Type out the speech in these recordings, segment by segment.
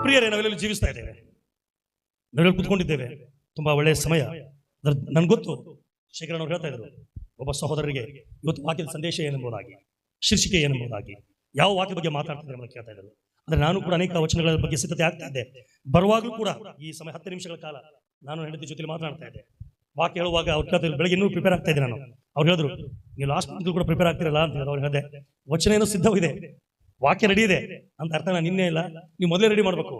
ಪ್ರಿಯರೇ, ನಾವೆಲ್ಲ ಜೀವಿಸ್ತಾ ಇದ್ದೇವೆ, ನಾವೆಲ್ಲ ಕೂತ್ಕೊಂಡಿದ್ದೇವೆ. ತುಂಬಾ ಒಳ್ಳೆಯ ಸಮಯ. ನನ್ಗೆ ಗೊತ್ತು, ಶೇಖರಣ್ಣ ಅವ್ರು ಹೇಳ್ತಾ ಇದ್ರು, ಒಬ್ಬ ಸಹೋದರರಿಗೆ ಇವತ್ತು ವಾಕ್ಯದ ಸಂದೇಶ ಏನೆಂಬುದಾಗಿ, ಶೀರ್ಷಿಕೆ ಏನೆಂಬುದಾಗಿ, ಯಾವ ವಾಕ್ಯದ ಬಗ್ಗೆ ಮಾತಾಡ್ತಿದ್ದಾರೆ ಅಂತ ಕೇಳ್ತಾ ಇದ್ರು. ಅಂದ್ರೆ ನಾನು ಕೂಡ ಅನೇಕ ವಚನಗಳ ಬಗ್ಗೆ ಸಿದ್ಧತೆ ಆಗ್ತಾ ಇದ್ದೆ. ಬರುವಾಗಲೂ ಕೂಡ ಈ ಸಮಯ 10 ನಿಮಿಷಗಳ ಕಾಲ ನಾನು ಹೆಂಡತಿ ಜೊತೆ ಮಾತನಾಡ್ತಾ ಇದ್ದೆ. ವಾಕ್ಯ ಹೇಳುವಾಗ ಅವ್ರು ಕೇಳ್ತಾ ಬೆಳಗ್ಗೆ ಇನ್ನೂ ಪ್ರಿಪೇರ್ ಆಗ್ತಾ ಇದ್ದೆ ನಾನು. ಅವ್ರು ಹೇಳಿದ್ರು, ನೀವು ಲಾಸ್ಟ್ ಮಂತ್ ಕೂಡ ಪ್ರಿಪೇರ್ ಆಗ್ತಿರಲ್ಲ ಅಂತ ಹೇಳಿದ್ರು. ಅವ್ರು ಹೇಳಿದೆ, ವಚನ ಏನೋ ಸಿದ್ಧವಿದೆ, ವಾಕ್ಯ ರೆಡಿ ಇದೆ ಅಂತ ಅರ್ಥ. ನಾನು ನಿನ್ನೆ ಇಲ್ಲ, ನೀವು ಮೊದಲೇ ರೆಡಿ ಮಾಡಬೇಕು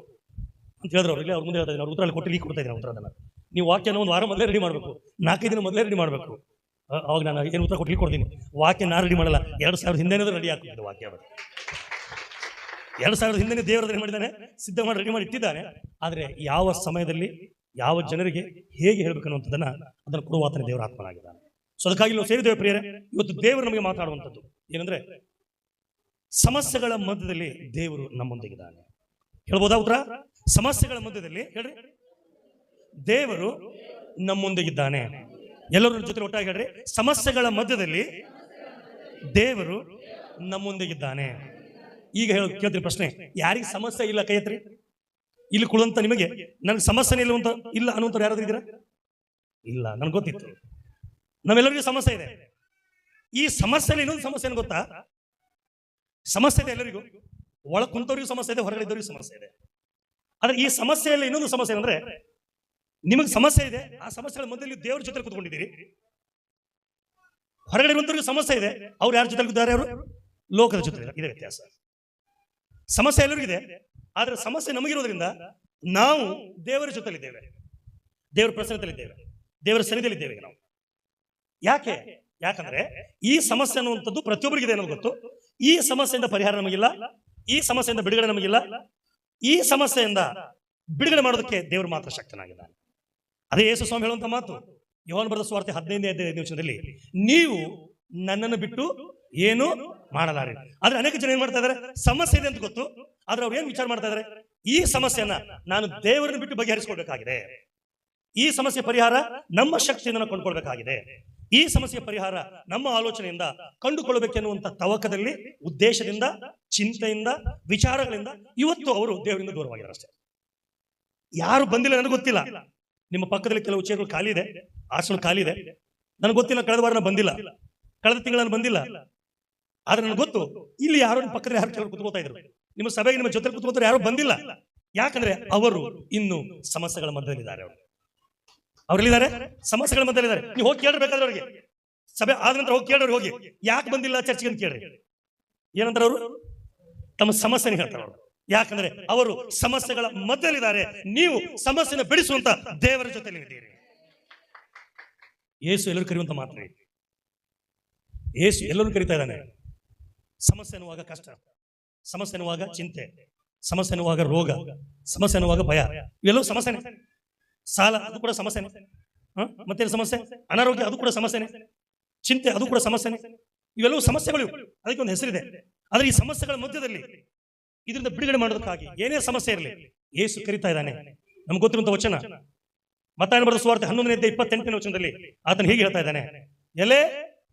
ಅಂತ ಹೇಳಿದ್ರು. ಅವ್ರಿಗೆ ಅವ್ರ ಮುಂದೆ ಹೇಳ್ತಾ ಇದ್ದೀನಿ, ಅವ್ರ ಉತ್ತರ ಕೊಟ್ಟು ಈಗ ಕೊಡ್ತಾ ಇದ್ದೀನಿ ಉತ್ತರದನ್ನ. ನೀವು ವಾಕ್ಯನ ಒಂದು ವಾರ ಮೊದಲೇ ರೆಡಿ ಮಾಡಬೇಕು, 4 ದಿನ ಮೊದಲೇ ರೆಡಿ ಮಾಡಬೇಕು. ಅವಾಗ ನಾನು ಏನು ಉತ್ತರ ಕೊಟ್ಟು ಕೊಡ್ತೀನಿ. ವಾಕ್ಯ ನಾನು ರೆಡಿ ಮಾಡಲ್ಲ, 2000 ಹಿಂದೆನೇ ರೆಡಿ ಆಗ್ತಿದ್ದೆ ವಾಕ್ಯ. 2000 ಹಿಂದೆ ದೇವರು ಏನು ಮಾಡಿದ್ದಾನೆ, ಸಿದ್ಧ ಮಾಡಿ ರೆಡಿ ಮಾಡಿ ಇಟ್ಟಿದ್ದಾನೆ. ಆದರೆ ಯಾವ ಸಮಯದಲ್ಲಿ ಯಾವ ಜನರಿಗೆ ಹೇಗೆ ಹೇಳ್ಬೇಕನ್ನುವಂಥದ್ದನ್ನ ಅದನ್ನು ಕೊಡುವಾತನೇ ದೇವರ ಆತ್ಮನಾಗಿದ್ದಾನೆ. ಸೊ ಅದಕ್ಕಾಗಿ ನಾವು ಸೇರಿದ್ದೇವೆ ಪ್ರಿಯರೇ. ಇವತ್ತು ದೇವರು ನಮಗೆ ಮಾತಾಡುವಂಥದ್ದು ಏನಂದ್ರೆ, ಸಮಸ್ಯೆಗಳ ಮಧ್ಯದಲ್ಲಿ ದೇವರು ನಮ್ಮೊಂದಿಗಿದ್ದಾನೆ. ಹೇಳ್ಬೋದಾ ಉತ್ತರ? ಸಮಸ್ಯೆಗಳ ಮಧ್ಯದಲ್ಲಿ ಹೇಳ್ರಿ, ದೇವರು ನಮ್ಮೊಂದಿಗಿದ್ದಾನೆ. ಎಲ್ಲರೂ ಜೊತೆ ಒಟ್ಟಾಗಿ ಹೇಳ್ರಿ, ಸಮಸ್ಯೆಗಳ ಮಧ್ಯದಲ್ಲಿ ದೇವರು ನಮ್ಮೊಂದಿಗಿದ್ದಾನೆ. ಈಗ ಕೇಳ್ತೀನಿ ಪ್ರಶ್ನೆ, ಯಾರಿಗೆ ಸಮಸ್ಯೆ ಇಲ್ಲ ಕೈ ಎತ್ರಿ. ಇಲ್ಲಿ ಕುಳಂತ ನಿಮಗೆ ನನಗೆ ಸಮಸ್ಯೆ ಇಲ್ಲ ಅನ್ನುವಂಥವ್ರು ಯಾರಾದ್ರೂ ಇದ್ದೀರಾ? ಇಲ್ಲ, ನನ್ಗೆ ಗೊತ್ತಿತ್ತು. ನಾವೆಲ್ಲರಿಗೂ ಸಮಸ್ಯೆ ಇದೆ. ಈ ಸಮಸ್ಯೆಯಲ್ಲಿ ಇನ್ನೊಂದು ಸಮಸ್ಯೆ ಏನು ಗೊತ್ತಾ? ಸಮಸ್ಯೆ ಇದೆ ಎಲ್ಲರಿಗೂ, ಒಳ ಕುಂತವ್ರಿಗೂ ಸಮಸ್ಯೆ ಇದೆ, ಹೊರಗಡೆ ಇದ್ದವ್ರಿಗೂ ಸಮಸ್ಯೆ ಇದೆ. ಆದ್ರೆ ಈ ಸಮಸ್ಯೆಯಲ್ಲಿ ಇನ್ನೊಂದು ಸಮಸ್ಯೆ ಅಂದ್ರೆ, ನಿಮಗೆ ಸಮಸ್ಯೆ ಇದೆ, ಆ ಸಮಸ್ಯೆಗಳ ಮಧ್ಯದಲ್ಲಿ ದೇವ್ರ ಜೊತೆ ಕೂತ್ಕೊಂಡಿದ್ದೀರಿ. ಹೊರಗಡೆ ಇರುವಂತವ್ರಿಗೆ ಸಮಸ್ಯೆ ಇದೆ, ಅವ್ರು ಯಾರ ಜೊತೆ ಇದ್ದಾರೆ? ಅವರು ಲೋಕದ ಜೊತೆ. ಇದೇ ವ್ಯತ್ಯಾಸ. ಸಮಸ್ಯೆ ಎಲ್ಲರಿಗಿದೆ, ಆದ್ರೆ ಸಮಸ್ಯೆ ನಮಗಿರೋದ್ರಿಂದ ನಾವು ದೇವರ ಜೊತೆಲಿದ್ದೇವೆ, ದೇವರ ಪ್ರಸನ್ನದಲ್ಲಿದ್ದೇವೆ, ದೇವರ ಸನ್ನಿಧಿಯಲ್ಲಿದ್ದೇವೆ ನಾವು. ಯಾಕಂದ್ರೆ ಈ ಸಮಸ್ಯೆ ಅನ್ನುವಂಥದ್ದು ಪ್ರತಿಯೊಬ್ಬರಿಗಿದೆ ಅನ್ನೋದು ಗೊತ್ತು. ಈ ಸಮಸ್ಯೆಯಿಂದ ಪರಿಹಾರ ನಮಗಿಲ್ಲ, ಈ ಸಮಸ್ಯೆಯಿಂದ ಬಿಡುಗಡೆ ನಮಗಿಲ್ಲ. ಈ ಸಮಸ್ಯೆಯಿಂದ ಬಿಡುಗಡೆ ಮಾಡೋದಕ್ಕೆ ದೇವರು ಮಾತ್ರ ಶಕ್ತನಾಗಿದ್ದಾನೆ. ಅದೇ ಯೇಸು ಸ್ವಾಮಿ ಹೇಳುವಂತ ಮಾತು, ಯೋಹಾನ ಬರೆದ ಸುವಾರ್ತೆ 15ನೇ ನೀವು ನನ್ನನ್ನು ಬಿಟ್ಟು ಏನು ಮಾಡಲಾರೆ. ಆದ್ರೆ ಅನೇಕ ಜನ ಏನ್ ಮಾಡ್ತಾ ಇದಾರೆ, ಸಮಸ್ಯೆ ಇದೆ ಅಂತ ಗೊತ್ತು, ಆದ್ರೆ ಅವ್ರು ಏನ್ ವಿಚಾರ ಮಾಡ್ತಾ ಇದಾರೆ, ಈ ಸಮಸ್ಯೆಯನ್ನ ನಾನು ದೇವರನ್ನು ಬಿಟ್ಟು ಬಗೆಹರಿಸಿಕೊಳ್ಬೇಕಾಗಿದೆ, ಈ ಸಮಸ್ಯೆ ಪರಿಹಾರ ನಮ್ಮ ಶಕ್ತಿಯಿಂದ ಕೊಂಡ್ಕೊಳ್ಬೇಕಾಗಿದೆ, ಈ ಸಮಸ್ಯೆ ಪರಿಹಾರ ನಮ್ಮ ಆಲೋಚನೆಯಿಂದ ಕಂಡುಕೊಳ್ಳಬೇಕೆನ್ನುವಂತ ತವಕದಲ್ಲಿ, ಉದ್ದೇಶದಿಂದ, ಚಿಂತೆಯಿಂದ, ವಿಚಾರಗಳಿಂದ ಇವತ್ತು ಅವರು ದೇವರಿಂದ ದೂರವಾಗಿದ್ದಾರೆ ಅಷ್ಟೇ. ಯಾರು ಬಂದಿಲ್ಲ ನನಗೆ ಗೊತ್ತಿಲ್ಲ. ನಿಮ್ಮ ಪಕ್ಕದಲ್ಲಿ ಕೆಲವು ಚೇರ್ಗಳು ಖಾಲಿ ಇದೆ, ಆಸನ ಖಾಲಿ ಇದೆ, ನನಗೆ ಗೊತ್ತಿಲ್ಲ. ಕಳೆದ ವಾರ ಬಂದಿಲ್ಲ, ಕಳೆದ ತಿಂಗಳು ಬಂದಿಲ್ಲ. ಆದ್ರೆ ನನಗೆ ಗೊತ್ತು, ಇಲ್ಲಿ ಯಾರೋ ನಿಮ್ಮ ಪಕ್ಕದಲ್ಲಿ ಯಾರು ಕೆಲವರು ಕುತ್ಕೋತಾ ಇದ್ರು, ನಿಮ್ಮ ಸಭೆಗೆ ನಿಮ್ಮ ಜೊತೆ ಕುತ್ಕೋತಾರೆ, ಯಾರು ಬಂದಿಲ್ಲ. ಯಾಕಂದ್ರೆ ಅವರು ಇನ್ನು ಸಮಸ್ಯೆಗಳ ಮಧ್ಯದಲ್ಲಿದ್ದಾರೆ. ಅವರೆಲ್ಲಿದ್ದಾರೆ? ಸಮಸ್ಯೆಗಳ ಮಧ್ಯದಲ್ಲಿದ್ದಾರೆ. ನೀವು ಹೋಗಿ ಕೇಳಬೇಕಾದ್ರೆ ಅವರಿಗೆ, ಸಭೆ ಆದ ನಂತರ ಹೋಗಿ ಕೇಳೋರು, ಹೋಗಿ ಯಾಕೆ ಬಂದಿಲ್ಲ ಚರ್ಚ್ಗೆ ಅಂತ ಕೇಳ್ರಿ. ಏನಂತಾರೆ ಅವರು? ತಮ್ಮ ಸಮಸ್ಯೆನ ಹೇಳ್ತಾರೆ ಅವರು. ಯಾಕಂದ್ರೆ ಅವರು ಸಮಸ್ಯೆಗಳ ಮಧ್ಯದಲ್ಲಿದ್ದಾರೆ. ನೀವು ಸಮಸ್ಯೆನ ಬಿಡಿಸುವಂತ ದೇವರ ಜೊತೆಲಿ ಇದ್ದೀರಿ. ಯೇಸು ಎಲ್ಲರೂ ಕರೆಯುವಂತ ಮಾತ್ರ. ಯೇಸು ಎಲ್ಲರೂ ಕರೀತಾ ಇದ್ದಾನೆ. ಸಮಸ್ಯೆ ಅನ್ನುವಾಗ ಕಷ್ಟ, ಸಮಸ್ಯೆ ಅನ್ನುವಾಗ ಚಿಂತೆ, ಸಮಸ್ಯೆ ಅನ್ನುವಾಗ ರೋಗ, ಸಮಸ್ಯೆ ಅನ್ನುವಾಗ ಭಯ, ಇವೆಲ್ಲವೂ ಸಮಸ್ಯೆನೆ. ಸಾಲ ಅದು ಕೂಡ ಸಮಸ್ಯೆನೆ. ಮತ್ತೇನು ಸಮಸ್ಯೆ? ಅನಾರೋಗ್ಯ ಅದು ಕೂಡ ಸಮಸ್ಯೆನೆ. ಚಿಂತೆ ಅದು ಕೂಡ ಸಮಸ್ಯೆನೆ. ಇವೆಲ್ಲವೂ ಸಮಸ್ಯೆಗಳು, ಅದಕ್ಕೆ ಒಂದು ಹೆಸರಿದೆ. ಆದ್ರೆ ಈ ಸಮಸ್ಯೆಗಳ ಮಧ್ಯದಲ್ಲಿ ಇದರಿಂದ ಬಿಡುಗಡೆ ಮಾಡೋದಕ್ಕಾಗಿ ಏನೇ ಸಮಸ್ಯೆ ಇರಲಿ, ಯೇಸು ಕರೀತಾ ಇದ್ದಾನೆ. ನಮ್ಗೆ ಗೊತ್ತಿರುವಂತ ವಚನ ಮತ್ತಾಯನ ಬರೆದ ಸುವಾರ್ತೆ 11:28 ವಚನದಲ್ಲಿ ಆತನು ಹೀಗೆ ಹೇಳ್ತಾ ಇದ್ದಾನೆ, ಎಲೆ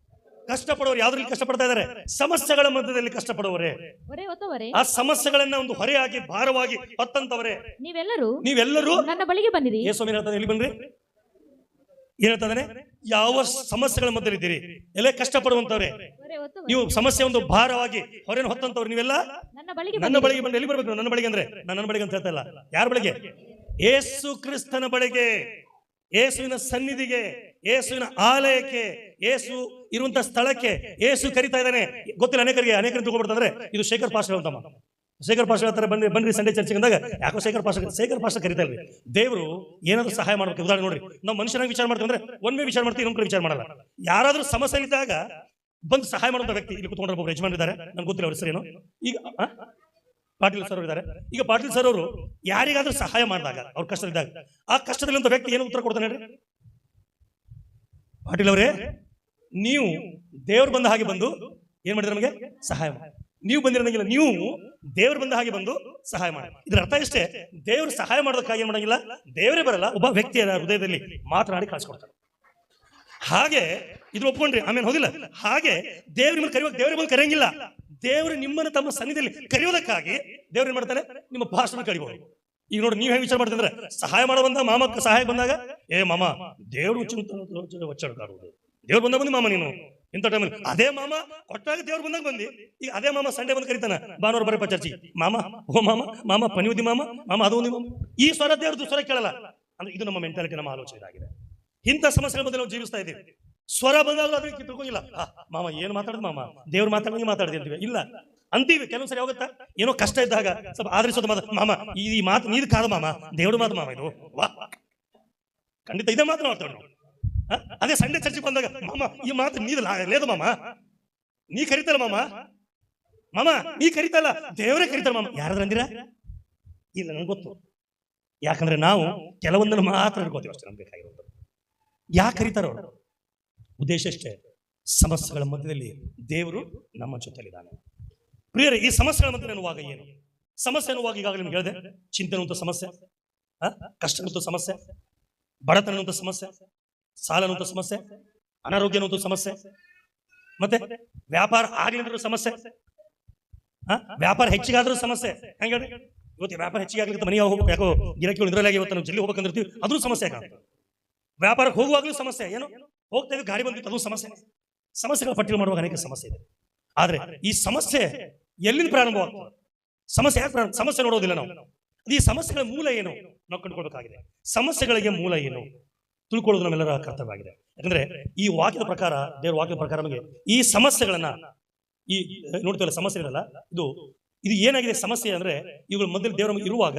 ಕಷ್ಟಪಡುವವರು, ಯಾವ್ದ್ರಲ್ಲಿ ಕಷ್ಟಪಡ್ತಾ ಇದ್ದಾರೆ? ಸಮಸ್ಯೆಗಳ ಮಧ್ಯದಲ್ಲಿ ಕಷ್ಟಪಡುವವರೇ, ಆ ಸಮಸ್ಯೆಗಳನ್ನ ಒಂದು ಹೊರೆಯಾಗಿ ಭಾರವಾಗಿ ಹೊತ್ತಂತವರೇ ನೀವೆಲ್ಲರೂ ನನ್ನ ಬಳಿಗೆ ಬನ್ನಿರಿ. ಯೇಸು ಹೇಳ್ತಾನೆ, ಎಲ್ಲಿ ಬನ್ರಿ? ಏನ್ ಹೇಳ್ತಾನೆ? ಯಾವ ಸಮಸ್ಯೆಗಳ ಮಧ್ಯದಲ್ಲಿದ್ದೀರಿ, ಎಲೆ ಕಷ್ಟಪಡುವಂತವ್ರೆ, ನೀವು ಸಮಸ್ಯೆ ಒಂದು ಭಾರವಾಗಿ ಹೊರೆನ ಹೊತ್ತಂತವ್ರು, ನೀವೆಲ್ಲ ನನ್ನ ಬಳಿಗೆ ಬಂದು. ಎಲ್ಲಿ ಬರ್ಬೇಕು? ನನ್ನ ಬಳಿಗೆ ಅಂದ್ರೆ ನನ್ನ ಬಳಿಗೆ ಅಂತ ಹೇಳ್ತಾ ಇಲ್ಲ. ಯಾರ ಬಳಿಗೆ? ಯೇಸು ಕ್ರಿಸ್ತನ ಬಳಿಗೆ, ಯೇಸುವಿನ ಸನ್ನಿಧಿಗೆ, ಯೇಸುವಿನ ಆಲಯಕ್ಕೆ, ಯೇಸು ಇರುವಂತ ಸ್ಥಳಕ್ಕೆ ಯೇಸು ಕರಿತಾ ಇದ್ದಾನೆ. ಗೊತ್ತಿಲ್ಲ ಅನೇಕರಿಗೆ ತಗೊಂಡ್ಬಿಡ್ತಾರೆ, ಇದು ಶೇಖರ್ ಪಾಸ್ಟರ್ ಅಂತಮ್ಮ. ಶೇಖರ್ ಪಾಸ್ಟರ್ ಹೇಳ್ತಾರೆ, ಬನ್ರಿ ಸಂಡೇ ಚರ್ಚೆಗೆ ಅಂದಾಗ, ಯಾಕೋ ಶೇಖರ್ ಪಾಸ್ಟರ್ ಕರಿತಾ ಇಲ್ರಿ. ದೇವರು ಏನಾದ್ರು ಸಹಾಯ ಮಾಡ್ಬೇಕು. ಉದಾಹರಣೆ ನೋಡ್ರಿ, ನಾವು ಮನುಷ್ಯನಾಗಿ ವಿಚಾರ ಮಾಡ್ತೀವಿ ಅಂದ್ರೆ ಒಂದೇ ವಿಚಾರ ಮಾಡ್ತೀವಿ, ಇನ್ನೊಂದು ವಿಚಾರ ಮಾಡಲ್ಲ. ಯಾರಾದ್ರೂ ಸಮಸ್ಯೆ ಇದ್ದಾಗ ಬಂದು ಸಹಾಯ ಮಾಡುವಂತ ವ್ಯಕ್ತಿ ಇಲ್ಲಿ ಕುತ್ಕೊಂಡ್ರೆ ಯಜಮಾನ್ ಇದ್ದಾರೆ, ನನ್ಗೆ ಗೊತ್ತಿಲ್ಲ ಅವ್ರ ಹೆಸರೇನು. ಈಗ ಪಾಟೀಲ್ ಸರ್ ಇದ್ದಾರೆ. ಈಗ ಪಾಟೀಲ್ ಸರ್ ಅವರು ಯಾರಿಗಾದ್ರೂ ಸಹಾಯ ಮಾಡಿದಾಗ, ಅವ್ರ ಕಷ್ಟದಿದ್ದಾಗ, ಆ ಕಷ್ಟದಲ್ಲಿ ಒಂದು ವ್ಯಕ್ತಿ ಏನು ಉತ್ತರ ಕೊಡ್ತಾನೆ ಹೇಳ್ರಿ? ಪಾಟೀಲ್ ಅವರೇ, ನೀವು ದೇವ್ರು ಬಂದ ಹಾಗೆ ಬಂದು ಏನ್ ಮಾಡಿದ್ರೆ ನಮಗೆ ಸಹಾಯ ಮಾಡಿ. ನೀವು ಬಂದಿರಂಗಿಲ್ಲ, ನೀವು ದೇವ್ರು ಬಂದ ಹಾಗೆ ಬಂದು ಸಹಾಯ ಮಾಡಿ. ಇದ್ರ ಅರ್ಥ ಇಷ್ಟೇ, ದೇವ್ರು ಸಹಾಯ ಮಾಡೋದಕ್ಕಾಗಿ ಏನ್ ಮಾಡಂಗಿಲ್ಲ, ದೇವರೇ ಬರಲ್ಲ, ಒಬ್ಬ ವ್ಯಕ್ತಿಯ ಹೃದಯದಲ್ಲಿ ಮಾತನಾಡಿ ಕಳಿಸ್ಕೊಡ್ತಾರೆ. ಹಾಗೆ ಇದ್ರ ಒಪ್ಕೊಂಡ್ರಿ, ಆಮೇಲೆ ಹೋಗಿಲ್ಲ. ಹಾಗೆ ದೇವ್ರ ನಿಮ್ಮನ್ನು ಕರೆಯುವಾಗ ದೇವರ ಬಂದು ಕರೆಯಂಗಿಲ್ಲ, ದೇವರು ನಿಮ್ಮನ್ನು ತಮ್ಮ ಸನ್ನಿಧಿಯಲ್ಲಿ ಕರೆಯೋದಕ್ಕಾಗಿ ದೇವ್ರು ಏನ್ ಮಾಡ್ತಾರೆ, ನಿಮ್ಮ ಭಾಷಣ ಕರಿಬಹುದು. ಈಗ ನೋಡಿ ನೀವು ಹೇಗೆ ವಿಚಾರ ಮಾಡ್ತಿದ್ರೆ ಸಹಾಯ ಮಾಡೋ ಬಂದಾಗ ಮಾಮಕ್ಕೆ ಸಹಾಯ ಬಂದಾಗ ಏ ಮಾಮ ದೇವ್ರು ಒಚ್ಚಾಡುವುದು ದೇವ್ರು ಬಂದಾಗ ಬಂದು ಮಾಮ ನೀನು ಇಂಥ ಟೈಮಲ್ಲಿ ಅದೇ ಮಾಮ ಕೊಟ್ಟಾಗ ದೇವ್ರು ಬಂದಾಗ ಬಂದಿ ಈಗ ಅದೇ ಮಾಮ ಸಂಡೆ ಬಂದು ಕರೀತಾನ ಭಾನುವಾರ ಬರಪ್ಪ ಚರ್ಚಿ ಮಾಮ ಓ ಮಾಮ ಮಾಮ ಪನಿವುದಿ ಮಾಮ ಮಾಮ ಅದು ಒಂದು ಮಾಮ ಈ ಸ್ವರ ದೇವ್ರದ್ದು ಸ್ವರ ಕೇಳಲ್ಲ ಅಂದ್ರೆ ಇದು ನಮ್ಮ ಮೆಂಟಾಲಿಟಿ, ನಮ್ಮ ಆಲೋಚನೆ ಆಗಿದೆ. ಇಂಥ ಸಮಸ್ಯೆಗಳ ಬಗ್ಗೆ ನಾವು ಜೀವಿಸ್ತಾ ಇದ್ದೀವಿ. ಸ್ವರ ಬಂದಾಗಲೂ ಅದಕ್ಕೆ ತಿಳ್ಕೊಂಡಿಲ್ಲ, ಮಾಮ ಏನು ಮಾತಾಡಿದ್ ಮಾಮ ದೇವ್ರು ಮಾತಾಡಿ ಮಾತಾಡ್ತೀವಿ ಇಲ್ಲ ಅಂತೀವಿ. ಕೆಲವೊಂದ್ಸರಿ ಹೋಗುತ್ತಾ ಏನೋ ಕಷ್ಟ ಇದ್ದಾಗ ಸ್ವಲ್ಪ ಆದರಿಸೋದು ಮಾಮ ಈ ಮಾತು ನೀರು ಕಾದ ಮಾಮ ದೇವ್ರ ಮಾತು ಮಾಮ ಇದು ವಾ ಖಂಡಿತ ಇದೇ ಮಾತು ಮಾಡ್ತಾವೆ ನಾವು. ಅದೇ ಸಂಡೆ ಚರ್ಚೆಗೆ ಬಂದಾಗ ಮಾಮ ಈ ಮಾತು ನೀರು ಲೇದು ಮಾಮ ನೀ ಕರಿತಲ್ಲ ಮಾಮ ಮಾಮ ನೀ ಕರಿತಲ್ಲ ದೇವರೇ ಕರಿತಾರ ಮಾಮ ಯಾರಾದ್ರೂ ಅಂದಿರ ಇಲ್ಲ ನನ್ಗೆ ಗೊತ್ತು. ಯಾಕಂದ್ರೆ ನಾವು ಕೆಲವೊಂದನ್ನು ಮಾತ್ರ ಇಟ್ಕೋತೀವಿ ಅಷ್ಟೇ ನಮ್ಗೆ ಬೇಕಾಗಿರೋದು. ಯಾಕೆ ಕರೀತಾರ ಅವರು ಉದ್ದೇಶ ಅಷ್ಟೇ, ಸಮಸ್ಯೆಗಳ ಮಧ್ಯದಲ್ಲಿ ದೇವರು ನಮ್ಮ ಜೊತೆಲಿದ್ದಾನೆ. ಪ್ರಿಯರೇ, ಈ ಸಮಸ್ಯೆಗಳ ಮಧ್ಯೆ ಅನ್ನುವಾಗ ಏನು ಸಮಸ್ಯೆ ಅನ್ನುವಾಗ ಈಗಾಗಲೇ ನಿಮ್ಗೆ ಹೇಳಿದೆ, ಚಿಂತೆ ಅನ್ನುವಂಥ ಸಮಸ್ಯೆ, ಕಷ್ಟ ಅನ್ನುವಂಥ ಸಮಸ್ಯೆ, ಬಡತನ ಅನ್ನುವಂಥ ಸಮಸ್ಯೆ, ಸಾಲ ಅನ್ನುವಂಥ ಸಮಸ್ಯೆ, ಅನಾರೋಗ್ಯ ಅನ್ನುವಂಥ ಸಮಸ್ಯೆ, ಮತ್ತೆ ವ್ಯಾಪಾರ ಆಗ್ಲಿಲ್ಲ ಸಮಸ್ಯೆ, ವ್ಯಾಪಾರ ಹೆಚ್ಚಿಗಾದ್ರೂ ಸಮಸ್ಯೆ. ಹೆಂಗೆ ಹೇಳಿ, ಇವತ್ತು ವ್ಯಾಪಾರ ಹೆಚ್ಚಿಗೆ ಆಗ್ಲಿಕ್ಕೆ ಮನೆಗೆ ಹೋಗ್ಬೇಕು, ಯಾಕೋ ಗಿರಾಕಿಗಳು ಇದರಲ್ಲಾಗಿ ಇವತ್ತು ನಾವು ಜಲ್ಲಿ ಹೋಗ್ಬೇಕಂದಿರ್ತೀವಿ, ಅದ್ರೂ ಸಮಸ್ಯೆ ಕಾಣ್ತದೆ. ವ್ಯಾಪಾರಕ್ಕೆ ಹೋಗುವಾಗಲೂ ಸಮಸ್ಯೆ, ಏನು ಹೋಗ್ತಾ ಇದ್ದು ಗಾಡಿ ಬಂದಿತ್ತು ಅದು ಸಮಸ್ಯೆ. ಸಮಸ್ಯೆಗಳ ಪಟ್ಟಿಗೆ ಮಾಡುವಾಗ ಅನೇಕ ಸಮಸ್ಯೆ ಇದೆ. ಆದ್ರೆ ಈ ಸಮಸ್ಯೆ ಎಲ್ಲಿಂದ ಪ್ರಾರಂಭವಾಗ್ತದೆ, ಸಮಸ್ಯೆ ಯಾಕೆ ಸಮಸ್ಯೆ ನೋಡೋದಿಲ್ಲ ನಾವು. ಈ ಸಮಸ್ಯೆಗಳ ಮೂಲ ಏನು ನಾವು ಕಂಡುಕೊಳ್ಬೇಕಾಗಿದೆ. ಸಮಸ್ಯೆಗಳಿಗೆ ಮೂಲ ಏನು ತಿಳ್ಕೊಳ್ಳೋದು ನಮ್ಮೆಲ್ಲರ ಕರ್ತವ್ಯವಾಗಿದೆ. ಯಾಕಂದ್ರೆ ಈ ವಾಕ್ಯದ ಪ್ರಕಾರ, ದೇವರ ವಾಕ್ಯದ ಪ್ರಕಾರ ನಮಗೆ ಈ ಸಮಸ್ಯೆಗಳನ್ನ ಈ ನೋಡ್ತೀವಲ್ಲ ಸಮಸ್ಯೆ ಇರಲ್ಲ, ಇದು ಏನಾಗಿದೆ ಸಮಸ್ಯೆ ಅಂದ್ರೆ ಇವುಗಳ ಮೊದಲು ದೇವರ ಇರುವಾಗ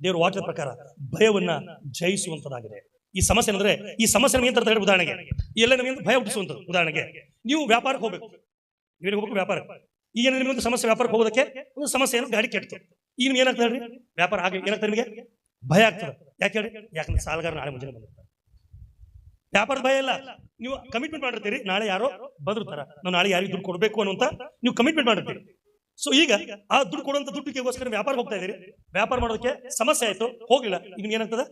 ದೇವರ ವಾಕ್ಯದ ಪ್ರಕಾರ ಭಯವನ್ನ ಜಯಿಸುವಂತದ್ದಾಗಿದೆ. ಈ ಸಮಸ್ಯೆ ಅಂದ್ರೆ ಈ ಸಮಸ್ಯೆ ನಮಗೆ ಅಂತ ಹೇಳಿ ಉದಾಹರಣೆಗೆ ಎಲ್ಲ ನಮಗೆ ಭಯ ಹುಟ್ಟಿಸುವಂಥದ್ದು. ಉದಾಹರಣೆಗೆ ನೀವು ವ್ಯಾಪಾರಕ್ಕೆ ಹೋಗ್ಬೇಕು, ನೀವು ಹೋಗ್ಬೇಕು ವ್ಯಾಪಾರ, ಈಗ ನಿಮಗೊಂದು ಸಮಸ್ಯೆ, ವ್ಯಾಪಾರಕ್ಕೆ ಹೋಗೋದಕ್ಕೆ ಒಂದು ಸಮಸ್ಯೆ ಏನು ಗಾಡಿ ಕೆಟ್ಟು, ಈಗ ನಿಮ್ಗೆ ಏನಾಗ್ತದೆ ಹೇಳ್ರಿ, ವ್ಯಾಪಾರ ಆಗಿ ಏನಾಗ್ತದೆ ನಿಮಗೆ ಭಯ ಆಗ್ತದೆ. ಯಾಕೆ ಹೇಳಿ, ಯಾಕಂದ್ರೆ ಸಾಲಗಾರ ನಾಳೆ ಮುಂಜಾನೆ ಬಂದಿರ್ತಾರೆ. ವ್ಯಾಪಾರದ ಭಯ ಇಲ್ಲ, ನೀವು ಕಮಿಟ್ಮೆಂಟ್ ಮಾಡಿರ್ತೀರಿ, ನಾಳೆ ಯಾರೋ ಬದುರ್ತಾರ, ನಾವು ನಾಳೆ ಯಾರಿಗೆ ದುಡ್ಡು ಕೊಡಬೇಕು ಅನ್ನುವಂತ ನೀವು ಕಮಿಟ್ಮೆಂಟ್ ಮಾಡಿರ್ತೀರಿ. ಸೊ ಈಗ ಆ ದುಡ್ಡು ಕೊಡುವಂತ ದುಡ್ಡಿಗೆಗೋಸ್ಕರ ವ್ಯಾಪಾರ ಹೋಗ್ತಾ ಇದೀರಿ, ವ್ಯಾಪಾರ ಮಾಡೋದಕ್ಕೆ ಸಮಸ್ಯೆ ಆಯ್ತು, ಹೋಗಿಲ್ಲ, ನಿಮ್ಗೆ ಏನಾಗ್ತದೆ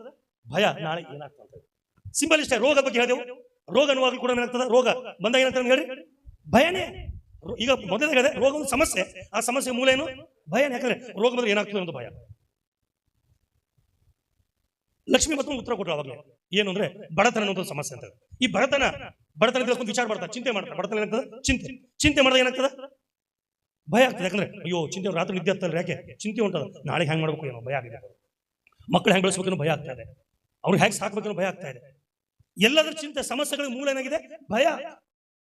ಭಯ, ನಾಳೆ ಏನಾಗ್ತದೆ. ಸಿಂಪಲ್ ಇಷ್ಟೇ. ರೋಗ ಬಗ್ಗೆ ಹೇಳಿದೆವು, ರೋಗ ಅನ್ನುವಾಗಲೂ ಕೂಡ ಏನಾಗ್ತದೆ, ರೋಗ ಬಂದಾಗ ಏನಾಗ್ತದೆ ಹೇಳಿ, ಭಯನೇ. ಈಗ ಮೊದಲೇ ರೋಗ ಒಂದು ಸಮಸ್ಯೆ, ಆ ಸಮಸ್ಯೆ ಮೂಲ ಏನು, ಭಯನೇ. ಯಾಕಂದ್ರೆ ರೋಗ ಬಂದ್ರೆ ಏನಾಗ್ತದೆ ಒಂದು ಭಯ. ಲಕ್ಷ್ಮೀ ಮತ್ತೊಂದು ಉತ್ತರ ಕೊಟ್ಟರು ಅವಾಗಲೇ, ಏನು ಅಂದ್ರೆ ಬಡತನ ಅನ್ನೋದು ಸಮಸ್ಯೆ ಅಂತ. ಈ ಬಡತನ ತಿಳ್ಕೊಂಡು ವಿಚಾರ ಮಾಡ್ತಾರೆ, ಚಿಂತೆ ಮಾಡ್ತಾರೆ. ಬಡತನ ಏನಾಗ್ತದೆ, ಚಿಂತೆ ಮಾಡಿದಾಗ ಏನಾಗ್ತದೆ, ಭಯ ಆಗ್ತದೆ. ಯಾಕಂದ್ರೆ ಅಯ್ಯೋ ಚಿಂತೆ, ರಾತ್ರಿ ನಿದ್ದೆ ಆಗ್ತಲ್ಲ, ಯಾಕೆ ಚಿಂತೆ ಉಂಟದ, ನಾಳೆ ಹೆಂಗ್ ಮಾಡ್ಬೇಕು ಏನೋ ಭಯ ಆಗಿದೆ, ಮಕ್ಕಳು ಹೆಂಗ್ ಬೆಳೆಸ್ಬೇಕನ್ನೋ ಭಯ ಆಗ್ತಾ ಇದೆ, ಅವ್ರಿಗೆ ಹೇಗೆ ಸಾಕ್ಬೇಕನ್ನೋ ಭಯ ಆಗ್ತಾ ಇದೆ. ಎಲ್ಲದರ ಚಿಂತೆ, ಸಮಸ್ಯೆಗಳಿಗೆ ಮೂಲ ಏನಾಗಿದೆ, ಭಯ.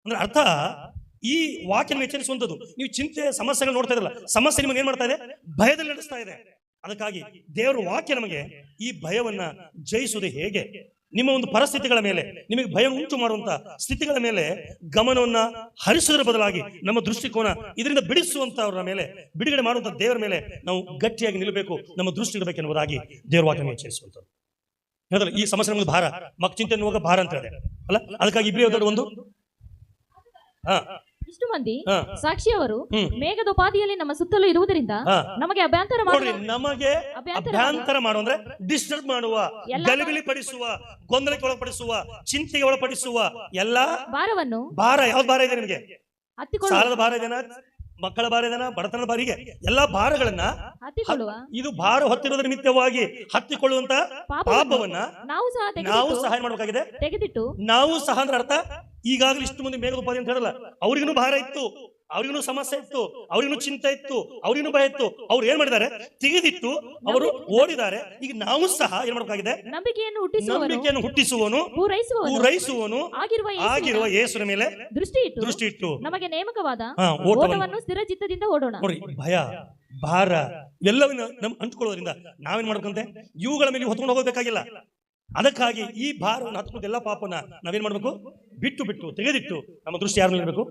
ಅಂದ್ರೆ ಅರ್ಥ ಈ ವಾಕ್ಯನ ಎಚ್ಚರಿಸುವಂಥದ್ದು. ನೀವು ಚಿಂತೆ ಸಮಸ್ಯೆಗಳು ನೋಡ್ತಾ ಇರಲ್ಲ, ಸಮಸ್ಯೆ ನಿಮಗೆ ಏನ್ ಮಾಡ್ತಾ ಇದೆ, ಭಯದಲ್ಲಿ ನಡೆಸ್ತಾ ಇದೆ. ಅದಕ್ಕಾಗಿ ದೇವರ ವಾಕ್ಯ ನಮಗೆ ಈ ಭಯವನ್ನ ಜಯಿಸುವುದು ಹೇಗೆ, ನಿಮ್ಮ ಒಂದು ಪರಿಸ್ಥಿತಿಗಳ ಮೇಲೆ, ನಿಮಗೆ ಭಯ ಉಂಟು ಮಾಡುವಂತ ಸ್ಥಿತಿಗಳ ಮೇಲೆ ಗಮನವನ್ನ ಹರಿಸುವುದರ ಬದಲಾಗಿ ನಮ್ಮ ದೃಷ್ಟಿಕೋನ ಇದರಿಂದ ಬಿಡಿಸುವಂತವರ ಮೇಲೆ, ಬಿಡುಗಡೆ ಮಾಡುವಂತ ದೇವರ ಮೇಲೆ ನಾವು ಗಟ್ಟಿಯಾಗಿ ನಿಲ್ಲಬೇಕು, ನಮ್ಮ ದೃಷ್ಟಿ ಇರಬೇಕೆನ್ನುವುದಾಗಿ ದೇವರ ವಾಕ್ಯ ಎಚ್ಚರಿಸುವಂಥದ್ದು. ಹೇಳಿದ್ರೆ ಈ ಸಮಸ್ಯೆ ನಮಗೆ ಭಾರ, ಚಿಂತೆ ಅನ್ನುವಾಗ ಭಾರ ಅಂತ ಹೇಳಿದೆ ಅಲ್ಲ. ಅದಕ್ಕಾಗಿ ಇಬ್ರಿಯ ಒಂದು ಇಷ್ಟು ಮಂದಿ ಸಾಕ್ಷಿಯವರು ಮೇಘದೋಪಾದಿಯಲ್ಲಿ ನಮ್ಮ ಸುತ್ತಲೂ ಇರುವುದರಿಂದ ನಮಗೆ ಅಭ್ಯಂತರ ಮಾಡುವ, ಡಿಸ್ಟರ್ಬ್ ಮಾಡುವ, ಗಲಿಬಿಲಿ ಪಡಿಸುವ, ಗೊಂದಲಕ್ಕೆ ಒಳಪಡಿಸುವ, ಚಿಂತೆಗೆ ಒಳಪಡಿಸುವ ಎಲ್ಲ ಭಾರವನ್ನು, ಭಾರ ಯಾವ್ದು ಭಾರ ಇದೆ ನಿಮಗೆ, ಸಾಲದ ಭಾರ ಇದೆನಾ, ಮಕ್ಕಳ ಭಾರ ಇದೆನಾ, ಬಡತನದ ಭಾರಿಗೆ ಎಲ್ಲಾ ಭಾರಗಳನ್ನ, ಇದು ಭಾರ ಹೊತ್ತಿರೋದ್ರ ನಿಮಿತ್ತವಾಗಿ ಹತ್ತಿಕೊಳ್ಳುವಂತ ಪಾಪವನ್ನ ನಾವು ಸಹಾಯ ಮಾಡಬೇಕಾಗಿದೆ, ತೆಗೆದಿಟ್ಟು ನಾವು ಸಹ ಅಂದ್ರೆ ಅರ್ಥ. ಈಗಾಗಲೇ ಇಷ್ಟು ಮಂದಿ ಮೇಘೋಪಾದಿ ಅಂತ ಹೇಳಲ್ಲ, ಅವ್ರಿಗೂ ಭಾರ ಇತ್ತು, ಅವ್ರಿಗೂ ಸಮಸ್ಯೆ ಇತ್ತು, ಅವ್ರಿಗೂ ಚಿಂತೆ ಇತ್ತು, ಅವ್ರಿಗೂ ಭಯ ಇತ್ತು, ಅವ್ರು ಏನ್ ಮಾಡಿದ್ದಾರೆ, ತೆಗೆದಿಟ್ಟು ಅವರು ಓಡಿದ್ದಾರೆ. ಈಗ ನಾವು ಸಹ ಏನ್ ಮಾಡಬೇಕಾಗಿದೆ, ನಂಬಿಕೆಯನ್ನು ಹುಟ್ಟಿಸುವನು, ಪೂರೈಸುವನು ಆಗಿರುವ ಯೇಸುವಿನ ಮೇಲೆ ದೃಷ್ಟಿ ಇಟ್ಟು ನಮಗೆ ನೇಮಕವಾದ ಓಟವನ್ನು ಸ್ಥಿರಚಿತ್ತದಿಂದ ಓಡೋಣ. ನೋಡಿ, ಭಯ ಭಾರ ಎಲ್ಲವನ್ನ ನಮ್ ಅಂಟ್ಕೊಳ್ಳೋದ್ರಿಂದ ನಾವೇನ್ ಮಾಡ್ಬೇಕಂತೆ, ಇವುಗಳ ಮೇಲೆ ಹೊತ್ಕೊಂಡು ಹೋಗಬೇಕಾಗಿಲ್ಲ. ಅದಕ್ಕಾಗಿ ಈ ಭಾರವನ್ನು ಹತ್ಕೊಂಡು ಎಲ್ಲ ಪಾಪನ ನಾವೇನ್ ಮಾಡ್ಬೇಕು, ಬಿಟ್ಟು ತೆಗೆದಿಟ್ಟು ನಮ್ಮ ದೃಷ್ಟಿ ಯಾರ ಮೇಲೆ ಇರಬೇಕು,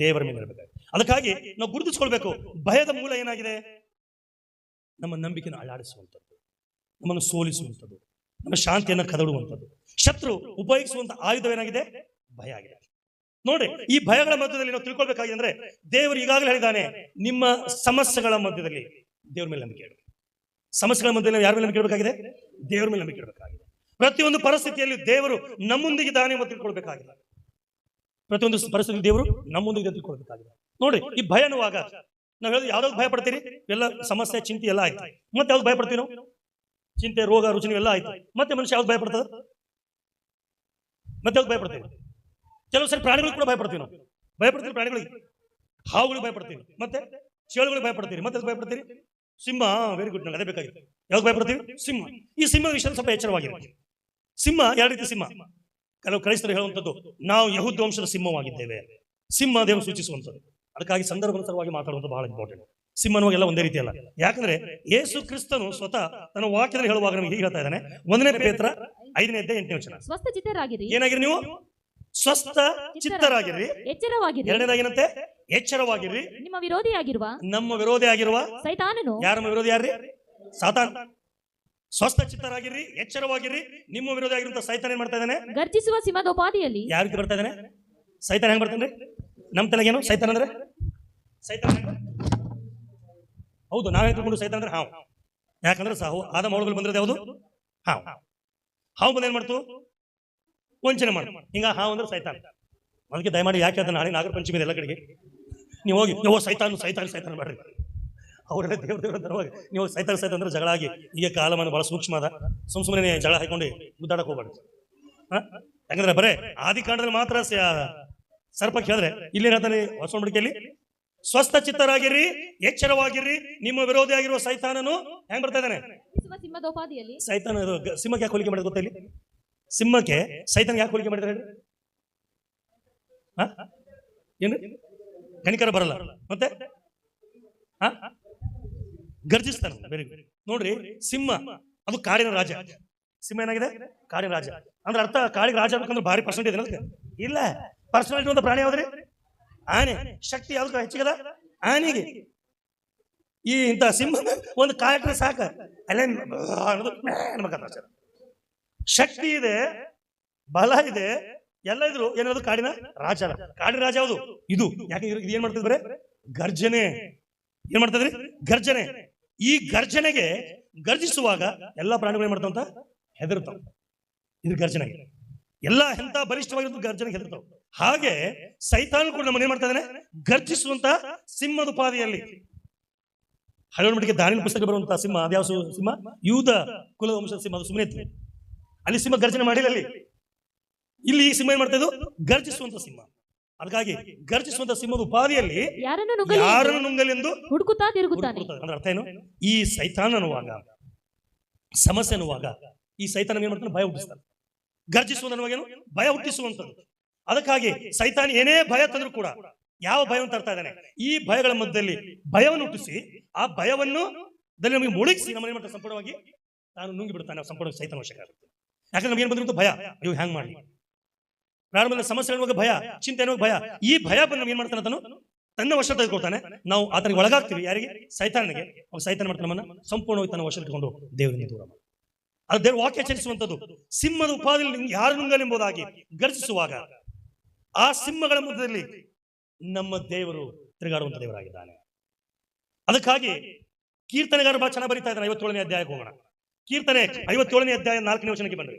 ದೇವರ ಮೇಲೆ ಇರಬೇಕು. ಅದಕ್ಕಾಗಿ ನಾವು ಗುರುತಿಸ್ಕೊಳ್ಬೇಕು, ಭಯದ ಮೂಲ ಏನಾಗಿದೆ, ನಮ್ಮ ನಂಬಿಕೆಯನ್ನು ಅಳ್ಳಾಡಿಸುವಂಥದ್ದು, ನಮ್ಮನ್ನು ಸೋಲಿಸುವಂಥದ್ದು, ನಮ್ಮ ಶಾಂತಿಯನ್ನು ಕದಡುವಂಥದ್ದು. ಶತ್ರು ಉಪಯೋಗಿಸುವಂತ ಆಯುಧವೇನಾಗಿದೆ, ಭಯ ಆಗಿದೆ. ನೋಡಿ, ಈ ಭಯಗಳ ಮಧ್ಯದಲ್ಲಿ ನಾವು ತಿಳ್ಕೊಳ್ಬೇಕಾಗಿದೆ ಅಂದ್ರೆ, ದೇವರು ಈಗಾಗಲೇ ಹೇಳಿದ್ದಾನೆ, ನಿಮ್ಮ ಸಮಸ್ಯೆಗಳ ಮಧ್ಯದಲ್ಲಿ ದೇವರ ಮೇಲೆ ನಂಬಿಕೆ ಇಡಬೇಕು. ಸಮಸ್ಯೆಗಳ ಮಧ್ಯದಲ್ಲಿ ಯಾರ ಮೇಲೆ ನಂಬಿಕೆ ಇಡಬೇಕಾಗಿದೆ, ದೇವರ ಮೇಲೆ ನಂಬಿಕೆ ಇಡಬೇಕಾಗಿದೆ. ಪ್ರತಿಯೊಂದು ಪರಿಸ್ಥಿತಿಯಲ್ಲಿ ದೇವರು ನಮ್ಮೊಂದಿಗಿದ್ದಾನೆ ಎಂದು ತಿಳ್ಕೊಳ್ಬೇಕಾಗಿದೆ. ಪ್ರತಿಯೊಂದು ಪರಿಸ್ಥಿತಿ ದೇವರು ನಮ್ಮೊಂದಿಗೆ ತಿಳ್ಕೊಳ್ಬೇಕಾಗಿದೆ. ನೋಡಿ, ಈ ಭಯ ಅನ್ನುವಾಗ ನಾವು ಹೇಳೋದು ಯಾವ್ದಾದ್ರು ಭಯ ಪಡ್ತೀರಿ, ಎಲ್ಲ ಸಮಸ್ಯೆ ಚಿಂತೆ ಎಲ್ಲ ಆಯ್ತು, ಮತ್ತೆ ಯಾವ್ದು ಭಯ ಪಡ್ತೀವಿ ನಾವು, ಚಿಂತೆ, ರೋಗ, ರುಚಿನ ಎಲ್ಲ ಆಯ್ತು. ಮತ್ತೆ ಮನುಷ್ಯ ಯಾವ್ದು ಭಯಪಡ್ತದ? ಮತ್ತೆ ಯಾವ್ದು ಭಯಪಡ್ತೀವಿ? ಕೆಲವು ಸರಿ ಪ್ರಾಣಿಗಳಿಗೆ ಕೂಡ ಭಯಪಡ್ತೀವಿ ನಾವು. ಭಯಪಡ್ತೀವಿ ಪ್ರಾಣಿಗಳಿಗೆ, ಹಾವುಗಳಿಗೆ ಭಯಪಡ್ತೀವಿ, ಮತ್ತೆ ಚೇಳುಗಳಿಗೆ ಭಯಪಡ್ತೀರಿ. ಮತ್ತೆ ಭಯಪಡ್ತೀರಿ ಸಿಂಹ. ವೆರಿ ಗುಡ್, ನನಗೆ ಅದೇ ಬೇಕಾಗಿತ್ತು. ಯಾವ್ದು ಭಯಪಡ್ತೀವಿ? ಸಿಂಹ. ಈ ಸಿಂಹದ ವಿಷಯದಲ್ಲಿ ಸ್ವಲ್ಪ ಎಚ್ಚರವಾಗಿರಿ. ಸಿಂಹ ಎರಡು ರೀತಿ ಸಿಂಹ. ಕೆಲವು ಕ್ರೈಸ್ತರು ಹೇಳುವಂಥದ್ದು, ನಾವು ಯಹೂದ ವಂಶದ ಸಿಂಹವಾಗಿದ್ದೇವೆ. ಸಿಂಹ ದೇವರು ಸೂಚಿಸುವಂಥದ್ದು. ಅದಕ್ಕಾಗಿ ಸಂದರ್ಭಾನುಸಾರವಾಗಿ ಮಾತಾಡುವುದು ಬಹಳ ಇಂಪಾರ್ಟೆಂಟ್. ಸಿಂಹನವಾಗೆಲ್ಲ ಒಂದೇ ರೀತಿ ಅಲ್ಲ. ಯಾಕಂದ್ರೆ ಯೇಸು ಕ್ರಿಸ್ತನು ಸ್ವತಃ ತನ್ನ ವಾಕ್ಯದಲ್ಲಿ ಹೇಳುವಾಗ ನಮಗೆ ಹೀಗೆ ಹೇಳ್ತಾ ಇದ್ದಾನೆ. 1ನೇ ಪೇತ್ರ 5ನೇ ಅಧ್ಯಾಯ 8ನೇ ವಚನ. ಸ್ವಸ್ಥ ಚಿತ್ತರಾಗಿರಿ. ಏನಾಗಿರಿ ನೀವು? ಸ್ವಸ್ಥ ಚಿತ್ತರಾಗಿರಿ. ಎಚ್ಚರವಾಗಿರಿ. ಎರಡನೇದಾಗಿನಂತೆ ಎಚ್ಚರವಾಗಿರಿ. ನಿಮ್ಮ ವಿರೋಧಿಯಾಗಿರುವ, ನಮ್ಮ ವಿರೋಧಿ ಆಗಿರುವ ಸೈತಾನನು. ಯಾರ ವಿರೋಧಿ? ಯಾರ್ರಿ? ಸಾತಾನ್. ಸ್ವಸ್ಥ ಚಿತ್ತರಾಗಿರಿ, ಎಚ್ಚರವಾಗಿರಿ. ನಿಮ್ಮ ವಿರೋಧಿ ಆಗಿರುವಂತ ಸೈತಾನ್ ಏನ್ ಮಾಡ್ತಾ ಇದ್ದಾನೆ? ಗರ್ಜಿಸುವ ಸಿಂಹದೋಪಾದಿಯಲ್ಲಿ. ಯಾವ ರೀತಿ ಬರ್ತಾ ಇದ್ದಾನೆ ಸೈತಾನ್? ಹೆಂಗ್ ಬರ್ತಾನೆ? ನಮ್ ತಲೆಗೇನು ಸೈತಾನ್ ಅಂದ್ರೆ? ಸೈತಾನ್ ಹೌದು, ನಾವೇ ತಿಳ್ಕೊಂಡು ಸೈತಾನ್ ಅಂದ್ರೆ ಹಾವು. ಯಾಕಂದ್ರೆ ಆದಮ ಹೌಳುಗಳು ಬಂದಿರೋದು ಯಾವುದು? ಹಾವು. ಹಾವು ಬಂದು ಏನ್ ಮಾಡ್ತು? ವಂಚನೆ ಮಾಡು. ಹಿಂಗ ಹಾವು ಅಂದ್ರೆ ಸೈತಾನ್. ಅದಕ್ಕೆ ದಯಮಾಡಿ ಯಾಕೆ ಅದನ್ನ ನಾಳೆ ನಾಗರ ಪಂಚಮಿ ಎಲ್ಲ ಕಡೆಗೆ ನೀವು ಹೋಗಿ ಸೈತಾನ್ ಸೈತಾನ್ ಸೈತಾನ್ ಮಾಡ್ರಿ. ಅವರೆಲ್ಲ ದೇವ್ರ ತರುವಾಗ ನೀವು ಸೈತಾನ್ ಸೈತಾನ್ ಅಂದ್ರೆ ಜಗಳ ಆಗಿ, ಈಗ ಕಾಲಮಾನ ಬಹಳ ಸೂಕ್ಷ್ಮ ಅದ. ಸುಮ್ಮನೆ ಜಗಳ ಹಾಕೊಂಡು ಗುದ್ದಾಡಕ್ ಹೋಗ್ಬಾರ್ದು. ಯಾಕಂದ್ರೆ ಬರೇ ಆದಿಕಾಂಡದಲ್ಲಿ ಮಾತ್ರ ಸರ್ಪಕ್ಕೆ ಹೇಳಿದ್ರೆ, ಇಲ್ಲಿ ಹೇಳ್ತಾನೆ ಹೊಸ ಒಡಂಬಡಿಕೆಯಲ್ಲಿ ಸ್ವಸ್ಥ ಚಿತ್ತರಾಗಿರಿ, ಎಚ್ಚರವಾಗಿರಿ. ನಿಮ್ಮ ವಿರೋಧಿ ಆಗಿರುವ ಸೈತಾನನು ಹೆಂಗ್ ಬರ್ತಾ ಇದ್ದಾನೆ? ಸಿಂಹದೋಪಾದಿಯಲ್ಲಿ. ಸೈತಾನ ಸಿಂಹಕ್ಕೆ ಯಾಕೆ ಹೋಲಿಕೆ ಮಾಡಿದ್ರೆ ಗೊತ್ತಾ? ಇಲ್ಲಿ ಸಿಂಹಕ್ಕೆ ಸೈತಾನ್ ಯಾಕೆ ಹೋಲಿಕೆ ಮಾಡಿದ್ರೆ ಹೇಳಿ? ಏನು ಕಣಿಕರ ಬರಲ್ಲ, ಮತ್ತೆ ಗರ್ಜಿಸ್ತಾನೆ. Very good. ನೋಡ್ರಿ, ಸಿಂಹ ಅದು ಕಾಡಿನ ರಾಜ. ಸಿಂಹ ಏನಾಗಿದೆ? ಕಾಡಿನ ರಾಜ. ಅಂದ್ರೆ ಅರ್ಥ ಕಾಡಿಗೆ ರಾಜ ಆಗ್ಬೇಕಂದ್ರೆ ಭಾರಿ ಪರ್ಸೆಂಟ್ ಇದೆ ಇಲ್ಲ. ಪರ್ಸನಾಲಿಟಿ ಒಂದು ಪ್ರಾಣಿ ಯಾವ್ದ್ರಿ? ಆನೆ. ಶಕ್ತಿ ಯಾವ್ದು ಹೆಚ್ಚಿಗದ? ಆನೆಗೆ. ಈ ಇಂಥ ಸಿಂಹ ಒಂದು ಕಾಯಕ್ರೆ ಸಾಕ, ಅಲ್ಲೇ ಶಕ್ತಿ ಇದೆ, ಬಲ ಇದೆ, ಎಲ್ಲ ಇದ್ರು ಏನಾದ್ರು ಕಾಡಿನ ರಾಜ. ಕಾಡಿನ ರಾಜ ಯಾವುದು? ಇದು. ಯಾಕೆ ಇದು ಏನ್ ಮಾಡ್ತಿದ್ರೆ? ಗರ್ಜನೆ. ಏನ್ ಮಾಡ್ತಿದ್ರಿ? ಗರ್ಜನೆ. ಈ ಗರ್ಜನೆಗೆ ಗರ್ಜಿಸುವಾಗ ಎಲ್ಲಾ ಪ್ರಾಣಿಗಳು ಏನ್ ಮಾಡ್ತಾವಂತ? ಹೆದರ್ತಾವ. ಇದ್ರ ಗರ್ಜನೆಗೆ ಎಲ್ಲ ಎಂತ ಬಲಿಷ್ಠವಾಗಿರೋ ಗರ್ಜನೆಗೆ ಹೆದರ್ತಾವ. ಹಾಗೆ ಸೈತಾನ್ ಕೂಡ ನಮ್ಮನ್ನ ಏನ್ ಮಾಡ್ತಾ ಇದ್ದಾನೆ? ಗರ್ಜಿಸುವಂತ ಸಿಂಹದ ಉಪಾದಿಯಲ್ಲಿ. ಹಳೆ ಮಟ್ಟಿಗೆ ದಾನಿನ ಪುಸ್ತಕ ಬರುವಂತಹ ಸಿಂಹ ಅದ್ಯಾವ ಸಿಂಹ? ಯೂದ ಕುಲ ವಂಶದ ಸಿಂಹ. ಅದು ಸುಮ್ಮನೆ ಅಲ್ಲಿ ಸಿಂಹ ಗರ್ಜನೆ ಮಾಡಿಲ್ಲ. ಇಲ್ಲಿ ಈ ಸಿಂಹ ಏನ್ ಮಾಡ್ತಾ ಇದ್ದು? ಗರ್ಜಿಸುವಂತ ಸಿಂಹ. ಅದಕ್ಕಾಗಿ ಗರ್ಜಿಸುವಂತ ಸಿಂಹದ ಉಪಾದಿಯಲ್ಲಿ ಯಾರನ್ನು ನುಂಗಲೆಂದು ಹುಡುಕುತ್ತಾ ತಿರುಗುತ್ತಾನೆ. ಅಂದ್ರೆ ಅರ್ಥ ಏನು? ಈ ಸೈತಾನ್ ಅನ್ನುವಾಗ, ಸಮಸ್ಯೆ ಅನ್ನುವಾಗ, ಈ ಸೈತಾನ ಏನ್ ಮಾಡ್ತಾನೆ? ಭಯ ಹುಟ್ಟಿಸ್ತಾನೆ. ಗರ್ಜಿಸುವುದನ್ನುವಾಗೇನು? ಭಯ ಹುಟ್ಟಿಸುವಂಥದ್ದು. ಅದಕ್ಕಾಗಿ ಸೈತಾನ್ ಏನೇ ಭಯ ತಂದ್ರು ಕೂಡ ಯಾವ ಭಯವನ್ನು ತರ್ತಾ ಇದ್ದಾನೆ? ಈ ಭಯಗಳ ಮಧ್ಯದಲ್ಲಿ ಭಯವನ್ನು ಹುಟ್ಟಿಸಿ, ಆ ಭಯವನ್ನು ನಮಗೆ ಮುಳುಗಿಸಿ ನಮ್ಮನ್ನ ಏನ್ ಮಾಡ್ತಾನೆ? ಸಂಪೂರ್ಣವಾಗಿ ತಾನು ನುಂಗಿ ಬಿಡ್ತಾನೆ. ಸಂಪೂರ್ಣ ಸೈತಾನ ವಶಕ್ಕೆ ಆಗುತ್ತೆ. ಯಾಕಂದ್ರೆ ನಮ್ಗೆ ಏನ್ ಬಂದಿರುವಂತ ಭಯ, ಅಯ್ಯೋ ಹ್ಯಾಂಗ್ ಮಾಡಿ ಪ್ರಾರಂಭದ ಸಮಸ್ಯೆ ಅನ್ನುವಾಗ ಭಯ, ಚಿಂತೆ ಅನ್ನುವಾಗ ಭಯ. ಈ ಭಯ ಬಂದು ನಮ್ಗೆ ಏನ್ ಮಾಡ್ತಾನೆ? ಅದನ್ನು ತನ್ನ ವಶ ತೆಗೆದುಕೊಳ್ತಾನೆ. ನಾವು ಆತನಿಗೆ ಒಳಗಾಗ್ತೀವಿ. ಯಾರಿಗೆ? ಸೈತಾನಿಗೆ. ಅವಾಗ ಸೈತಾನ ಮಾಡ್ತಾನೆ ನಮ್ಮನ್ನ ಸಂಪೂರ್ಣವಾಗಿ ತನ್ನ ವಶ ಇಟ್ಕೊಂಡು ದೇವರಿಂದ ದೂರ ಮಾಡಿ. ಅದು ದೇವರು ವಾಕ್ಯ ಎಚ್ಚರಿಸುವಂಥದ್ದು. ಸಿಂಹದ ಉಪಾದಿಯಲ್ಲಿ ಯಾರು ನುಂಗಲೆಂಬುದಾಗಿ ಗರ್ಜಿಸುವಾಗ ಆ ಸಿಂಹಗಳ ಮಧ್ಯದಲ್ಲಿ ನಮ್ಮ ದೇವರು ತಿರುಗಾಡುವಂತ ದೇವರಾಗಿದ್ದಾನೆ. ಅದಕ್ಕಾಗಿ ಕೀರ್ತನೆಗಾರ ಬಹಳ ಚೆನ್ನಾಗಿ ಬರೀತಾ ಇದ್ದಾನೆ. 57ನೇ ಅಧ್ಯಾಯಕ್ಕೆ ಹೋಗೋಣ. ಕೀರ್ತನೆ 57ನೇ ಅಧ್ಯಾಯ 4ನೇ ವಚನಕ್ಕೆ ಬನ್ನಿ.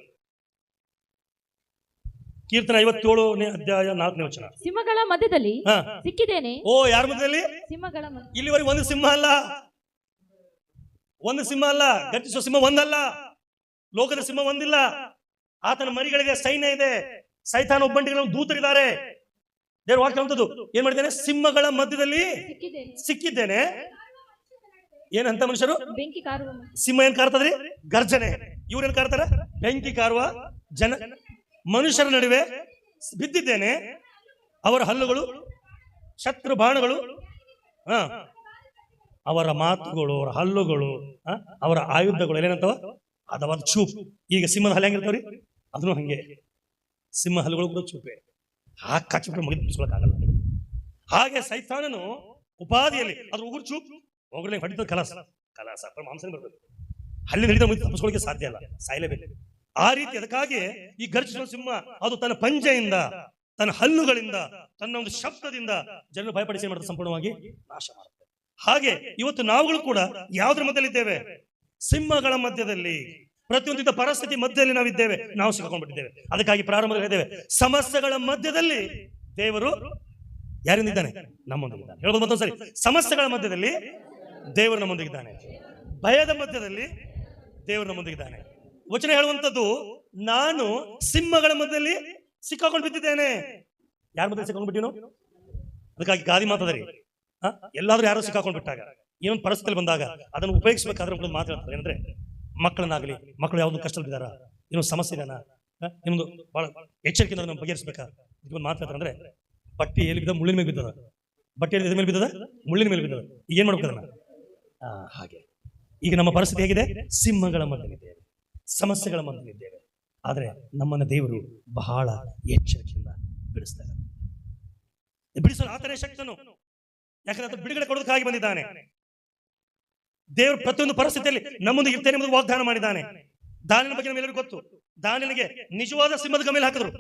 ಕೀರ್ತನೆ 57ನೇ ಅಧ್ಯಾಯ 4ನೇ ವಚನ. ಸಿಂಹಗಳ ಮಧ್ಯದಲ್ಲಿ ಸಿಕ್ಕಿದ್ದೇನೆ. ಓ, ಯಾರ ಮಧ್ಯದಲ್ಲಿ? ಸಿಂಹಗಳ. ಇಲ್ಲಿವರೆಗೆ ಒಂದು ಸಿಂಹ ಅಲ್ಲ, ಒಂದು ಸಿಂಹ ಅಲ್ಲ. ಗರ್ಜಿಸುವ ಸಿಂಹ ಒಂದಲ್ಲ, ಲೋಕದ ಸಿಂಹ ಒಂದಿಲ್ಲ. ಆತನ ಮರಿಗಳಿಗೆ ಸೈನ್ಯ ಇದೆ. ಸೈತಾನ ಒಬ್ಬಂಟಿಗೆ ದೂತರಿದ್ದಾರೆ. ದೇವರು ವಾಕ್ಯ ಅಂತದ್ದು ಏನ್ ಮಾಡಿದ್ದೇನೆ? ಸಿಂಹಗಳ ಮಧ್ಯದಲ್ಲಿ ಸಿಕ್ಕಿದ್ದೇನೆ. ಏನಂತ ಮನುಷ್ಯರು? ಬೆಂಕಿ ಕಾರುವ ಸಿಂಹ ಏನ್ ಕಾರ್ತದ್ರಿ? ಗರ್ಜನೆ. ಇವ್ರೇನ್ ಕಾರ್ತಾರ? ಬೆಂಕಿ ಕಾರುವ ಜನ ಮನುಷ್ಯರ ನಡುವೆ ಬಿದ್ದಿದ್ದೇನೆ. ಅವರ ಹಲ್ಲುಗಳು ಶತ್ರು ಬಾಣಗಳು, ಅವರ ಮಾತುಗಳು, ಅವರ ಹಲ್ಲುಗಳು, ಅವರ ಆಯುಧಗಳು ಏನಂತವ? ಅದವಾದ ಚೂಪ್. ಈಗ ಸಿಂಹದ ಹಲ್ಲು ಹೆಂಗಿರ್ತಾವ್ರಿ? ಅದನ್ನು ಹಂಗೆ ಸಿಂಹ ಹಲ್ಲುಗಳು ಕೂಡ ಚೂಪೆ. ಹಾಕಿಬಿಟ್ರೆ ಮುಗಿಸ್ಕೊಳಕ್ಕಾಗಲ್ಲ. ಹಾಗೆ ಸೈತಾನನು ಉಪಾದಿಯಲ್ಲಿ ಅದ್ರ ಉಗುರು ಚೂಪ್ ಹೋಗ್ಲಿ ಹೊಡಿತದ ಕಲಾಸ ಕಲಾಸ ಮಾಂಸನೇ ಬರ್ತದೆ. ಹಲ್ಲಿ ಹಿಡಿದ ಮುಗಿ ತಪ್ಪಿಸ್ಕೊಳ್ಳಿಕ್ಕೆ ಸಾಧ್ಯ ಇಲ್ಲ, ಸಾಯಲೇಬೇಕು. ಆ ರೀತಿ ಅದಕ್ಕಾಗಿ ಈ ಗರ್ಜಿಸುವ ಸಿಂಹ ಅದು ತನ್ನ ಪಂಜೆಯಿಂದ, ತನ್ನ ಹಲ್ಲುಗಳಿಂದ, ತನ್ನ ಒಂದು ಶಬ್ದದಿಂದ ಜನರು ಭಯಪಡಿಸಿ ಮಾಡುತ್ತೆ, ಸಂಪೂರ್ಣವಾಗಿ ನಾಶ ಮಾಡುತ್ತೆ. ಹಾಗೆ ಇವತ್ತು ನಾವುಗಳು ಕೂಡ ಯಾವುದ್ರ ಮಧ್ಯದಲ್ಲಿದ್ದೇವೆ? ಸಿಂಹಗಳ ಮಧ್ಯದಲ್ಲಿ. ಪ್ರತಿಯೊಂದು ಪರಿಸ್ಥಿತಿ ಮಧ್ಯದಲ್ಲಿ ನಾವಿದ್ದೇವೆ, ನಾವು ಸಿಕ್ಕೊಂಡ್ಬಿಟ್ಟಿದ್ದೇವೆ. ಅದಕ್ಕಾಗಿ ಪ್ರಾರಂಭದಲ್ಲಿ ಹೇಳಿದ್ದೇವೆ, ಸಮಸ್ಯೆಗಳ ಮಧ್ಯದಲ್ಲಿ ದೇವರು ಯಾರಿಂದಿದ್ದಾನೆ? ನಮ್ಮೊಂದಿಗಿದ್ದಾನೆ. ಹೇಳ್ಬೋದು ಮತ್ತೊಂದು ಸರಿ, ಸಮಸ್ಯೆಗಳ ಮಧ್ಯದಲ್ಲಿ ದೇವರು ನಮ್ಮೊಂದಿಗಿದ್ದಾನೆ. ಭಯದ ಮಧ್ಯದಲ್ಲಿ ದೇವರು ನಮ್ಮೊಂದಿಗಿದ್ದಾನೆ. ವಚನ ಹೇಳುವಂಥದ್ದು, ನಾನು ಸಿಂಹಗಳ ಮಧ್ಯದಲ್ಲಿ ಸಿಕ್ಕಾಕೊಂಡು ಬಿದ್ದಿದ್ದೇನೆ. ಯಾರ ಮಧ್ಯೆ ಸಿಕ್ಕಾಕೊಂಡು ಬಿಟ್ಟಿನೋ? ಅದಕ್ಕಾಗಿ ಗಾದಿ ಮಾತದರಿ, ಎಲ್ಲಾದ್ರೂ ಯಾರೋ ಸಿಕ್ಕಾಕೊಂಡು ಬಿಟ್ಟಾಗ, ಏನೊಂದು ಪರಿಸ್ಥಿತಿ ಬಂದಾಗ ಅದನ್ನು ಉಪಯೋಗಿಸಬೇಕಾದ್ರೆ ಮಾತಾಡ್ತಾರೆ. ಏನಂದ್ರೆ ಮಕ್ಕಳನ್ನಾಗಲಿ, ಮಕ್ಕಳು ಯಾವ್ದು ಕಷ್ಟದಿದ್ದಾರ, ಇನ್ನೊಂದು ಸಮಸ್ಯೆ ಇದೆನಾ, ಇನ್ನೊಂದು ಬಹಳ ಎಚ್ಚರಿಕೆಯಿಂದ ನಾವು ಬಗೆಹರಿಸಬೇಕಾ, ಇದೊಂದು ಮಾತಾಡ್ತಾರೆ. ಅಂದ್ರೆ ಬಟ್ಟೆ ಎಲ್ಲಿ ಬಿದ್ದ, ಮುಳ್ಳಿನ ಮೇಲೆ ಬಿದ್ದದ, ಬಟ್ಟೆ ಎಲ್ಲಿ ಮೇಲೆ ಬಿದ್ದದ, ಮುಳ್ಳಿನ ಮೇಲೆ ಬಿದ್ದದ. ಈಗ ಏನ್ ಮಾಡ್ಬೇಕದನ್ನ? ಹಾಗೆ ಈಗ ನಮ್ಮ ಪರಿಸ್ಥಿತಿ ಹೇಗಿದೆ? ಸಿಂಹಗಳ ಮಧ್ಯದಲ್ಲಿದ್ದೇವೆ, ಸಮಸ್ಯೆಗಳ ಮಧ್ಯದಲ್ಲಿದ್ದೇವೆ. ಆದ್ರೆ ನಮ್ಮನ್ನ ದೇವರು ಬಹಳ ಎಚ್ಚರಿಕೆಯಿಂದ ಬಿಡಿಸ್ತಾರೆ. ಬಿಡಿಸಲು ಆತನೇ ಶಕ್ತನು. ಯಾಕಂದ್ರೆ ಅದು ಬಿಡುಗಡೆ ಕೊಡೋದಕ್ಕಾಗಿ ಬಂದಿದ್ದಾನೆ. ದೇವರು ಪ್ರತಿಯೊಂದು ಪರಿಸ್ಥಿತಿಯಲ್ಲಿ ನಮ್ಮೊಂದಿಗೆ ಇರ್ತೇನೆ ಎಂಬುದು ವಾಗ್ದಾನ ಮಾಡಿದ್ದಾನೆ. ದಾನಿಯೇಲನ ಬಗ್ಗೆ ನಮ್ಮೆಲ್ಲರಿಗೂ ಗೊತ್ತು. ದಾನಿಯೇಲನಿಗೆ ನಿಜವಾದ ಸಿಂಹದ ಗಮೇಲೆ ಹಾಕಿದ್ರು.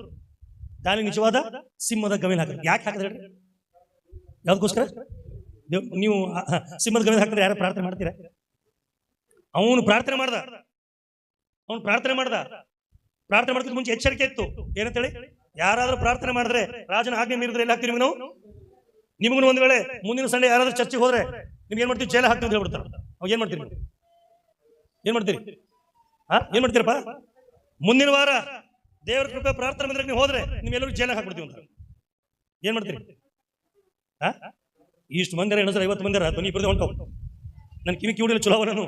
ದಾನಿಯೇಲನಿಗೆ ನಿಜವಾದ ಸಿಂಹದ ಗಮೇಲೆ ಹಾಕಿದ್ರು. ಯಾಕೆ ಹಾಕಿದ್ರೆ? ಯಾವ್ದಕ್ಕೋಸ್ಕರ? ನೀವು ಸಿಂಹದ ಗಮೇಲೆ ಹಾಕಿದ್ರೆ ಯಾರು ಪ್ರಾರ್ಥನೆ ಮಾಡ್ತೀರಾ? ಅವನು ಪ್ರಾರ್ಥನೆ ಮಾಡ್ದ. ಪ್ರಾರ್ಥನೆ ಮಾಡೋದಕ್ಕೆ ಮುಂಚೆ ಎಚ್ಚರಿಕೆ ಇತ್ತು. ಏನಂತೇಳಿ? ಯಾರಾದ್ರೂ ಪ್ರಾರ್ಥನೆ ಮಾಡಿದ್ರೆ, ರಾಜನ ಆಜ್ಞೆ ಮೀರಿದ್ರೆ ಎಲ್ಲಿ ಹಾಕ್ತೀವಿ ನಾವು? ನಿಮಗೂ ಒಂದು ವೇಳೆ ಮುಂದಿನ ಸಂಡೆ ಯಾರಾದ್ರೂ ಚರ್ಚೆಗೆ ಹೋದ್ರೆ ನಿಮ್ಗೆ ಏನ್ ಮಾಡ್ತೀವಿ? ಜೈಲ ಹಾಕ್ತೀವಿ ಅಂತ ಹೇಳ್ಬಿಡ್ತಾರೆ. ಅವಾಗ ಏನ್ ಮಾಡ್ತೀರಿ? ಏನ್ ಮಾಡ್ತೀರಪ್ಪ? ಮುಂದಿನ ವಾರ ದೇವರ ಕೃಪೆ ಪ್ರಾರ್ಥನೆ ಬಂದ್ರೆ ನೀವು ಹೋದ್ರೆ ನಿಮ್ಗೆಲ್ಲರೂ ಜೈಲ ಹಾಕ್ಬಿಡ್ತೀವಿ ಅಂತ ಏನ್ ಮಾಡ್ತೀರಿ? ಇಷ್ಟು ಮಂದಿ ಹೆಣಸರು 50 ಮಂದಿ ಧ್ವನಿ ಇಬ್ಬರದೇ ಹೊಂಟವು. ನನ್ ಕಿವಿ ಕಿವಿಡಿಲ್ಲ ಚಲೋ ನಾನು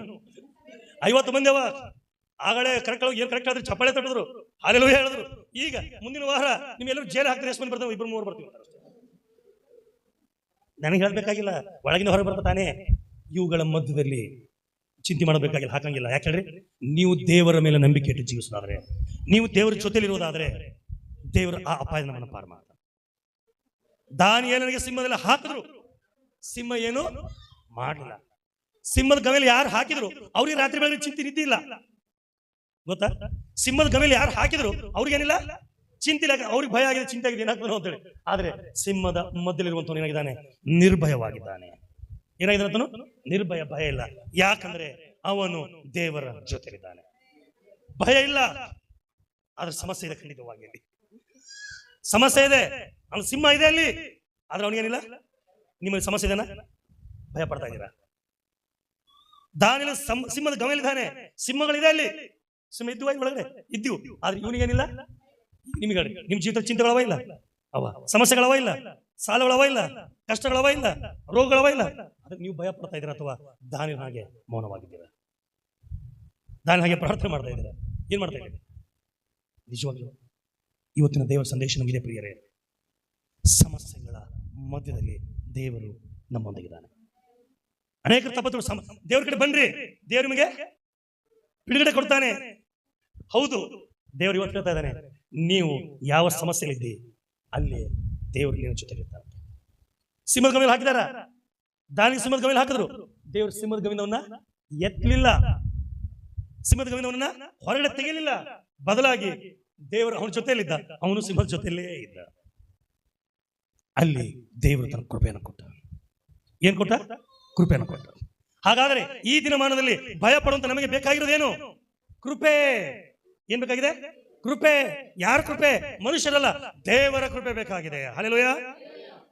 50 ಮಂದಿ ಅವ. ಆಗಲೇ ಕರೆಕ್ಟ್ ಏನ್ ಕರೆಕ್ಟ್ ಆದ್ರೆ ಚಪ್ಪಾಳೆ ತಟ್ಟಿದ್ರು, ಹಾಲೆಲ್ಲೂ ಹೇಳಿದ್ರು. ಈಗ ಮುಂದಿನ ವಾರ ನಿಮ್ಗೆಲ್ಲರೂ ಜೈಲ ಹಾಕ್ತಾರೆ. ಎಷ್ಟು ಮಂದಿ ಬರ್ತಾವೆ? 2-3 ಬರ್ತೀವಿ. ನನಗೆ ಹೇಳ್ಬೇಕಾಗಿಲ್ಲ, ಒಳಗಿನ ಹೊರ ಬರ್ತಾನೆ. ಇವುಗಳ ಮಧ್ಯದಲ್ಲಿ ಚಿಂತೆ ಮಾಡಬೇಕಾಗಿಲ್ಲ, ಹಾಕಂಗಿಲ್ಲ. ಯಾಕೆ ಹೇಳ್ರಿ? ನೀವು ದೇವರ ಮೇಲೆ ನಂಬಿಕೆ ಇಟ್ಟು ಜೀವಿಸೋದಾದ್ರೆ, ನೀವು ದೇವರ ಜೊತೆಲಿರುವುದಾದ್ರೆ, ದೇವರ ಆ ಅಪಾಯ ನಮ್ಮನ್ನು ಪಾರು ಮಾಡ್ತಾನೆ. ದಾನಿಯೇಲನಿಗೆ ಸಿಂಹದಲ್ಲಿ ಹಾಕಿದ್ರು, ಸಿಂಹ ಏನು ಮಾಡಲಿಲ್ಲ. ಸಿಂಹದ ಗಮೇಲೆ ಯಾರು ಹಾಕಿದ್ರು ಅವ್ರಿಗೆ ರಾತ್ರಿ ಬೆಳಗ್ಗೆ ಚಿಂತೆ ನಿದ್ದೆ ಇಲ್ಲ, ಗೊತ್ತಾ? ಸಿಂಹದ ಗಮೇಲೆ ಯಾರು ಹಾಕಿದ್ರು ಅವ್ರಿಗೇನಿಲ್ಲ, ಚಿಂತೆ ಇಲ್ಲ. ಅವ್ರಿಗೆ ಭಯ ಆಗಿದೆ, ಚಿಂತೆ ಆಗಿದೆ, ಏನಾಗ್ತಾನೋ ಅಂತೇಳಿ. ಆದ್ರೆ ಸಿಂಹದ ಮಧ್ಯದಲ್ಲಿರುವಂತವನು ಏನಾಗಿದ್ದಾನೆ? ನಿರ್ಭಯವಾಗಿದ್ದಾನೆ. ಏನಾಗಿದೆ ಅಂತನು? ನಿರ್ಭಯ, ಭಯ ಇಲ್ಲ. ಯಾಕಂದ್ರೆ ಅವನು ದೇವರ ಜೊತೆಲಿದ್ದಾನೆ. ಭಯ ಇಲ್ಲ. ಆದ್ರೆ ಸಮಸ್ಯೆ ಇದೆ, ಖಂಡಿತವಾಗಿ ಅಲ್ಲಿ ಸಮಸ್ಯೆ ಇದೆ. ಅವನು ಸಿಂಹ ಇದೆ ಅಲ್ಲಿ, ಆದ್ರೆ ಅವನಿಗೇನಿಲ್ಲ. ನಿಮಗೆ ಸಮಸ್ಯೆ ಇದೆನಾ? ಭಯ ಪಡ್ತಾ ಇದ್ದೀರಾ? ದಾನಿಯೇಲ ಸಿಂಹದ ಗಮಲಿದ್ದಾನೆ, ಸಿಂಹಗಳಿದೆ ಅಲ್ಲಿ. ಸಿಂಹ ಇದ್ದುವ ಒಳಗಡೆ ಇದ್ದೀವು, ಆದ್ರೆ ಇವನಿಗೇನಿಲ್ಲ. ನಿಮಗೆ ನಿಮ್ ಜೀವಿತ ಚಿಂತೆಗಳವ ಇಲ್ಲ, ಅವ ಸಮಸ್ಯೆಗಳವ ಇಲ್ಲ, ಸಾಲಗಳವ ಇಲ್ಲ, ಕಷ್ಟಗಳವ ಇಲ್ಲ, ರೋಗಗಳವ ಇಲ್ಲ. ಅದಕ್ಕೆ ನೀವು ಭಯ ಪಡ್ತಾ ಇದ್ದೀರಾ ಅಥವಾ ದಾನಿಯೇಲನ ಹಾಗೆ ಮೌನವಾಗಿದ್ದೀರಾ? ದಾನಿಯೇಲನ ಹಾಗೆ ಪ್ರಾರ್ಥನೆ ಮಾಡ್ತಾ ಇದ್ದೀರಾ? ಏನ್ ಮಾಡ್ತಾ ಇದ್ದೀರಾ? ನಿಜವಾಗ್ಲೂ ಇವತ್ತಿನ ದೇವರ ಸಂದೇಶ ನಮಗಿದೆ ಪ್ರಿಯರೇ. ಸಮಸ್ಯೆಗಳ ಮಧ್ಯದಲ್ಲಿ ದೇವರು ನಮ್ಮೊಂದಿಗಿದ್ದಾನೆ. ಅನೇಕರು ತಪ್ಪತ್ತು ದೇವ್ರ ಕಡೆ ಬನ್ರಿ, ದೇವ್ರ ನಿಮಗೆ ಬಿಡುಗಡೆ ಕೊಡ್ತಾನೆ. ಹೌದು, ದೇವರು ಇವತ್ತು ಹೇಳ್ತಾ ಇದ್ದಾನೆ, ನೀವು ಯಾವ ಸಮಸ್ಯೆಲಿದ್ದಿ ಅಲ್ಲಿ ದೇವರು ನಿಮ್ಮ ಜೊತೆಗಿರ್ತಾನೆ. ಸಿಂಹದ ಗಮನ ಹಾಕಿದಾರ, ದಾನಿಗೆ ಸಿಂಹದ ಗಮನ ಹಾಕಿದ್ರು. ದೇವರು ಸಿಂಹದ ಗಮನವನ್ನ ಎತ್ತಲಿಲ್ಲ, ಸಿಂಹದ ಗಮನವನ್ನ ಹೊರಗಡೆ ತೆಗೆಯಲಿಲ್ಲ. ಬದಲಾಗಿ ದೇವರು ಅವನ ಜೊತೆಯಲ್ಲಿದ್ದ, ಅವನು ಸಿಂಹದ ಜೊತೆಯಲ್ಲೇ ಇದ್ದ. ಅಲ್ಲಿ ದೇವರು ತನ್ನ ಕೃಪೆಯನ್ನು ಕೊಟ್ಟ. ಏನ್ ಕೊಟ್ಟ? ಕೃಪೆಯನ್ನು ಕೊಟ್ಟ. ಹಾಗಾದ್ರೆ ಈ ದಿನಮಾನದಲ್ಲಿ ಭಯ ಪಡುವಂತ ನಮಗೆ ಬೇಕಾಗಿರೋದೇನು? ಕೃಪೆ. ಏನ್ ಬೇಕಾಗಿದೆ? ಕೃಪೆ. ಯಾರ ಕೃಪೆ? ಮನುಷ್ಯರಲ್ಲ, ದೇವರ ಕೃಪೆ ಬೇಕಾಗಿದೆ. ಹಲ್ಲೆಲೂಯಾ.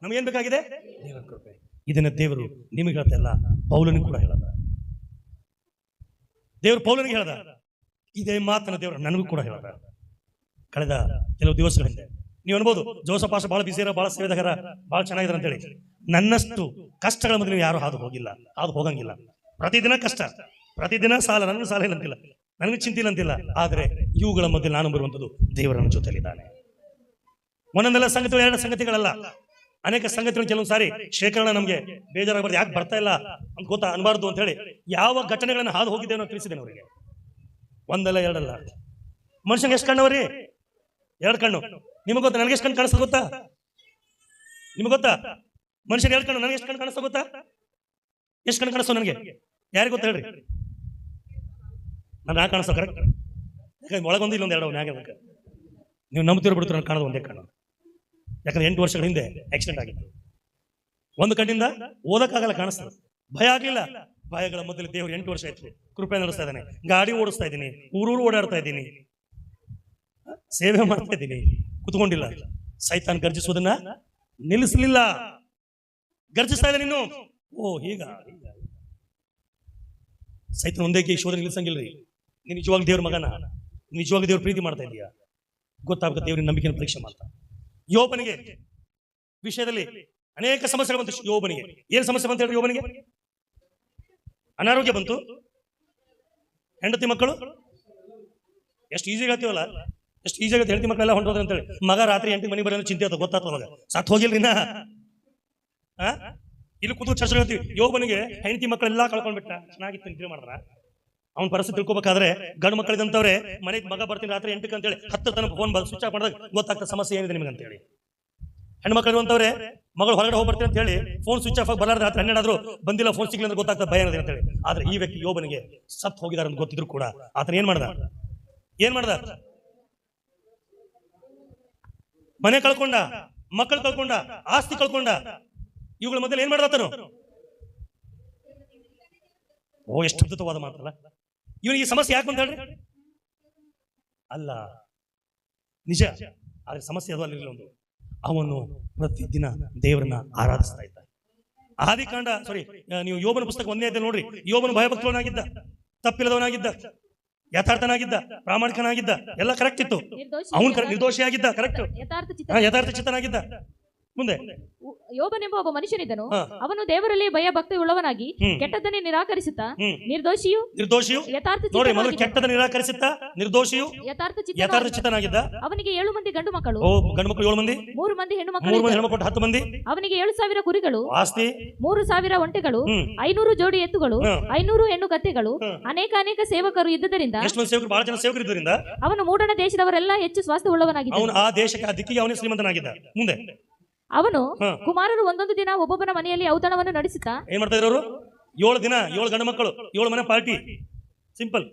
ನಮಗೇನ್ ಬೇಕಾಗಿದೆ? ದೇವರ ಕೃಪೆ. ಇದನ್ನ ದೇವರು ನಿಮಗೆ ಹೇಳ್ತಾ ಇಲ್ಲ, ಪೌಲನಿಗೆ ಕೂಡ ಹೇಳದ. ದೇವರು ಪೌಲನಿಗೆ ಹೇಳದ ಇದೇ ಮಾತನ್ನ ದೇವರು ನನಗೂ ಕೂಡ ಹೇಳದ. ಕಳೆದ ಕೆಲವು ದಿವಸಗಳಿಂದ ನೀವು ಅನ್ಬೋದು, ಜೋಸಫ್ ಪಾಷ ಬಹಳ ಬಿಸಿರ, ಬಹಳ ಸೇವೆದಾರ, ಬಹಳ ಚೆನ್ನಾಗಿದ್ದಾರೆ ಅಂತ ಹೇಳಿ. ನನ್ನಷ್ಟು ಕಷ್ಟಗಳ ಮಧ್ಯೆ ನೀವು ಯಾರು ಹಾದು ಹೋಗಿಲ್ಲ, ಹಾದು ಹೋಗಂಗಿಲ್ಲ. ಪ್ರತಿದಿನ ಕಷ್ಟ, ಪ್ರತಿದಿನ ಸಾಲ. ನನಗೂ ಸಾಲ ಇಲ್ಲ ಅಂತಿಲ್ಲ, ನನಗೂ ಚಿಂತೆ ಇಲ್ಲ ಅಂತಿಲ್ಲ. ಆದ್ರೆ ಇವುಗಳ ಮಧ್ಯೆ ನಾನು ಬರುವಂಥದ್ದು ದೇವರನ್ನ ಜೊತೆಲಿದ್ದಾನೆ. ಒಂದೊಂದೆಲ್ಲ ಸಂಗತಿಗಳು, ಎರಡು ಸಂಗತಿಗಳಲ್ಲ, ಅನೇಕ ಸಂಗತಿಗಳು. ಕೆಲವೊಂದು ಸಾರಿ ಶೇಖರಣ ನಮಗೆ ಬೇಜಾರಾಗಬಾರ್ದು, ಯಾಕೆ ಬರ್ತಾ ಇಲ್ಲ ಅಂತ ಗೊತ್ತಾ ಅನ್ಬಾರ್ದು ಅಂತ ಹೇಳಿ ಯಾವ ಘಟನೆಗಳನ್ನ ಹಾದು ಹೋಗಿದ್ದೇವೆ ಅನ್ನೋ ತಿಳಿಸಿದ್ದೇನೆ ಅವರಿಗೆ. ಒಂದಲ್ಲ ಎರಡಲ್ಲ. ಮನುಷ್ಯನಿಗೆ ಎಷ್ಟು ಕಣ್ಣವರಿ? 2 ಕಣ್ಣು. ನಿಮಗೆ ಗೊತ್ತಾ? ನನಗೆ ಎಷ್ಟು ಕಣ್ಣು ಕಾಣಿಸ್ತದೆ ಗೊತ್ತಾ? ನಿಮಗೆ ಗೊತ್ತಾ? ಮನುಷ್ಯನ 2 ಕಣ್ಣು, ನನಗೆ ಎಷ್ಟು ಕಣ್ಣು ಕಾಣಿಸ್ತಾ ಗೊತ್ತಾ? ಎಷ್ಟು ಕಣ್ಣು ಕಾಣಿಸ್ತೋ ನನಗೆ? ಯಾರಿಗೆ ಗೊತ್ತಾ ಹೇಳ್ರಿ? ನಾನು ಯಾಕೆ ಕಾಣಿಸ್ತೋ? ಕರೆಕ್ಟ್. ಯಾಕಂದ್ರೆ ಒಳಗೊಂದು ಇಲ್ಲೊಂದು 2 ಅವ್ನು ಯಾಕೆ ನೀವು ನಂಬ್ತಿರೋ ಬಿಡ್ತೀರ? ನಾನು ಕಾಣೋದು ಒಂದೇ ಕಣ್ಣು. ಯಾಕಂದ್ರೆ 8 ವರ್ಷಗಳ ಹಿಂದೆ ಆಕ್ಸಿಡೆಂಟ್ ಆಗಿತ್ತು. ಒಂದು ಕಣ್ಣಿಂದ ಓದಕ್ಕಾಗಲ್ಲ, ಕಾಣಿಸ್ತದೆ. ಭಯ ಆಗಲಿಲ್ಲ. ಭಯಗಳ ಮೊದಲು ದೇವರು 8 ವರ್ಷ ಆಯ್ತು ಕೃಪೆ ನಡೆಸ್ತಾ ಇದ್ದಾನೆ. ಗಾಡಿ ಓಡಿಸ್ತಾ ಇದ್ದೀನಿ, ಊರೂರು ಓಡಾಡ್ತಾ ಇದ್ದೀನಿ, ಸೇವೆ ಮಾಡ್ತಾ ಇದ್ದೀನಿ, ಕುತ್ಕೊಂಡಿಲ್ಲ. ಸೈತಾನ್ ಗರ್ಜಿಸುವುದನ್ನ ನಿಲ್ಲಿಸಲಿಲ್ಲ. ಗರ್ಜಿಸ್ತಾ ಇದ್ದಾನೆ ಇನ್ನು. ಓ ಹೀಗ ಸೈತಾನ್ ಒಂದೇ ಶೋಧನೆ ನಿಲ್ಲಿಸಂಗಿಲ್ರಿ. ನೀನು ನಿಜವಾಗ್ಲೂ ದೇವ್ರ ಮಗನ, ನಿಜವಾಗ್ಲೂ ದೇವ್ರ ಪ್ರೀತಿ ಮಾಡ್ತಾ ಇದೀಯಾ ಗೊತ್ತಾಗುತ್ತೆ. ದೇವ್ರ ನಂಬಿಕೆನ ಪರೀಕ್ಷೆ ಮಾಡ್ತಾ. ಯೋಬನಿಗೆ ವಿಷಯದಲ್ಲಿ ಅನೇಕ ಸಮಸ್ಯೆಗಳು ಬಂತು. ಯೋಬನಿಗೆ ಏನ್ ಸಮಸ್ಯೆ ಬಂತ ಹೇಳಿ? ಯೋಬನಿಗೆ ಅನಾರೋಗ್ಯ ಬಂತು, ಹೆಂಡತಿ ಮಕ್ಕಳು. ಎಷ್ಟು ಈಸಿಯಾಗಿ ಹೇಳ್ತೀವಲ್ಲ, ಎಷ್ಟು ಈಸಿಯಾಗಿ ಹೆಂಡತಿ ಮಕ್ಕಳೆಲ್ಲ ಹೊಂಟೋದ್ರೆ ಅಂತೇಳಿ. ಮಗ ರಾತ್ರಿ 8 ಮನೆಗೆ ಬರೋದು ಚಿಂತೆ ಆಯ್ತು, ಗೊತ್ತಾಗ್ತದ ಮಗ ಸತ್ ಹೋಗಿಲ್ರಿ ನಾ. ಇಲ್ಲಿ ಕೂತು ಚರ್ಚೆ ಹೇಳ್ತೀವಿ. ಯೋಬನಿಗೆ ಹೆಂಡತಿ ಮಕ್ಕಳೆಲ್ಲ ಕಳ್ಕೊಂಡ್ಬಿಟ್ಟ, ಚೆನ್ನಾಗಿತ್ತು ನಿದ್ರೆ ಮಾಡಿದ್ರ. ಅವ್ನ ಪರಿಸ್ಥಿತಿ ತಿಳ್ಕೊಬೇಕಾದ್ರೆ ಗಂಡು ಮಕ್ಕಳಿದಂತವ್ರೆ ಮನೆಗೆ ಮಗ ಬರ್ತೀನಿ ರಾತ್ರಿ 8 ಅಂತೇಳಿ 10 ತನಕ ಫೋನ್ ಸ್ವಿಚ್ ಆಫ್ ಮಾಡಿದಾಗ ಗೊತ್ತಾಗ್ತದೆ ಸಮಸ್ಯೆ ಏನಿದೆ ನಿಮಗೆ ಅಂತೇಳಿ. ಹೆಣ್ಮಕ್ಳು ಅಂತವ್ರೆ ಮಗಳು ಹೊರಗಡೆ ಹೋಗ್ಬರ್ತೀನಿ ಅಂತ ಹೇಳಿ ಫೋನ್ ಸ್ವಿಚ್ ಆಫ್ ಆಗಿ ಬರಲಾರ್ದು ರಾತ್ರಿ 12 ಆದ್ರೂ ಬಂದಿಲ್ಲ, ಫೋನ್ ಸಿಗ್ಲಿ ಅಂದ್ರೆ ಗೊತ್ತಾಗ್ತದೆ ಭಯ ಅನ್ನೋದು ಅಂತೇಳಿ. ಆದ್ರೆ ಈ ವ್ಯಕ್ತಿ ಯೋಬನಿಗೆ ಸತ್ ಹೋಗಿದಾರೆ ಅಂತ ಗೊತ್ತಿದ್ರು ಕೂಡ ಆತನ ಏನ್ ಮಾಡ್ದ? ಮನೆ ಕಳ್ಕೊಂಡ, ಮಕ್ಕಳು ಕಳ್ಕೊಂಡ, ಆಸ್ತಿ ಕಳ್ಕೊಂಡ. ಇವುಗಳ ಮೊದಲು ಏನ್ ಮಾಡ್ದಾತನು? ಓ, ಎಷ್ಟು ಅದ್ಭುತವಾದ ಮಾತಲ್ಲ. ಇವನಿಗೆ ಈ ಸಮಸ್ಯೆ ಯಾಕೆ ಅಂತ ಹೇಳ್ರಿ? ಅಲ್ಲ, ನಿಜ. ಆದ್ರೆ ಸಮಸ್ಯೆ ಅದು ಅಲ್ಲಿರಲಿಲ್ಲ. ಒಂದು ಅವನು ಪ್ರತಿದಿನ ದೇವರನ್ನ ಆರಾಧಿಸ್ತಾ ಇದ್ದ. ಆದಿಕಾಂಡ ನೀವು ಯೋಬನ ಪುಸ್ತಕ 1ನೇ ಅಧ್ಯಾಯ ನೋಡ್ರಿ. ಯೋಬನು ಭಯಭಕ್ತನಾಗಿದ್ದ, ತಪ್ಪಿಲ್ಲದವನಾಗಿದ್ದ, ಯಥಾರ್ಥನಾಗಿದ್ದ, ಪ್ರಾಮಾಣಿಕನಾಗಿದ್ದ, ಎಲ್ಲ ಕರೆಕ್ಟ್ ಇತ್ತು. ಅವನು ನಿರ್ದೋಷಿಯಾಗಿದ್ದ, ಕರೆಕ್ಟ್, ಯಥಾರ್ಥ ಚಿತ್ತನಾಗಿದ್ದ. ಮುಂದೆ ಯೋಬನೆಂಬ ಒಬ್ಬ ಮನುಷ್ಯನಿದ್ದನು. ಅವನು ದೇವರಲ್ಲಿ ಭಯ ಭಕ್ತಿ ಉಳ್ಳವನಾಗಿ ಕೆಟ್ಟದ್ದನ್ನೇ ನಿರಾಕರಿಸುತ್ತಾ ನಿರ್ದೋಷಿಯು ನೋಡಿ, ಮೊದಲು ಕೆಟ್ಟದ ನಿರಾಕರಿಸುತ್ತಾ ನಿರ್ದೋಷಿಯು ಯಥಾರ್ಥ ಚಿತ್ತನಾಗಿದ್ದ. ಅವನಿಗೆ 7 ಮಂದಿ ಗಂಡು ಮಕ್ಕಳು, 7 ಮಂದಿ, 3 ಮಂದಿ ಹೆಣ್ಣು ಮಕ್ಕಳು, 3 ಮಂದಿ ಹೆಣ್ಣು ಮಕ್ಕಳು, 10 ಮಂದಿ. ಅವನಿಗೆ 7,000 ಕುರಿಗಳು, ಆಸ್ತಿ 3,000 ಒಂಟೆಗಳು, 500 ಜೋಡಿ ಎತ್ತುಗಳು, 500 ಹೆಣ್ಣು ಕತ್ತೆಗಳು, ಅನೇಕ ಸೇವಕರು ಇದ್ದುದರಿಂದ, ಬಹಳ ಜನ ಸೇವಕರು ಇದ್ದರಿಂದ ಅವನು ಮೂಡಣ ದೇಶದವರೆಲ್ಲ ಹೆಚ್ಚು ಸ್ವಾಸ್ಥ್ಯ ಉಳ್ಳವನಾಗಿದ್ದ. ಅವನು ಆ ದೇಶಕ್ಕೆ, ಆ ದಿಕ್ಕಿಗೆ ಅವನೇ ಶ್ರೀಮಂತನಾಗಿದ್ದ. ಮುಂದೆ ಅವನು ಕುಮಾರರು ಒಂದೊಂದು ದಿನ ಒಬ್ಬೊಬ್ಬನ ಮನೆಯಲ್ಲಿ ಔತಣವನ್ನು ನಡೆಸುತ್ತಾ ಏನ್ ಮಾಡ್ತಾ ಇದ್ರು? 7 ದಿನ 7 ಗಂಡು ಮಕ್ಕಳು, 7 ಮನೆ ಪಾರ್ಟಿ. ಸಿಂಪಲ್,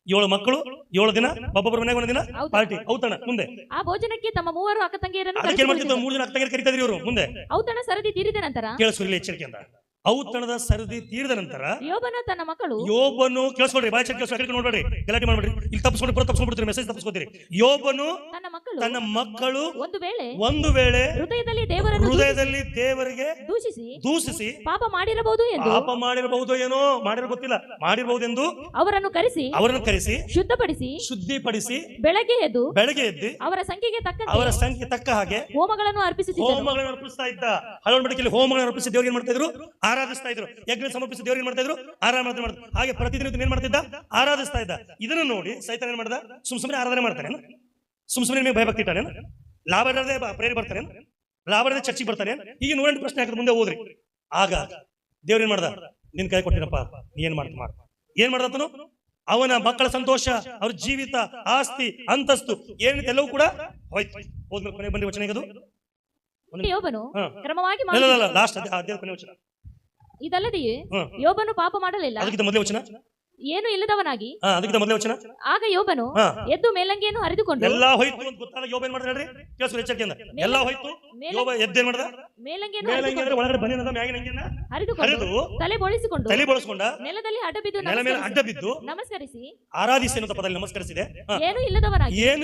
7 ಮಕ್ಕಳು 7 ದಿನ, ಒಬ್ಬೊಬ್ಬರ ಮನೆಗೆ 1 ದಿನ ಪಾರ್ಟಿ, ಔತಣ. ಮುಂದೆ ಆ ಭೋಜನಕ್ಕೆ ತಮ್ಮ 3 ಅಕ್ಕ ತಂಗಿಯರನ್ನು 3 ಜನ ಅಕ್ಕ ತಂಗಿಯರು ಕರೀತಾ ಇದ್ರು ಇವರು. ಮುಂದೆ ಔತಣ ಸರದಿ ತೀರಿದ ನಂತರ, ಕೇಳಿಸ್ಕೊಳ್ಳಿ ಎಚ್ಚರಿಕೆಯಿಂದ, ಔತಣದ ಸರದಿ ತೀರಿದ ನಂತರ ಯೋಬನ ತನ್ನ ಮಕ್ಕಳು, ಯೋಬನು ಕೇಳಿಸ್ಕೊಳ್ರಿ, ಬಾಯಿ ಕೇಳಿಸ್ಕೊಳ್ಳಿ, ನೋಡ್ಬೇಡಿ, ಗಲಾಟೆ ಮಾಡ್ಬೇಡಿ. ಇಲ್ಲಿ ತಪ್ಪಿಸ್ಕೊಂಡ್ಬಿಡ್ತೀರಿ, ಮೆಸೇಜ್ ತಪ್ಪಿಸ್ಕೊತೀರಿ. ಯೋಬನು ತನ್ನ ಮಕ್ಕಳು ಒಂದು ವೇಳೆ ಹೃದಯದಲ್ಲಿ ದೇವರಿಗೆ ದೂಷಿಸಿ ಪಾಪ ಮಾಡಿರಬಹುದು ಏನೋ, ಮಾಡಿರಬಹುದೆಂದು ಅವರನ್ನು ಕರೆಸಿ ಶುದ್ಧಿಪಡಿಸಿ ಬೆಳಗ್ಗೆ ಎದ್ದು ಅವರ ಸಂಖ್ಯೆಗೆ ತಕ್ಕ ಹಾಗೆ ಹೋಮಗಳನ್ನು ಅರ್ಪಿಸ್ತಾ ಇದ್ದ. ಹಲವು ಮಡಿಕೆಯಲ್ಲಿ ಹೋಮಗಳನ್ನು ಅರ್ಪಿಸಿ ದೇವರಿಗೆ ಏನ್ ಮಾಡ್ತಾ ಇದ್ರು? ಆರಾಧಿಸ್ತಾ ಇದ್ರು. ಯಜ್ಞ ಸಮರ್ಪಿಸಿ ದೇವರಿಗೆ ಏನ್ ಮಾಡ್ತಾ ಇದ್ರು? ಆರಾಧನೆ ಮಾಡ್ತಾರೆ. ಹಾಗೆ ಪ್ರತಿದಿನ ಏನ್ ಮಾಡ್ತಿದ್ದ? ಆರಾಧಿಸ್ತಾ ಇದ್ದ. ಇದನ್ನು ನೋಡಿ ಸೈತಾನ ಏನ್ ಮಾಡ್ದ? ಸುಮ್ಮನೆ ಆರಾಧನೆ ಮಾಡ್ತಾನೆ, ಸುಮ್ಮನೆ ನಿಮಗೆ ಭಯಭಕ್ತಿ ಇಟ್ಟಾನೆ, ಲಾಭ ಇರದೆ ಪ್ರೇರಣೆ ಬರ್ತಾನೆ, ಲಾಭ ಇರದೆ ಚರ್ಚಿಗೆ ಬರ್ತಾನೆ. ಈಗ 108 ಪ್ರಶ್ನೆ ಹಾಕಿದ್ರೆ ಮುಂದೆ ಹೋದ್ರಿ. ಆಗ ದೇವ್ರ ಏನ್ ಮಾಡ್ದ? ನಿನ್ ಕೈ ಕೊಟ್ಟಿನಪ್ಪ, ನೀ ಏನ್ ಮಾಡ್ತಾನು? ಅವನ ಮಕ್ಕಳ ಸಂತೋಷ, ಅವ್ರ ಜೀವಿತ, ಆಸ್ತಿ, ಅಂತಸ್ತು ಏನಿದೆ ಎಲ್ಲವೂ ಕೂಡ ಹೋಯ್ತು. ಹೋದ್ಮೇಲೆ ಕೊನೆ ಬಂದಿ ವಚನ ಇದು ಕ್ರಮವಾಗಿ ಲಾಸ್ಟ್ ಕೊನೆ ವಚನ. ಇದಲ್ಲದೆಯೇ ಯೋಬನು ಪಾಪ ಮಾಡಲಿಲ್ಲ, ಅದಕ್ಕಿಂತ ಮೊದಲೇ ವಚನ ಏನು ಇಲ್ಲದವನಾಗಿ. ಅದಕ್ಕಿಂತ ಮೊದಲೇ ವಚನ. ಆಗ ಯೋಬನು ಎದ್ದು ಮೇಲಂಗಿಯನ್ನು ಹರಿದುಕೊಂಡು, ಎಲ್ಲ ಹೋಯ್ತು ಅಂತ ಗೊತ್ತಾಗ ಯೋಬ ಏನ್ ಮಾಡ್ತಾನೆ? ಕೇಳಿಸ್ಕೊಳ್ಳಿ ಎಚ್ಚರಿಕೆಯಿಂದ. ಎಲ್ಲ ಹೋಯ್ತು, ಯೋಬ ಎದ್ದೇನ್ ಮಾಡ್ದ? ಮೇಲಂಗಿಯನ್ನು ಒಳಗಡೆ ಬನಿಯನ್ನ ಮ್ಯಾಗಿನ ಅಂಗಿಯನ್ನ ಹರಿದು ತಲೆ ಬೋಳಿಸಿಕೊಂಡ ನೆಲದಲ್ಲಿ ಅಡ್ಡಬಿದ್ದು ನಮಸ್ಕರಿಸಿ ಆರಾಧಿಸಿ ಅನ್ನೋ ಪದದಲ್ಲಿ ನಮಸ್ಕರಿಸಿದೆ. ಏನು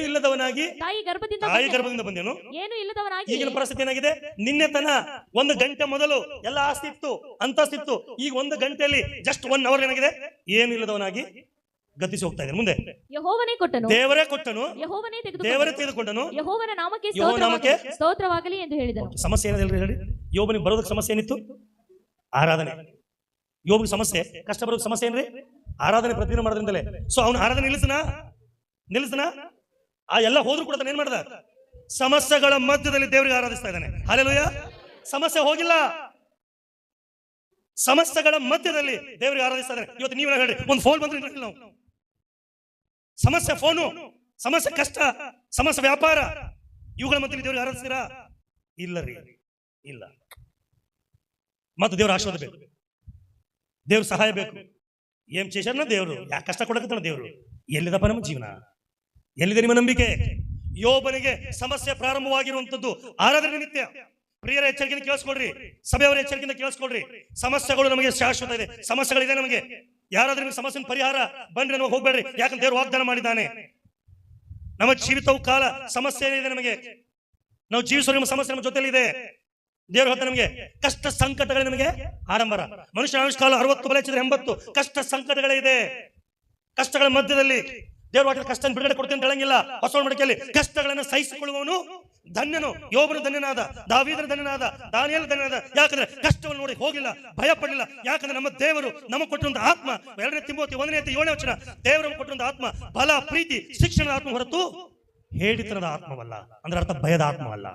ಇಲ್ಲದವನಾಗಿ ತಾಯಿ ಗರ್ಭದಿಂದ ಬಂದೇನು. ಏನು ಇಲ್ಲದವನಾಗಿ. ಈಗಿನ ಪರಿಸ್ಥಿತಿ ಏನಾಗಿದೆ? ನಿನ್ನೆ ತನ 1 ಗಂಟೆ ಮೊದಲು ಎಲ್ಲ ಆಸ್ತಿ ಇತ್ತು, ಅಂತಸ್ತಿತ್ತು. ಈಗ 1 ಗಂಟೆಯಲ್ಲಿ ಜಸ್ಟ್ 1 ಅವರ್ ಏನಾಗಿದೆ? ಏನು ಇಲ್ಲದವನಾಗಿ ಗತಿಸಿ ಹೋಗ್ತಾ ಇದ್ದಾನೆ. ಮುಂದೆ ದೇವರೇ ಕೊಟ್ಟನು, ದೇವರೇ ತೆಗೆದುಕೊಂಡನು, ಯೆಹೋವನ ನಾಮಕ್ಕೆ ಸ್ತೋತ್ರವಾಗಲಿ ಎಂದು ಹೇಳಿದನು. ಸಮಸ್ಯೆ ಏನಿದೆ ಹೇಳಿ? ಯೋಬನಿಗೆ ಬರೋದಕ್ಕೆ ಸಮಸ್ಯೆ ಏನಿತ್ತು? ಆರಾಧನೆ. ಯೋಬನಿಗೆ ಸಮಸ್ಯೆ, ಕಷ್ಟ ಬರೋದಕ್ಕೆ ಸಮಸ್ಯೆ ಏನ್ರಿ? ಆರಾಧನೆ ಪ್ರತಿದಿನ ಮಾಡೋದ್ರಿಂದಲೇ. ಸೊ ಅವನು ಆರಾಧನೆ ನಿಲ್ಲಿಸನ ಆ ಎಲ್ಲ ಹೋದ್ರು ಕೂಡ ಏನ್ ಮಾಡ್ದ? ಸಮಸ್ಯೆಗಳ ಮಧ್ಯದಲ್ಲಿ ದೇವರಿಗೆ ಆರಾಧಿಸ್ತಾ ಇದ್ದಾನೆ. ಹಲ್ಲೆಲೂಯಾ. ಸಮಸ್ಯೆ ಹೋಗಿಲ್ಲ, ಸಮಸ್ಯೆಗಳ ಮಧ್ಯದಲ್ಲಿ ದೇವರಿಗೆ ಆರಾಧಿಸ್ತಾ ಇದ್ದಾನೆ. ಇವತ್ತು ನೀವು ಹೇಳಿ, ಒಂದು ಫೋನ್ ಬಂದ್ರೆ ನಾವು ಸಮಸ್ಯೆ, ಫೋನು, ಸಮಸ್ಯೆ, ಕಷ್ಟ, ಸಮಸ್ಯೆ, ವ್ಯಾಪಾರ, ಇವುಗಳ ಮಧ್ಯದಲ್ಲಿ ದೇವರಿಗೆ ಆರಾಧಿಸ್ತೀರಾ? ಇಲ್ಲ ರೀ, ಇಲ್ಲ. ಮತ್ತು ದೇವರ ಆಶೀರ್ವಾದ ಬೇಕು, ದೇವ್ರ ಸಹಾಯ ಬೇಕು. ಏನ್ చేశారన్న ದೇವರು? ಯಾಕೆ ಕಷ್ಟ ಕೊಡಕತ್ತಾನ ದೇವರು? ಎಲ್ಲಿದಪ್ಪ ನಮ್ಮ ಜೀವನ? ಎಲ್ಲಿದೆ ನಿಮ್ಮ ನಂಬಿಕೆ? ಯೋಬನಿಗೆ ಸಮಸ್ಯೆ ಪ್ರಾರಂಭವಾಗಿರುವಂತದ್ದು ಆರಾಧನೆ ನಿತ್ಯ. ಪ್ರಿಯರ ಎಚ್ಚರಿಕೆಯಿಂದ ಕೇಳಿಸ್ಕೊಳ್ರಿ, ಸಭೆಯವರ ಎಚ್ಚರಿಕೆಯಿಂದ ಕೇಳಿಸ್ಕೊಳ್ರಿ. ಸಮಸ್ಯೆಗಳು ನಮಗೆ ಶಾಶ್ವತ ಇದೆ, ಸಮಸ್ಯೆಗಳಿದೆ ನಮಗೆ. ಯಾರಾದ್ರೂ ನಿಮಗೆ ಸಮಸ್ಯೆ ಪರಿಹಾರ ಬಂದ್ರೆ ನಾವು ಹೋಗ್ಬೇಡ್ರಿ, ಯಾಕಂದ್ರೆ ದೇವರು ವಾಗ್ದಾನ ಮಾಡಿದ್ದಾನೆ. ನಮ್ಮ ಜೀವಿತವು ಕಾಲ ಸಮಸ್ಯೆ ಇದೆ ನಮಗೆ, ನಾವು ಜೀವಿಸುವ ನಮ್ಮ ಸಮಸ್ಯೆ ನಮ್ಮ ಜೊತೆಲಿ ಇದೆ. ದೇವರು ಹೇಳ್ತಾನೆ ನಮಗೆ ಕಷ್ಟ ಸಂಕಟಗಳೇ ನಮಗೆ ಆಡಂಬರ. ಮನುಷ್ಯ ಆಯುಷ್ಕಾಲ 60 ಬಲ 80, ಕಷ್ಟ ಸಂಕಟಗಳೇ ಇದೆ. ಕಷ್ಟಗಳ ಮಧ್ಯದಲ್ಲಿ ದೇವ್ರ ವಾಕ್ಯದ ಕಷ್ಟ ಬಿಡುಗಡೆ ಕೊಡ್ತೀನಿ ಅಂತ ಹೇಳಂಗಿಲ್ಲ. ಹೊಸ ಒಡಂಬಡಿಕೆಯಲ್ಲಿ ಕಷ್ಟಗಳನ್ನು ಸಹಿಸಿಕೊಳ್ಳುವವನು ಧನ್ಯನು. ಯೋಬನು ಧನ್ಯನಾದ, ದಾವೀದನ ಧನ್ಯನಾದ, ದಾನಿಯೇಲ ಧನ್ಯನಾದ. ಯಾಕಂದ್ರೆ ಕಷ್ಟವನ್ನು ನೋಡಿ ಹೋಗಿಲ್ಲ, ಭಯ ಪಡಲಿಲ್ಲ. ಯಾಕಂದ್ರೆ ನಮ್ಮ ದೇವರು ನಮಗೆ ಕೊಟ್ಟಿರುವಂತಹ ಆತ್ಮ, 2 ತಿಮೋಥಿ 1:7 ವಚನ, ದೇವರು ಕೊಟ್ಟಿರುವಂತಹ ಆತ್ಮ ಬಲ, ಪ್ರೀತಿ, ಶಿಕ್ಷಣದ ಆತ್ಮ ಹೊರತು ಹೇಳಿತನದ ಆತ್ಮವಲ್ಲ. ಅಂದ್ರೆ ಅರ್ಥ ಭಯದ ಆತ್ಮವಲ್ಲ.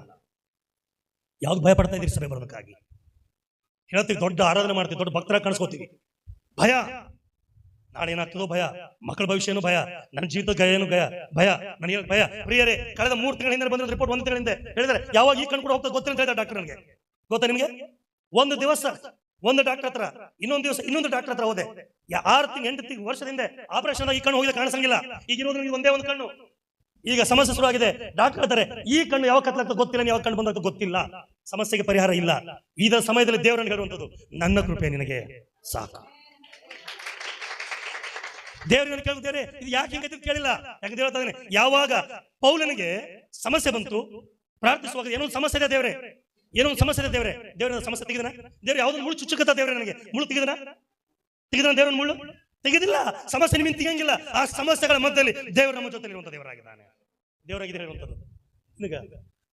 ಯಾವ್ದು ಭಯ ಪಡ್ತಾ ಇದ್ದೀರಿ ಸಭೆ ಬರೋದಕ್ಕಾಗಿ? ಹೇಳ್ತೀವಿ, ದೊಡ್ಡ ಆರಾಧನೆ ಮಾಡ್ತೀವಿ, ದೊಡ್ಡ ಭಕ್ತರ ಕಾಣಿಸ್ಕೋತೀವಿ. ಭಯ, ನಾಳೆ ಏನಾಗ್ತದೋ ಭಯ, ಮಕ್ಕಳ ಭವಿಷ್ಯನೂ ಭಯ, ನನ್ನ ಜೀವಿತ ಏನು ಭಯ, ನನಗೆ ಭಯ. ಪ್ರಿಯರೇ, ಕಳೆದ 3 ತಿಂಗಳ ಹಿಂದೆ ಬಂದ ರಿಪೋರ್ಟ್ 1 ತಿಂಗಳ ಹಿಂದೆ ಹೇಳಿದ್ರೆ ಯಾವಾಗ ಈ ಕಣ್ಣು ಕೂಡ ಹೋಗ್ತಾ ಗೊತ್ತಿಲ್ಲ ಅಂತ ಹೇಳಿದ ಡಾಕ್ಟರ್. ನನಗೆ ಗೊತ್ತಾ ನಿಮಗೆ? ಒಂದು ದಿವಸ ಒಂದು ಡಾಕ್ಟರ್ ಹತ್ರ, ಇನ್ನೊಂದು ದಿವಸ ಇನ್ನೊಂದು ಡಾಕ್ಟರ್ ಹತ್ರ ಹೋದೆ. 6 ತಿಂಗಳು 8 ವರ್ಷದಿಂದ ಆಪರೇಷನ್ ಈ ಕಣ್ಣು ಹೋಗಿಲ್ಲ, ಕಾಣಿಸಂಗಿಲ್ಲ. ಈಗ ಇರೋದು ಒಂದೇ ಒಂದು ಕಣ್ಣು. ಈಗ ಸಮಸ್ಯೆ ಶುರುವಾಗಿದೆ. ಡಾಕ್ಟರ್ ಹೇಳ್ತಾರೆ ಈ ಕಣ್ಣು ಯಾವ ಕತ್ಲಾಗ್ತದೆ ಗೊತ್ತಿಲ್ಲ, ಯಾವ ಕಣ್ಣು ಬಂದಾಗ ಗೊತ್ತಿಲ್ಲ, ಸಮಸ್ಯೆಗೆ ಪರಿಹಾರ ಇಲ್ಲ. ಇದರ ಸಮಯದಲ್ಲಿ ದೇವರನ್ನು ಹೇಳುವಂಥದ್ದು, ನನ್ನ ಕೃಪೆ ನಿನಗೆ ಸಾಕು. ದೇವರಿಗೆ ಕೇಳಿದ್ದೇನೆ, ಇದು ಯಾಕೆ ಹಿಂಗೆ ಕೇಳಿಲ್ಲ? ಯಾಕೆ ದೇವ್ರ ಹೇಳ್ತಾನೆ, ಯಾವಾಗ ಪೌಲನಿಗೆ ಸಮಸ್ಯೆ ಬಂತು, ಪ್ರಾರ್ಥಿಸುವಾಗ ಏನೋ ಒಂದು ಸಮಸ್ಯೆ ಇದೆ ದೇವರೇ, ಏನೋ ಒಂದು ಸಮಸ್ಯೆ ಇದೆ ದೇವರೇ, ದೇವರ ಸಮಸ್ಯೆ ತೆಗೆದನ? ದೇವ್ರು ಯಾವ್ದೊಂದು ಮುಳ್ಳು ಚುಚ್ಚುಕತ್ತ ದೇವರೇ, ನನಗೆ ಮುಳ್ಳು ತೆಗೆದನ ದೇವರನ್ನ ಮುಳ್ಳು ತೆಗೆದಿಲ್ಲ. ಸಮಸ್ಯೆ ನಿಮ್ಮಿಂದ ತೆಗಿಯಂಗಿಲ್ಲ. ಆ ಸಮಸ್ಯೆಗಳ ಮಧ್ಯದಲ್ಲಿ ದೇವರು ನಮ್ಮ ಜೊತೆ ಇರುವಂತ ದೇವರಾಗಿದ್ದಾನೆ. ದೇವರಾಗಿದ್ದಾರೆ ಇರುವಂಥದ್ದು. ಈಗ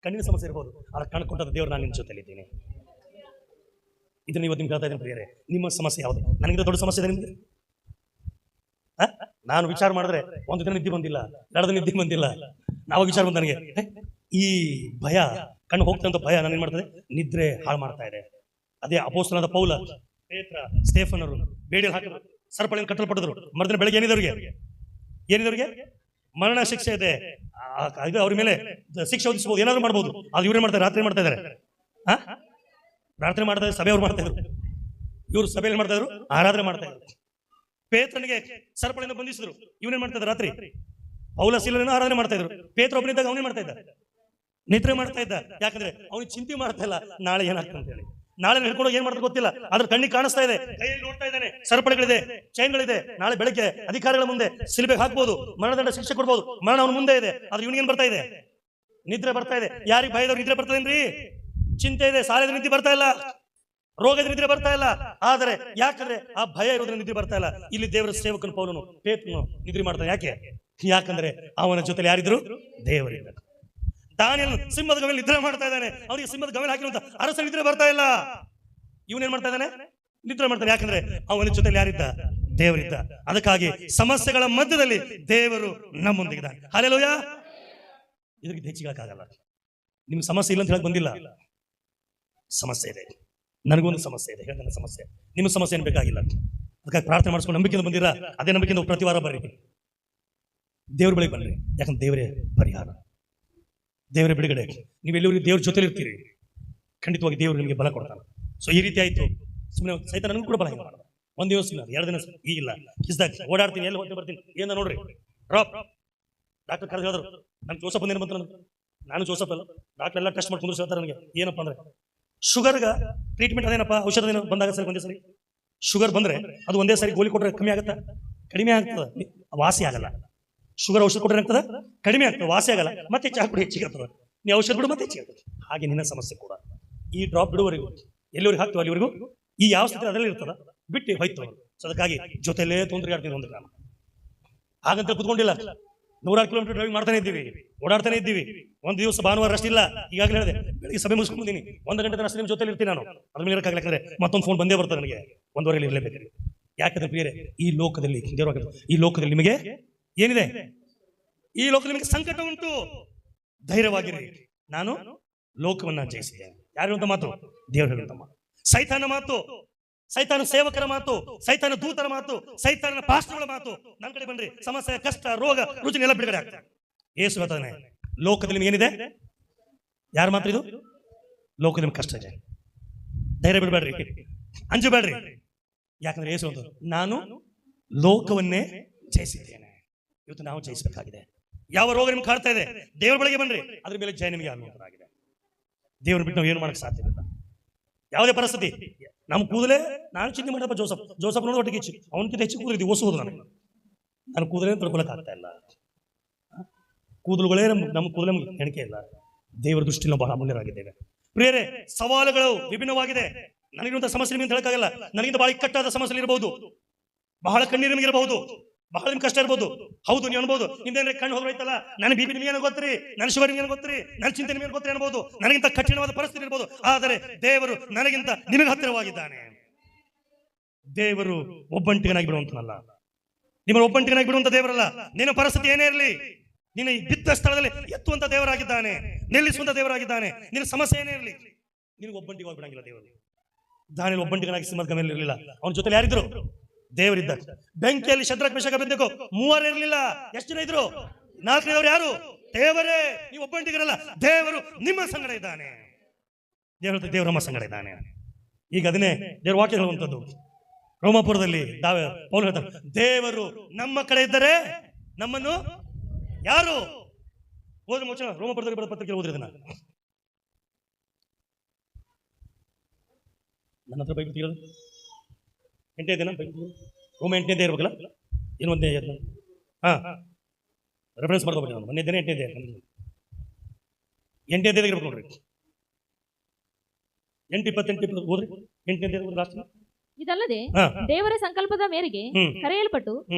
ಕಣ್ಣಿನ ಸಮಸ್ಯೆ ಇರ್ಬೋದು, ಆದ್ರೆ ಕಣ್ಣು ಕೊಟ್ಟದ್ದು ದೇವರು, ನಾನು ನಿಮ್ಮ ಜೊತೆಲಿ ಇದ್ದೀನಿ. ಇದನ್ನ ಇವತ್ತು ನಿಮ್ಗೆ ಹೇಳ್ತಾ ಇದ್ದೀನಿ ಪ್ರಿಯರೇ. ನಿಮ್ಮ ಸಮಸ್ಯೆ ಯಾವುದು? ನನಗಿಂತ ದೊಡ್ಡ ಸಮಸ್ಯೆ ಇದೆ ನಿಮ್ಗೆ? ನಾನು ವಿಚಾರ ಮಾಡಿದ್ರೆ 1 ದಿನ ನಿದ್ದೆ ಬಂದಿಲ್ಲ, 2 ದಿನ ನಿದ್ದೆ ಬಂದಿಲ್ಲ. ನಾವು ವಿಚಾರ ಬಂದ ನನಗೆ ಈ ಭಯ, ಕಣ್ಣು ಹೋಗ್ತಂತ ಭಯ ನಾನು ಏನ್ ಮಾಡ್ತದೆ, ನಿದ್ರೆ ಹಾಳು ಮಾಡ್ತಾ ಇದೆ. ಅದೇ ಅಪೊಸ್ತಲನಾದ ಪೌಲ, ಪೇತ್ರ, ಸ್ಟೇಫನರು ಬೇಡಿಯಲ್ಲಿ ಹಾಕಿದ್ರು, ಸರಪಳಿಯನ್ನು ಕಟ್ಟಲ್ಪಟ್ಟಿದ್ರು. ಮರುದಿನ ಬೆಳಗ್ಗೆ ಏನಿದವ್ರಿಗೆ ಮರಣ ಶಿಕ್ಷೆ ಇದೆ. ಇದು ಅವ್ರ ಮೇಲೆ ಶಿಕ್ಷೆ ವಿಧಿಸಬಹುದು, ಏನಾದ್ರು ಮಾಡ್ಬೋದು. ಅದು ಇವ್ರೇನ್ ಮಾಡ್ತಾರೆ, ರಾತ್ರಿ ಮಾಡ್ತಾ ಇದಾರೆ, ಪ್ರಾರ್ಥನೆ ಮಾಡ್ತಾ ಇದ್ದಾರೆ, ಸಭೆ ಅವ್ರು ಮಾಡ್ತಾ ಇದ್ರು. ಇವ್ರು ಸಭೆಯಲ್ಲಿ ಮಾಡ್ತಾ ಇದ್ರು, ಆರಾಧನೆ ಮಾಡ್ತಾ ಇದ್ರು. ಪೇತ್ರನಿಗೆ ಸರಪಳಿಯಿಂದ ಬಂಧಿಸಿದ್ರು, ಇವನೇನ್ ಮಾಡ್ತಾ ಇದ್ದ ರಾತ್ರಿ? ಪೌಲ ಸೀಲನ ಆರಾಧನೆ ಮಾಡ್ತಾ ಇದ್ರು. ಪೇತ್ರ ಒಬ್ಬನಿದ್ದಾಗ ಅವನೇ ಮಾಡ್ತಾ ಇದ್ದ, ನಿದ್ರೆ ಮಾಡ್ತಾ ಇದ್ದ. ಯಾಕಂದ್ರೆ ಅವನಿಗೆ ಚಿಂತೆ ಮಾಡ್ತಾ ಇಲ್ಲ, ನಾಳೆ ಏನಾಗ್ತದೆ ಅಂತ ಹೇಳಿ. ನಾಳೆ ಹಿಡ್ಕೊಂಡು ಏನ್ ಮಾಡ್ತಾ ಗೊತ್ತಿಲ್ಲ, ಅದ್ರ ಕಣ್ಣಿಗೆ ಕಾಣಿಸ್ತಾ ಇದೆ, ಕೈಯಲ್ಲಿ ನೋಡ್ತಾ ಇದ್ದಾನೆ, ಸರಪಳಿಗಳಿದೆ, ಚೈನ್ಗಳಿದೆ. ನಾಳೆ ಬೆಳಗ್ಗೆ ಅಧಿಕಾರಿಗಳ ಮುಂದೆ ಸಿಲುಬೆ ಹಾಕ್ಬೋದು, ಮರಣದಂಡ ಶಿಕ್ಷೆ ಕೊಡ್ಬೋದು. ಮರಣ ಅವನ ಮುಂದೆ ಇದೆ, ಆದ್ರೆ ಇವನಿಗೇನ್ ಬರ್ತಾ ಇದೆ? ನಿದ್ರೆ ಬರ್ತಾ ಇದೆ. ಯಾರಿಗೆ ಭಯದವ್ರು ನಿದ್ರೆ ಬರ್ತದೇನ್ರಿ? ಚಿಂತೆ ಇದೆ, ಸಾಲದ ನಿದ್ದೆ ಬರ್ತಾ ಇಲ್ಲ, ರೋಗದ ನಿದ್ರೆ ಬರ್ತಾ ಇಲ್ಲ. ಆದರೆ ಯಾಕಂದ್ರೆ ಆ ಭಯ ಇರೋದ್ರಿಂದ ನಿದ್ರೆ ಬರ್ತಾ ಇಲ್ಲ. ಇಲ್ಲಿ ದೇವರ ಸೇವಕನು ಪೌಲನು, ಪೇತ್ರನು ನಿದ್ರೆ ಮಾಡ್ತಾನೆ. ಯಾಕಂದ್ರೆ ಅವನ ಜೊತೆ ಯಾರಿದ್ರು? ದೇವರಿದ್ದ. ದಾನಿಯೇಲನು ಸಿಂಹದ ಗವಿಯಲ್ಲಿ ನಿದ್ರೆ ಮಾಡ್ತಾ ಇದ್ದಾನೆ. ಅವನಿಗೆ ಸಿಂಹದ ಗವಿಯಲ್ಲಿ ಹಾಕಿರುವಂತ ಅರಸ ನಿದ್ರೆ ಬರ್ತಾ ಇಲ್ಲ. ಇವನೇನ್ ಮಾಡ್ತಾ ಇದ್ದಾನೆ? ನಿದ್ರೆ ಮಾಡ್ತಾನೆ. ಯಾಕಂದ್ರೆ ಅವನ ಜೊತೆಲಿ ಯಾರಿದ್ದ? ದೇವರಿದ್ದ. ಅದಕ್ಕಾಗಿ ಸಮಸ್ಯೆಗಳ ಮಧ್ಯದಲ್ಲಿ ದೇವರು ನಮ್ಮೊಂದಿಗಿದ್ದಾನೆ. ಹಲ್ಲೆಲೂಯಾ. ಇದಕ್ಕೆ ಹೆಚ್ಚಿಗಾಗಲ್ಲ. ನಿಮ್ಗೆ ಸಮಸ್ಯೆ ಇಲ್ಲ ಅಂತ ಹೇಳಕ್ ಬಂದಿಲ್ಲ, ಸಮಸ್ಯೆ ಇದೆ. ನನಗೊಂದು ಸಮಸ್ಯೆ ಇದೆ, ಹೇಳ್ತಾನೆ ಸಮಸ್ಯೆ. ನಿಮ್ಮ ಸಮಸ್ಯೆ ಏನು ಬೇಕಾಗಿಲ್ಲ. ಅದಕ್ಕಾಗಿ ಪ್ರಾರ್ಥನೆ ಮಾಡಿಸ್ಕೊಂಡು ನಂಬಿಕೆಯಿಂದ ಬಂದಿರಾ, ಅದೇ ನಂಬಿಕೆಯಿಂದ ಪ್ರತಿ ವಾರ ಬರ್ರಿ, ದೇವ್ರ ಬಳಿಗೆ ಬನ್ರಿ. ಯಾಕಂದ್ರೆ ದೇವರೇ ಪರಿಹಾರ, ದೇವರೇ ಬಿಡುಗಡೆ. ನೀವು ಎಲ್ಲರಿಗೂ ದೇವ್ರ ಜೊತೆಲಿ ಇರ್ತೀರಿ, ಖಂಡಿತವಾಗಿ ದೇವರು ನಿಮಗೆ ಬಲ ಕೊಡ್ತಾನೆ. ಸೊ ಈ ರೀತಿ ಆಯ್ತು. ಸುಮ್ಮನೆ ಸಹಿತ ನನಗೂ ಕೂಡ ಬಲ ಹಿಂಗೆ ಮಾಡೋದು. 1 ದಿವಸ ಇಲ್ಲ, 2 ದಿನ ಈಗಿಲ್ಲ, ಕಿಸ್ದಾಗ ಓಡಾಡ್ತೀನಿ, ಎಲ್ಲಿ ಹೋಗ್ತೀನಿ ಬರ್ತೀನಿ. ಏನ ನೋಡ್ರಿ, ಡಾಕ್ಟರ್ ಕರೆದು ಹೇಳಿದ್ರು, ನಾನು ಜೋಸಫ್ ಬಂದೇನು ಬಂತು. ನಾನು ಜೋಸಫ್ ಅಲ್ಲ, ಡಾಕ್ಟರ್ ಎಲ್ಲ ಟೆಸ್ಟ್ ಮಾಡ್ಕೊಂಡು ಹೇಳ್ತಾರೆ ನನಗೆ. ಏನಪ್ಪ ಅಂದ್ರೆ ಶುಗರ್ಗ ಟ್ರೀಟ್ಮೆಂಟ್ ಅದೇನಪ್ಪ, ಔಷಧ ಬಂದಾಗ ಸರಿ ಒಂದೇ ಸರಿ ಶುಗರ್ ಬಂದ್ರೆ ಅದು ಒಂದೇ ಸರಿ ಗೋಲಿ ಕೊಟ್ಟರೆ ಕಮ್ಮಿ ಆಗುತ್ತಾ? ಕಡಿಮೆ ಆಗ್ತದೆ, ವಾಸಿ ಆಗಲ್ಲ. ಶುಗರ್ ಔಷಧ ಕೊಟ್ಟರೆ ಆಗ್ತದೆ, ಕಡಿಮೆ ಆಗ್ತದೆ, ವಾಸಿ ಆಗಲ್ಲ. ಮತ್ತೆ ಚಹಾ ಕುಡಿ ಹೆಚ್ಚಿಗೆ ಆಗ್ತದೆ, ನೀವು ಔಷಧ ಬಿಡು ಮತ್ತೆ ಹೆಚ್ಚಿಗೆ ಆಗ್ತದೆ. ಹಾಗೆ ನಿನ್ನ ಸಮಸ್ಯೆ ಕೂಡ ಈ ಡ್ರಾಪ್ ಬಿಡುವವರೆಗೂ ಎಲ್ಲಿವರೆಗೂ ಹಾಕ್ತೀವಿ ಅಲ್ಲಿವರೆಗೂ ಈ ಯಾವ ಸ್ಥಿತಿ ಅದರಲ್ಲಿ ಇರ್ತದ, ಬಿಟ್ಟು ಹೋಯ್ತು. ಸೊ ಅದಕ್ಕಾಗಿ ಜೊತೆಲೇ ತೊಂದರೆ ಆಡ್ತೀವಿ. ಒಂದು ಗ್ರಾಮ ಹಾಗಂತ ಕುತ್ಕೊಂಡಿಲ್ಲ, 100 ಕಿಲೋಮೀಟರ್ ಡ್ರೈವಿಂಗ್ ಮಾಡ್ತಾನೆ ಇದ್ದೀವಿ, ಓಡಾಡ್ತಾನೆ ಇದ್ದೀವಿ. ಒಂದು ದಿವಸ ಭಾನುವಾರ ಅಷ್ಟಿಲ್ಲ. ಈಗಾಗಲೇ ಹೇಳಿದೆ, ಬೆಳಿಗ್ಗೆ ಸಭೆ ಮುಗಿಸ್ಕೊಂಡಿದ್ದೀನಿ, 1 ಗಂಟೆ ತನಕ ನಿಮ್ಮ ಜೊತೆಲಿ ಇರ್ತೀನಿ. ನಾನು ಅದ್ರ ಮೇಲೆ ಇರಕ್ಕಾಗಲ್ಲ, ಯಾಕಂದ್ರೆ ಮತ್ತೊಂದು ಫೋನ್ ಬಂದೇ ಬರ್ತದೆ ನನಗೆ. 1:15 ಇರಲೇಬೇಕು. ಯಾಕಂದ್ರೆ ಪ್ರಿಯರೇ, ಈ ಲೋಕದಲ್ಲಿ ಈ ಲೋಕದಲ್ಲಿ ನಿಮಗೆ ಏನಿದೆ? ಈ ಲೋಕದಲ್ಲಿ ನಿಮಗೆ ಸಂಕಟ ಉಂಟು, ಧೈರ್ಯವಾಗಿರಿ, ನಾನು ಲೋಕವನ್ನ ಜಯಿಸಿದ್ದೇನೆ. ಯಾರು ಅಂತ ಮಾತು? ದೇವರು ಹೇಳುವಂತ ಮಾತು. ಸೈತಾನ ಮಾತು, ಸೈತಾನ ಸೇವಕರ ಮಾತು, ಸೈತಾನ ದೂತರ ಮಾತು, ಸೈತಾನ ಪಾಸ್ಟರ್ಗಳ ಮಾತು. ನನ್ನ ಕಡೆ ಬನ್ರಿ, ಸಮಸ್ಯೆ, ಕಷ್ಟ, ರೋಗ, ರುಚಿನ ಎಲ್ಲ ಬಿಡುಗಡೆ ಆಗ್ತದೆ. ಯೇಸು ಹೇಳ್ತಾನೆ, ಲೋಕದಲ್ಲಿ ನಿಮ್ಗೆ ಏನಿದೆ? ಯಾರ ಮಾತ್ರ ಇದು? ಲೋಕದಲ್ಲಿ ನಿಮ್ಗೆ ಕಷ್ಟ ಇದೆ, ಧೈರ್ಯ ಬಿಡಬೇಡ್ರಿ, ಅಂಜಬೇಡ್ರಿ. ಯಾಕಂದ್ರೆ ಯೇಸು ಅಂತ, ನಾನು ಲೋಕವನ್ನೇ ಜಯಿಸಿದ್ದೇನೆ. ಇವತ್ತು ನಾವು ಜಯಿಸಬೇಕಾಗಿದೆ. ಯಾವ ರೋಗ ನಿಮ್ಗೆ ಕಾಡ್ತಾ ಇದೆ, ದೇವರ ಬಳಿಗೆ ಬನ್ರಿ, ಅದ್ರ ಮೇಲೆ ಜಯ ನಿಮಗೆ ಆಗುವಂತಾಗಿದೆ. ದೇವ್ರ ಬಿಟ್ಟು ನಾವು ಏನು ಮಾಡಕ್ಕೆ ಸಾಧ್ಯವಿಲ್ಲ. ಯಾವುದೇ ಪರಿಸ್ಥಿತಿ ನಮ್ಮ ಕೂದಲೇ, ನಾನು ಚಿಂತೆ ಮಾಡಪ್ಪ, ಜೋಸಫ್ ನೋಡೋ ಒಟ್ಟಿಗೆ ಹೆಚ್ಚು, ಅವನಕ್ಕಿಂತ ಹೆಚ್ಚು ಕೂದಲು ಓಸುವುದು ನನಗೆ. ನನ್ನ ಕೂದಲೇ ತೊಳ್ಕೊಳಕ್ ಆಗ್ತಾ ಇಲ್ಲ. ಕೂದಲುಗಳೇ ನಮ್ಮ ಕೂದಲೇ ಹೆಣಿಕೆ ಇಲ್ಲ. ದೇವರ ದೃಷ್ಟಿಯಲ್ಲಿ ನಾವು ಬಹಳ ಅಮೂಲ್ಯರಾಗಿದ್ದೇವೆ. ಪ್ರಿಯರೇ, ಸವಾಲುಗಳು ವಿಭಿನ್ನವಾಗಿದೆ. ನನಗಿರುವಂತಹ ಸಮಸ್ಯೆ ನಿಮಗೆ ಹೇಳಕ್ಕಾಗಲ್ಲ. ನನಗಿಂತ ಬಹಳ ಇಕ್ಕಟ್ಟಾದ ಸಮಸ್ಯೆ ಇರಬಹುದು, ಬಹಳ ಕಣ್ಣೀರು ನಿಮಗಿರಬಹುದು. ಬಹಳ ನಿಮ್ ಕಷ್ಟ ಇರ್ಬೋದು. ಹೌದು, ನೀವು ಅನ್ಬೋದು ನಿಮ್ದೇನ್ರಿ ಕಣ್ಣು ಹೋಗ್ರೈತಲ್ಲ, ನನ್ನ ಬಿ ಪಿ ನಿಮ್ಗೇನು ಗೊತ್ತ್ರಿ, ನನ್ನ ಶುಗರ್ ನಿಮ್ಗೇನು ಗೊತ್ತ್ರಿ, ನನ್ನ ಚಿಂತೆ ನಿಮ್ಗೇನು ಗೊತ್ತ್ರಿ ಅನ್ಬೋದು. ನನಗಿಂತ ಕಠಿಣವಾದ ಪರಿಸ್ಥಿತಿ ಇರ್ಬೋದು. ಆದರೆ ದೇವರು ನನಗಿಂತ ನಿಮಗೆ ಹತ್ತಿರವಾಗಿದ್ದಾನೆ. ದೇವರು ಒಬ್ಬಂಟಿಗನಾಗಿ ಬಿಡುವಂತನಲ್ಲ, ನಿಮ್ಮ ಒಬ್ಬಂಟಿಗನಾಗಿ ಬಿಡುವಂತ ದೇವರಲ್ಲ. ನಿನ್ನ ಪರಿಸ್ಥಿತಿ ಏನೇ ಇರಲಿ, ನಿನ್ನ ಬಿದ್ದ ಸ್ಥಳದಲ್ಲಿ ಎತ್ತುವಂತ ದೇವರಾಗಿದ್ದಾನೆ, ನಿಲ್ಲಿಸುವಂತ ದೇವರಾಗಿದ್ದಾನೆ. ನಿನ್ನ ಸಮಸ್ಯೆ ಏನೇ ಇರಲಿ, ನಿನಗೆ ಒಬ್ಬಂಟಿಗೆ ಬಿಡಂಗಿಲ್ಲ ದೇವರು. ದಾನಿಯೇಲ ಒಬ್ಬಂಟಿಗನಾಗಿ ಸಿಂಹದ ಮೇಲೆ ಇರಲಿಲ್ಲ, ಅವನ ಜೊತೆ ಯಾರಿದ್ರು? ದೇವರಿದ್ದ. ಬೆಂಕಿಯಲ್ಲಿ ಶದ್ರಕ್ ಮೇಷಕ್ ಅಬೇದ್ನೆಗೋ ಮೂವರು ಇರಲಿಲ್ಲ, ಎಷ್ಟು ಜನ ಇದ್ರು? 4ನೇದವರು ಯಾರು? ದೇವರೇ. ನೀವು ಒಬ್ಬಂಟಿಗರಲ್ಲ, ದೇವರು ನಿಮ್ಮ ಸಂಗಡ ಇದ್ದಾನೆ. ದೇವರು ನಮ್ಮ ಸಂಗಡ ಇದ್ದಾನೆ. ಈಗ ಅದನ್ನೇ ದೇವರ ವಾಕ್ಯ ಹೇಳುವಂಥದ್ದು. ರೋಮಾಪುರದಲ್ಲಿ ಪೌಲ ಹೇಳ್ತಾರೆ, ದೇವರು ನಮ್ಮ ಕಡೆ ಇದ್ದರೆ ನಮ್ಮನ್ನು ಯಾರು? ಓದ್ರ ಮುಂಚೆ ರೋಮಾಪುರದಲ್ಲಿ ಬರೆದ ಪತ್ರಿಕೆ ಓದ್ರಿ ಅದನ್ನ. ನನ್ನ ಹತ್ರ ಬೈಬಲ್ ತೆಗೆಯೋದು 8ನೇ ದಿನ ರೋಮ 8ನೇ ಇರ್ಬೇಕಲ್ಲ, ಏನು 1ನೇ ರೆಫರೆನ್ಸ್ ಮಾಡ್ಕೊಬೇಡಿ. ನಾನು 1ನೇ ದಿನ 8ನೇ ಇರ್ಬೇಕು ನೋಡ್ರಿ. 8:28 ಓದ್ರಿ. 8ನೇ ಲಾಸ್ಟ್. ಇದಲ್ಲದೆ ದೇವರ ಸಂಕಲ್ಪದ ಮೇರೆಗೆ ಕರೆಯಲ್ಪಟ್ಟು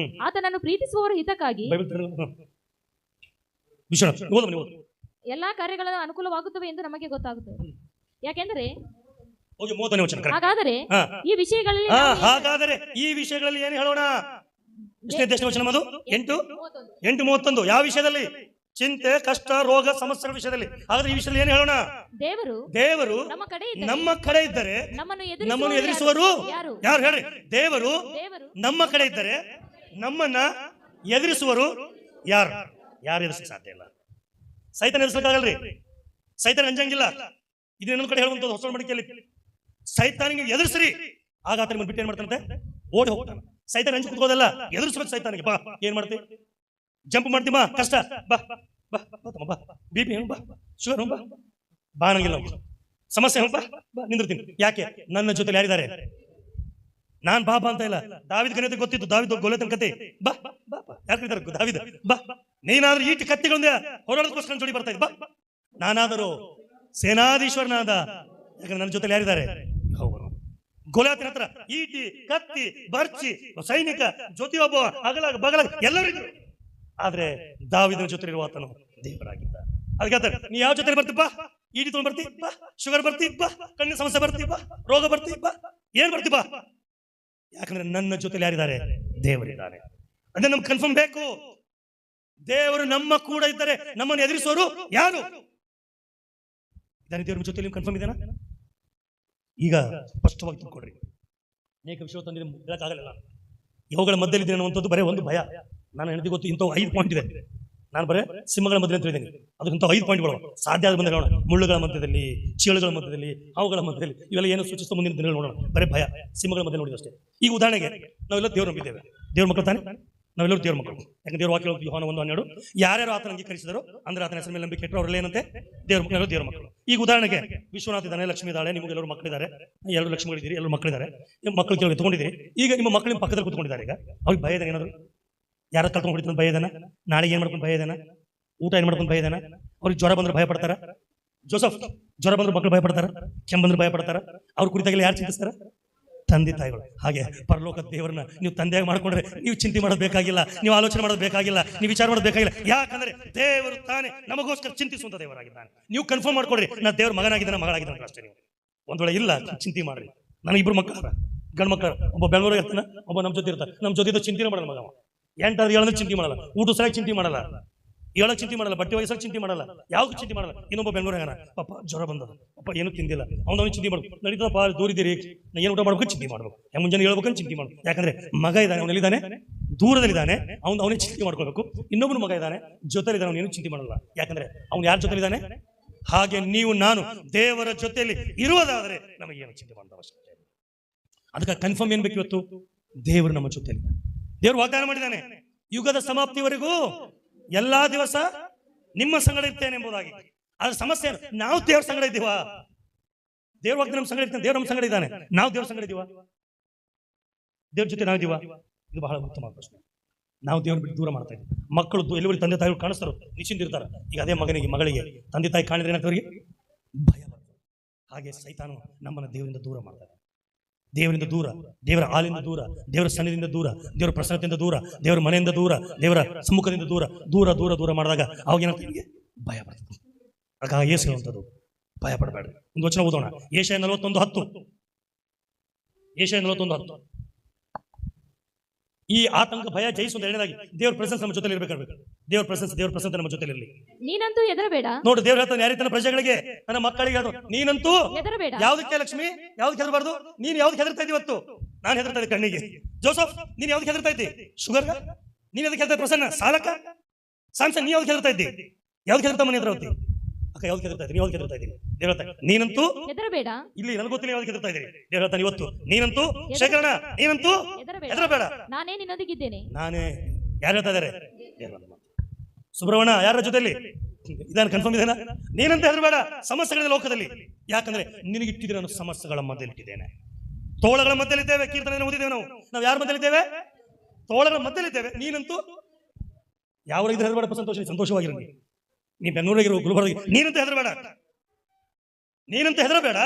ಆತನನ್ನು ಪ್ರೀತಿಸುವವರ ಹಿತಕ್ಕಾಗಿ ಎಲ್ಲಾ ಕಾರ್ಯಗಳನ್ನು ಅನುಕೂಲವಾಗುತ್ತವೆ ಎಂದು ನಮಗೆ ಗೊತ್ತಾಗುತ್ತದೆ. ಯಾಕೆಂದರೆ ಹಾಗಾದರೆ ಈ ವಿಷಯಗಳಲ್ಲಿ ಏನು ಹೇಳೋಣ? ಎಷ್ಟು ವಚನ ಅದು? 8:31. ಯಾವ ವಿಷಯದಲ್ಲಿ? ಚಿಂತೆ, ಕಷ್ಟ, ರೋಗ, ಸಮಸ್ಯೆಗಳ ವಿಷಯದಲ್ಲಿ. ಹಾಗಾದ್ರೆ ಈ ವಿಷಯದಲ್ಲಿ ಏನು ಹೇಳೋಣ? ದೇವರು ನಮ್ಮ ಕಡೆ ಇದ್ದರೆ ನಮ್ಮನ್ನು ಎದುರಿಸುವರು ಯಾರು ಹೇಳ್ರಿ? ದೇವರು ನಮ್ಮ ಕಡೆ ಇದ್ದರೆ ನಮ್ಮನ್ನ ಎದುರಿಸುವರು ಯಾರು? ಯಾರು ಎದುರಿಸಕ್ಕೆ ಸಾಧ್ಯ ಇಲ್ಲ. ಸೈತಾನ ಎದುರಿಸಕ್ಕಾಗಲ್ರಿ. ಸೈತಾನ ಅಂಜಂಗಿಲ್ಲ. ಇದು ಇನ್ನೊಂದು ಕಡೆ ಹೇಳುವಂಥದ್ದು ಹೊಸ ಮಡಿಕೆಯಲ್ಲಿ, ಸೈತಾನಿಗೆ ನೀವು ಎದುರಿಸ್ರಿ, ಆಗ ಆತ ನಿಮ್ಮನ್ನು ಬಿಟ್ಟು ಏನ್ ಮಾಡ್ತಾನಂತೆ? ಓಡಿ ಹೋಗ್ತಾನೆ. ಸೈತಾನ ಅಂಜಿ ಕುತ್ಕೋದಲ್ಲ, ಎದುರಿಸ್ಬೇಕು ಸೈತಾನಿಗೆ. ಬಾ, ಏನ್ ಮಾಡ್ತಿ? ಜಂಪ್ ಮಾಡ್ತೀಮಾ? ಕಷ್ಟ ಬಾ ಬಾ ಬಾ, BP ಬಾ, ಶುಗರ್ ಬಾ ಬಾ ಅನ್ನಂಗಿಲ್ಲ. ಸಮಸ್ಯೆ ಬಾ ಬಾ ನಿಂದಿರ್ತೀನಿ. ಯಾಕೆ? ನನ್ನ ಜೊತೆ ಯಾರಿದ್ದಾರೆ? ನಾನ್ ಬಾಬಾ ಅಂತ ಇಲ್ಲ. ದಾವಿದ ಕತೆ ಗೊತ್ತಿತ್ತು, ದಾವಿದ ಗೋಲೆತನ ಕತೆ. ಬಾ ಬಾ ಬಾ, ಯಾರು ಕರೀತಾರೆ? ದಾವಿದ ಬಾ. ನೀನಾದ್ರೂ ಈಟಿ ಕತ್ತಿಗಳಿಂದ ಹೋರಾಡೋದಕ್ಕೋಸ್ಕರ ಜೋಡಿ ಬರ್ತಾ ಇದ್ದ. ಬಾ. ನಾನಾದರೂ ಸೇನಾಧೀಶ್ವರನಾದ, ಯಾಕಂದ್ರೆ ನನ್ನ ಜೊತೆ ಯಾರಿದ್ದಾರೆ? ಗೋಲಿಯಾತನ ಹತ್ರ ಈಟಿ, ಕತ್ತಿ, ಬರ್ಚಿ, ಸೈನಿಕ, ಜೊತೆಯೊಬ್ಬ, ಅಗಲ ಬಗಲ ಎಲ್ಲರೂ ಇದ್ರು. ಆದ್ರೆ ದಾವಿದನ ಜೊತೆ ಇರುವ ಆತನು ದೇವರಾಗಿದ್ದ. ಅದಕ್ಕೆ ನೀ ಯಾವ ಜೊತೆ ಬರ್ತೀಪ್ಪ? ಈಟಿ ತೊಗೊಂಡ್ ಬರ್ತಿ ಬಾ, ಶುಗರ್ ಬರ್ತಿ ಬಾ, ಕಣ್ಣಿನ ಸಮಸ್ಯೆ ಬರ್ತಿ ಬಾ, ರೋಗ ಬರ್ತಿ ಬಾ, ಏನ್ ಬರ್ತಿ ಬಾ. ಯಾಕಂದ್ರೆ ನನ್ನ ಜೊತೆ ಯಾರಿದ್ದಾರೆ? ದೇವರಿದ್ದಾರೆ. ಅದೇ ನಮ್ಗೆ ಕನ್ಫರ್ಮ್ ಬೇಕು. ದೇವರು ನಮ್ಮ ಕೂಡ ಇದ್ದಾರೆ. ನಮ್ಮನ್ನು ಎದುರಿಸೋರು ಯಾರು? ದೇವರ ಜೊತೆ ನೀವು ಕನ್ಫರ್ಮ್ ಇದೆನಾ? ಈಗ ಸ್ಪಷ್ಟವಾಗಿ ತಿಳ್ಕೊಡ್ರಿ. ಅನೇಕ ವಿಷಯ ತಂದಿದೆ, ಹೇಳಕ್ಕಾಗಲ್ಲ. ಇವುಗಳ ಮಧ್ಯದಲ್ಲಿ ಅನ್ನುವಂಥದ್ದು ಬರೀ ಒಂದು ಭಯ. ನಾನು ಹೆಂಡತಿ ಗೊತ್ತು, ಇಂಥವು 5 ಪಾಯಿಂಟ್ ಇದೆ. ನಾನು ಬರೀ ಸಿಂಹಗಳ ಮಧ್ಯೆ ಅಂತ ಹೇಳಿದ್ದೀನಿ. ಅದು ಇಂಥ 5 ಪಾಯಿಂಟ್ಗಳು ಸಾಧ್ಯ ಆದ ಬಂದ ನೋಡೋಣ. ಮುಳ್ಳುಗಳ ಮಧ್ಯದಲ್ಲಿ, ಚೀಳುಗಳ ಮಧ್ಯದಲ್ಲಿ, ಹಾವುಗಳ ಮಧ್ಯದಲ್ಲಿ, ಇವೆಲ್ಲ ಏನು ಸೂಚಿಸುವ ಮುಂದಿನ ದಿನಗಳು ನೋಡೋಣ. ಬರೀ ಭಯ ಸಿಂಹಗಳ ಮಧ್ಯೆ ನೋಡಿದಷ್ಟೇ. ಈಗ ಉದಾಹರಣೆಗೆ ನಾವೆಲ್ಲ ದೇವ್ರು ನಂಬಿದ್ದೇವೆ. ದೇವ್ರ ಮಕ್ಕಳು ತಾನೆ, ನಾವೆಲ್ಲರೂ ದೇವ್ರ ಮಕ್ಕಳು. ಯಾಕಂದ್ರೆ ದೇವ್ರ ವಾಕ್ಯ ಯೋಹಾನ 1:12 ಯಾರ್ಯಾರು ಆತನ ಅಂಗೀಕರಿಸಿದರು ಅಂದ್ರೆ ಆತನ ಹೆಸರ ಮೇಲೆ ನಂಬಿಕೆ ಇಟ್ಟರು ಅವರೆಲ್ಲ ಏನಂತೆ? ದೇವ್ರ ಮಕ್ಕಳು, ದೇವ್ರ ಮಕ್ಕಳು. ಈಗ ಉದಾಹರಣೆಗೆ ವಿಶ್ವನಾಥ ಇದ್ದಾನೆ, ಲಕ್ಷ್ಮಿ ಇದ್ದಾಳೆ, ನಿಮಗೆಲ್ಲರೂ ಮಕ್ಕಳಿದ್ದಾರೆ, 2 ಲಕ್ಷ್ಮಿಗಳಿದ್ದೀರಿ, ಎಲ್ಲರೂ ಮಕ್ಕಳಿದ್ದಾರೆ. ನಿಮ್ಮ ಮಕ್ಕಳು ಕೇಳಿ ತಗೊಂಡಿದ್ದೀರಿ. ಈಗ ನಿಮ್ಮ ಮಕ್ಕಳು ನಿಮ್ಮ ಪಕ್ಕದಲ್ಲಿ ಕೂತ್ಕೊಂಡಿದ್ದಾರೆ. ಈಗ ಅವ್ರಿಗೆ ಭಯ ಇದೆ ಏನಾದ್ರು? ಯಾರ ಕಳ್ಕೊಂಡು ಹೊಡಿತಾನೆ ಭಯ ಇದಾನ? ನಾಳೆಗೆ ಏನ್ ಮಾಡ್ಕೊಂಡು ಭಯ ಇದಾನ? ಊಟ ಏನ್ ಮಾಡ್ಕೊಂಡು ಭಯ ಇದಾನ? ಅವ್ರಿಗೆ ಜ್ವರ ಬಂದ್ರೆ ಭಯ ಪಡ್ತಾರ? ಜೋಸಫ್, ಜ್ವರ ಬಂದ್ರೆ ಮಕ್ಕಳು ಭಯ ಪಡ್ತಾರ? ಕೆಮ್ಮು ಬಂದ್ರೆ ಭಯ ಪಡ್ತಾರ? ಅವ್ರು ಕುರಿತಾಗೆಲ್ಲ ಯಾರು ಚಿಂತಿಸ್ತಾರ? ತಂದೆ ತಾಯಿಗಳು. ಹಾಗೆ ಪರಲೋಕ ದೇವರನ್ನ ನೀವು ತಂದೆಯಾಗಿ ಮಾಡ್ಕೊಂಡ್ರೆ ನೀವು ಚಿಂತೆ ಮಾಡೋದು ಬೇಕಾಗಿಲ್ಲ, ನೀವು ಆಲೋಚನೆ ಮಾಡೋದು ಬೇಕಾಗಿಲ್ಲ, ನೀವು ವಿಚಾರ ಮಾಡೋದು ಬೇಕಾಗಿಲ್ಲ. ಯಾಕಂದ್ರೆ ದೇವರು ತಾನೇ ನಮಗೋಸ್ಕರ ಚಿಂತಿಸುವಂತ ದೇವರಾಗಿದ್ದಾನೆ. ನೀವು ಕನ್ಫರ್ಮ್ ಮಾಡ್ಕೊಡ್ರಿ, ನಾ ದೇವ್ರ ಮಗನಾಗಿದ್ದಾನೆ, ಮಗಳಾಗಿದ್ದಾನೆ ಅಷ್ಟೇ. ನೀವು ಒಂದ್ ವೇಳೆ ಇಲ್ಲ ಚಿಂತೆ ಮಾಡ್ರಿ. ನನಗೆ 2 ಮಕ್ಕಳ, ಗಂಡು ಮಕ್ಕಳು, ಒಬ್ಬ ಬೆಂಗಳೂರಿಗೆ ಇರ್ತಾನೆ, ಒಬ್ಬ ನಮ್ಮ ಜೊತೆ ಇರ್ತಾನೆ. ನಮ್ಮ ಜೊತೆ ಚಿಂತೆ ಮಾಡಲ್ಲ ಮಗ. 8 ಹೇಳೋದಕ್ಕೆ ಚಿಂತೆ ಮಾಡಲ್ಲ, ಊಟ ಸರಿಯಾಗಿ ಚಿಂತೆ ಮಾಡಲ್ಲ, ಹೇಳಕ್ ಚಿಂತೆ ಮಾಡಲ್ಲ, ಬಟ್ಟೆ ವಯಸ್ಸಾಗಿ ಚಿಂತೆ ಮಾಡಲ್ಲ, ಯಾವ್ದು ಚಿಂತೆ ಮಾಡಲ್ಲ. ಇನ್ನೊಬ್ಬ ಬೆಂಗಳೂರಾಗ ಪಾಪ ಜ್ವರ ಬಂದದ, ಪಾಪ ಏನು ತಿಂದಿಲ್ಲ, ಅವ್ನು ಚಿಂತೆ ಮಾಡ್ಬೇಕು. ನಡೀತದಪ್ಪ, ದೂರಿದ್ದೀರಿ, ನಾ ಏನು ಊಟ ಮಾಡ್ಬೇಕು ಚಿಂತೆ ಮಾಡ್ಬೇಕು, ಮುಂಜಾನೆ ಹೇಳ್ಬೇಕಂತ ಚಿಂತೆ ಮಾಡ್ಬೇಕು. ಯಾಕಂದ್ರೆ ಮಗ ಇದ್ದಾನೆ, ಅವನಲ್ಲಿದ್ದಾನೆ, ದೂರದಲ್ಲಿದ್ದಾನೆ, ಅವನೇ ಚಿಂತೆ ಮಾಡ್ಕೊಳ್ಬೇಕು. ಇನ್ನೊಬ್ಬನು ಮಗ ಇದ್ದಾನೆ, ಜೊತೆಲಿದ್ದಾನೆ, ಅವನೇನು ಚಿಂತೆ ಮಾಡಲ್ಲ. ಯಾಕಂದ್ರೆ ಅವ್ನು ಯಾರ ಜೊತೆಲಿದ್ದಾನೆ? ಹಾಗೆ ನೀವು ನಾನು ದೇವರ ಜೊತೆಯಲ್ಲಿ ಇರುವುದಾದರೆ ನಮಗೇನು ಚಿಂತೆ ಮಾಡೋ ಅವಶ್ಯಕತೆ ಇಲ್ಲ. ಅದಕ್ಕೆ ಕನ್ಫರ್ಮ್ ಏನ್ ಬೇಕು? ಇವತ್ತು ದೇವರು ನಮ್ಮ ಜೊತೆಯಲ್ಲಿ, ದೇವರು ವಾಗ್ದಾನ ಮಾಡಿದ್ದಾನೆ, ಯುಗದ ಸಮಾಪ್ತಿವರೆಗೂ ಎಲ್ಲಾ ದಿವಸ ನಿಮ್ಮ ಸಂಗಡ ಇರ್ತೇನೆ ಎಂಬುದಾಗಿ. ಆದ್ರೆ ಸಮಸ್ಯೆ, ನಾವು ದೇವ್ರ ಸಂಗಡ ಇದ್ದೀವ? ದೇವ್ರ ವಾಗ್ದಾನ ನಮ್ಮ ಸಂಗಡ ಇರ್ತಾನೆ, ದೇವ್ರ ನಮ್ಮ ಸಂಗಡ ಇದ್ದಾನೆ, ನಾವು ದೇವ್ರ ಸಂಗಡ ಇದ್ದೀವ? ದೇವ್ರ ಜೊತೆ ನಾವಿದ್ದೀವ? ಇದು ಬಹಳ ಉತ್ತಮ ಪ್ರಶ್ನೆ. ನಾವು ದೇವ್ರ ಬಿಟ್ಟು ದೂರ ಮಾಡ್ತಾ ಇದ್ದೀವಿ. ಮಕ್ಕಳು ಎಲ್ಲವರಿಗೆ ತಂದೆ ತಾಯಿಗಳು ಕಾಣಿಸ್ತಾರೋ ನಿಶ್ಚಿಂತ ಇರ್ತಾರೆ. ಈಗ ಅದೇ ಮಗನಿಗೆ, ಮಗಳಿಗೆ ತಂದೆ ತಾಯಿ ಕಾಣಿದ್ರೆ ಏನಾಗ್ತವರಿಗೆ ಭಯ ಬರ್ತದೆ. ಹಾಗೆ ಸೈತಾನು ನಮ್ಮನ್ನು ದೇವರಿಂದ ದೂರ ಮಾಡ್ತಾರೆ. ದೇವರಿಂದ ದೂರ, ದೇವರ ಹಾಲಿಂದ ದೂರ, ದೇವರ ಸನ್ನಿಧಿಯಿಂದ ದೂರ, ದೇವರ ಪ್ರಸನ್ನತೆಯಿಂದ ದೂರ, ದೇವರ ಮನೆಯಿಂದ ದೂರ, ದೇವರ ಸಮ್ಮುಖದಿಂದ ದೂರ ದೂರ ದೂರ ದೂರ ಮಾಡಿದಾಗ ಅವಾಗ ಏನಾಗ್ತದೆ, ನಿಮಗೆ ಭಯ ಬರ್ತದೆ. ಆಗ ಏಸು ಹೇಳುವಂಥದ್ದು ಭಯ ಪಡಬೇಡ. ಒಂದು ವಚನ ಓದೋಣ, ಯೆಶಾಯ 41:10. ಯೆಶಾಯ 41:10. ಈ ಆತಂಕ ಭಯ ಜಯಿಸುವುದು ಎರಡನೇದಾಗಿ ದೇವರ ಪ್ರೆಸೆನ್ಸ್ ನಮ್ಮ ಜೊತೆಲಿ ಇರಬೇಕಾಗಬೇಕು. ದೇವರ ಪ್ರೆಸೆನ್ಸ್ ನಮ್ಮ ಜೊತೆಲಿ ಇರಲಿ. ನೀನಂತೂ ಹೆದರಬೇಡ. ನೋಡಿ, ದೇವ್ರ ಹೇಳ್ತಾನೆ ಯಾರಿಗೆ, ತನ್ನ ಪ್ರಜೆಗಳಿಗೆ, ನನ್ನ ಮಕ್ಕಳಿಗೆ ನೀನಂತೂ ಹೆದರಬೇಡ. ಯಾವ್ದಕ್ಕೆ ಲಕ್ಷ್ಮಿ, ಯಾವ್ದಕ್ಕೆ ಹೆದರಬಾರ್ದು? ನೀನ್ ಯಾವ್ದಕ್ಕೆ ಹೆದರ್ತಾ ಇದ್ದೀವಿ ಇವತ್ತು? ನಾನು ಹೆದರ್ತಾ ಇದ್ದೆ ಕಣ್ಣಿಗೆ. ಜೋಸಫ್, ನೀನ್ ಯಾವ್ದಕ್ಕೆ ಹೆದರ್ತಾ ಇದ್ದಿ? ಶುಗರ್ಗ? ನೀನ್ ಯಾವ್ದಕ್ಕೆ ಹೆದರ್ತಾ? ಪ್ರಸನ್ನ, ಸಾಲಕ್ಕ? ಸಾಮ್ಸನ್, ನೀ ಯಾವ್ದಕ್ಕೆ ಹೆದರ್ತಾ ಇದ್ದಿ? ಯಾವ್ದಕ್ಕೆ ಹೆದರ್ತಾ? ಮನೆ ಹೆದರ್ತಿ ಅಕ್ಕ, ಯಾವ್ದಕ್ಕೆ ಹೆದರ್ತಾ ಇದ್ದೀನಿ? ಯಾವ್ದಕ್ಕೆ ಹೆದರ್ತಾ ಇದ್ದೀನಿ? ದೇವ್ರ ಹೇಳ್ತಾನೆ ನೀನಂತೂ ಹೆದರಬೇಡ. ಇಲ್ಲಿ ನನಗೆ ಗೊತ್ತಿಲ್ಲ ಯಾವ್ದಕ್ಕೆ ಹೆದರ್ತಾ ಇದ್ದೀರಿ. ದೇವ್ರ ಹೇಳ್ತಾನೆ ಇವತ್ತು ನೀನಂತೂ ಶೇಖರಣ, ನೀನಂತೂ ಹೆದರಬೇಡ, ನಾನೇ ನಿನ್ನೊಂದಿಗಿದ್ದೇನೆ. ನಾನೇ. ಯಾರು ಹೇಳ್ತಾ ಇದ್ದಾರೆ? ಸುಬ್ರಹ್ಮಣ್ಯ ಯಾರ ಜೊತೆಲಿ ಇದನ್ನು ಕನ್ಫರ್ಮ್ ಇದೆನಾ? ನೀನಂತ ಹೆದರಬೇಡ ಸಮಸ್ಯೆಗಳ ಲೋಕದಲ್ಲಿ. ಯಾಕಂದ್ರೆ ನಿನಗಿಟ್ಟಿದ್ರೆ ನಾನು ಸಮಸ್ಯೆಗಳ ಮಧ್ಯೆಲಿಟ್ಟಿದ್ದೇನೆ, ತೋಳಗಳ ಮಧ್ಯೆಲಿದ್ದೇವೆ. ಕೀರ್ತನೆ ಓದಿದ್ದೇವೆ ನಾವು ಯಾರ ಮಧ್ಯೆಲಿದ್ದೇವೆ? ತೋಳಗಳ ಮಧ್ಯೆಲಿದ್ದೇವೆ. ನೀನಂತೂ ಯಾವ ಇದ್ರೆ ಹೆದರಬೇಡ, ಸಂತೋಷವಾಗಿರಲಿ. ನೀ ಬೆನ್ನೂರಾಗಿರೋ, ಗುಲ್ಬರ್ಗ, ನೀನಂತ ಹೆದರಬೇಡ, ನೀನಂತ ಹೆದರಬೇಡ,